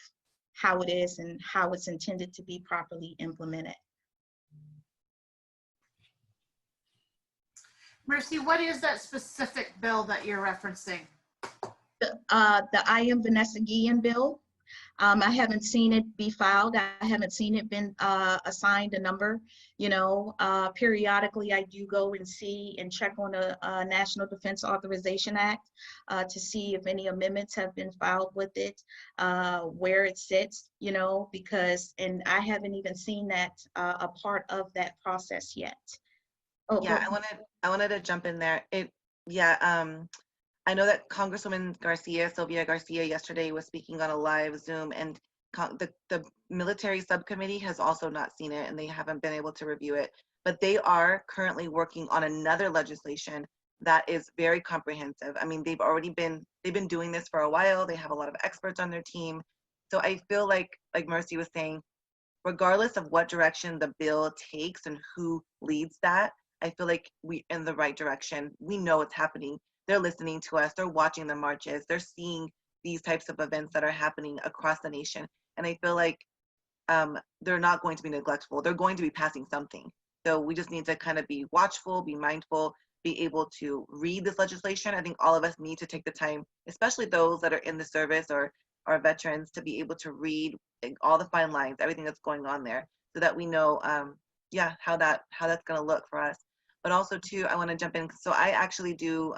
how it is and how it's intended to be properly implemented. Mercy, what is that specific bill that you're referencing? The Iamvanessaguillen bill. I haven't seen it be filed. I haven't seen it been assigned a number. Periodically I do go and see and check on the National Defense Authorization Act to see if any amendments have been filed with it, where it sits, because, and I haven't even seen that a part of that process yet. Oh, yeah, I wanted to jump in there. I know that Congresswoman Sylvia Garcia yesterday was speaking on a live Zoom, and the military subcommittee has also not seen it, and they haven't been able to review it. But they are currently working on another legislation that is very comprehensive. I mean, they've been doing this for a while. They have a lot of experts on their team. So I feel like Mercy was saying, regardless of what direction the bill takes and who leads that, I feel like we're in the right direction. We know it's happening. They're listening to us. They're watching the marches. They're seeing these types of events that are happening across the nation. And I feel like they're not going to be neglectful. They're going to be passing something. So we just need to kind of be watchful, be mindful, be able to read this legislation. I think all of us need to take the time, especially those that are in the service or are veterans, to be able to read all the fine lines, everything that's going on there, so that we know, how that's going to look for us. But also too, I want to jump in. So I actually do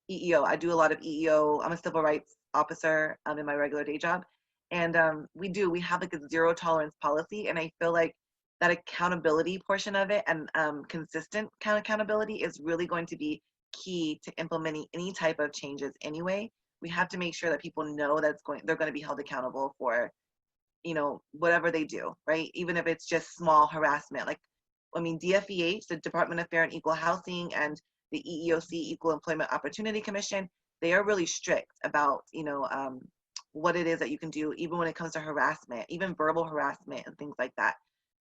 EEO. I do a lot of EEO. I'm a civil rights officer in my regular day job. And we have like a zero tolerance policy. And I feel like that accountability portion of it and consistent accountability is really going to be key to implementing any type of changes anyway. We have to make sure that people know that they're going to be held accountable for, whatever they do, right? Even if it's just small harassment. DFEH, the Department of Fair and Equal Housing, and the EEOC, Equal Employment Opportunity Commission, they are really strict about, what it is that you can do, even when it comes to harassment, even verbal harassment and things like that.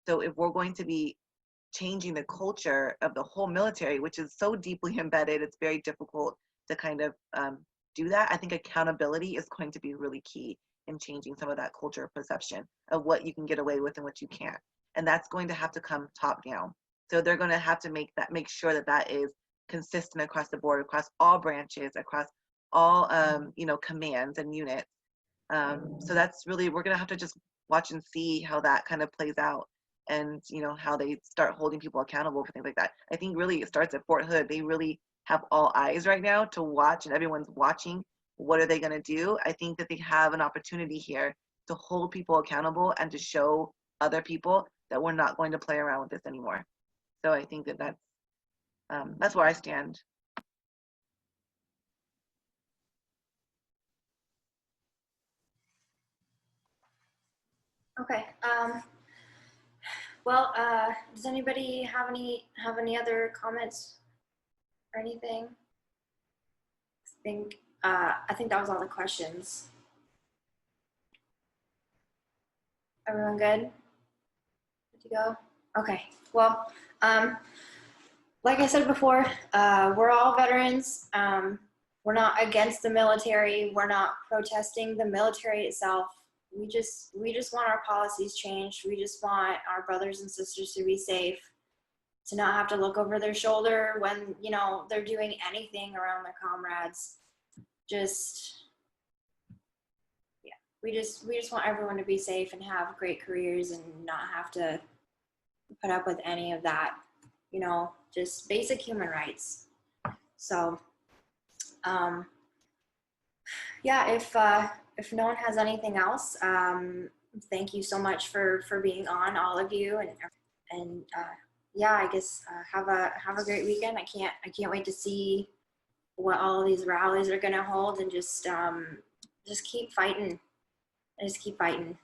So if we're going to be changing the culture of the whole military, which is so deeply embedded, it's very difficult to kind of do that. I think accountability is going to be really key in changing some of that culture of perception of what you can get away with and what you can't. And that's going to have to come top down. So they're going to have to make sure that that is consistent across the board, across all branches, across all commands and units. So that's really, we're going to have to just watch and see how that kind of plays out, and how they start holding people accountable for things like that. I think really it starts at Fort Hood. They really have all eyes right now to watch, and everyone's watching. What are they going to do? I think that they have an opportunity here to hold people accountable and to show other people that we're not going to play around with this anymore. So I think that that's where I stand. Okay. Well, does anybody have any other comments or anything? I think that was all the questions. Everyone good? Good to go? Okay. Well, like I said before, we're all veterans. We're not against the military. We're not protesting the military itself. We just want our policies changed. We just want our brothers and sisters to be safe, to not have to look over their shoulder when, they're doing anything around their comrades. We just want everyone to be safe and have great careers and not have to put up with any of that, just basic human rights. So, yeah, if no one has anything else, thank you so much for being on, all of you, and yeah, I guess have a great weekend. I can't wait to see what all of these rallies are gonna hold, and just keep fighting. Just keep fighting.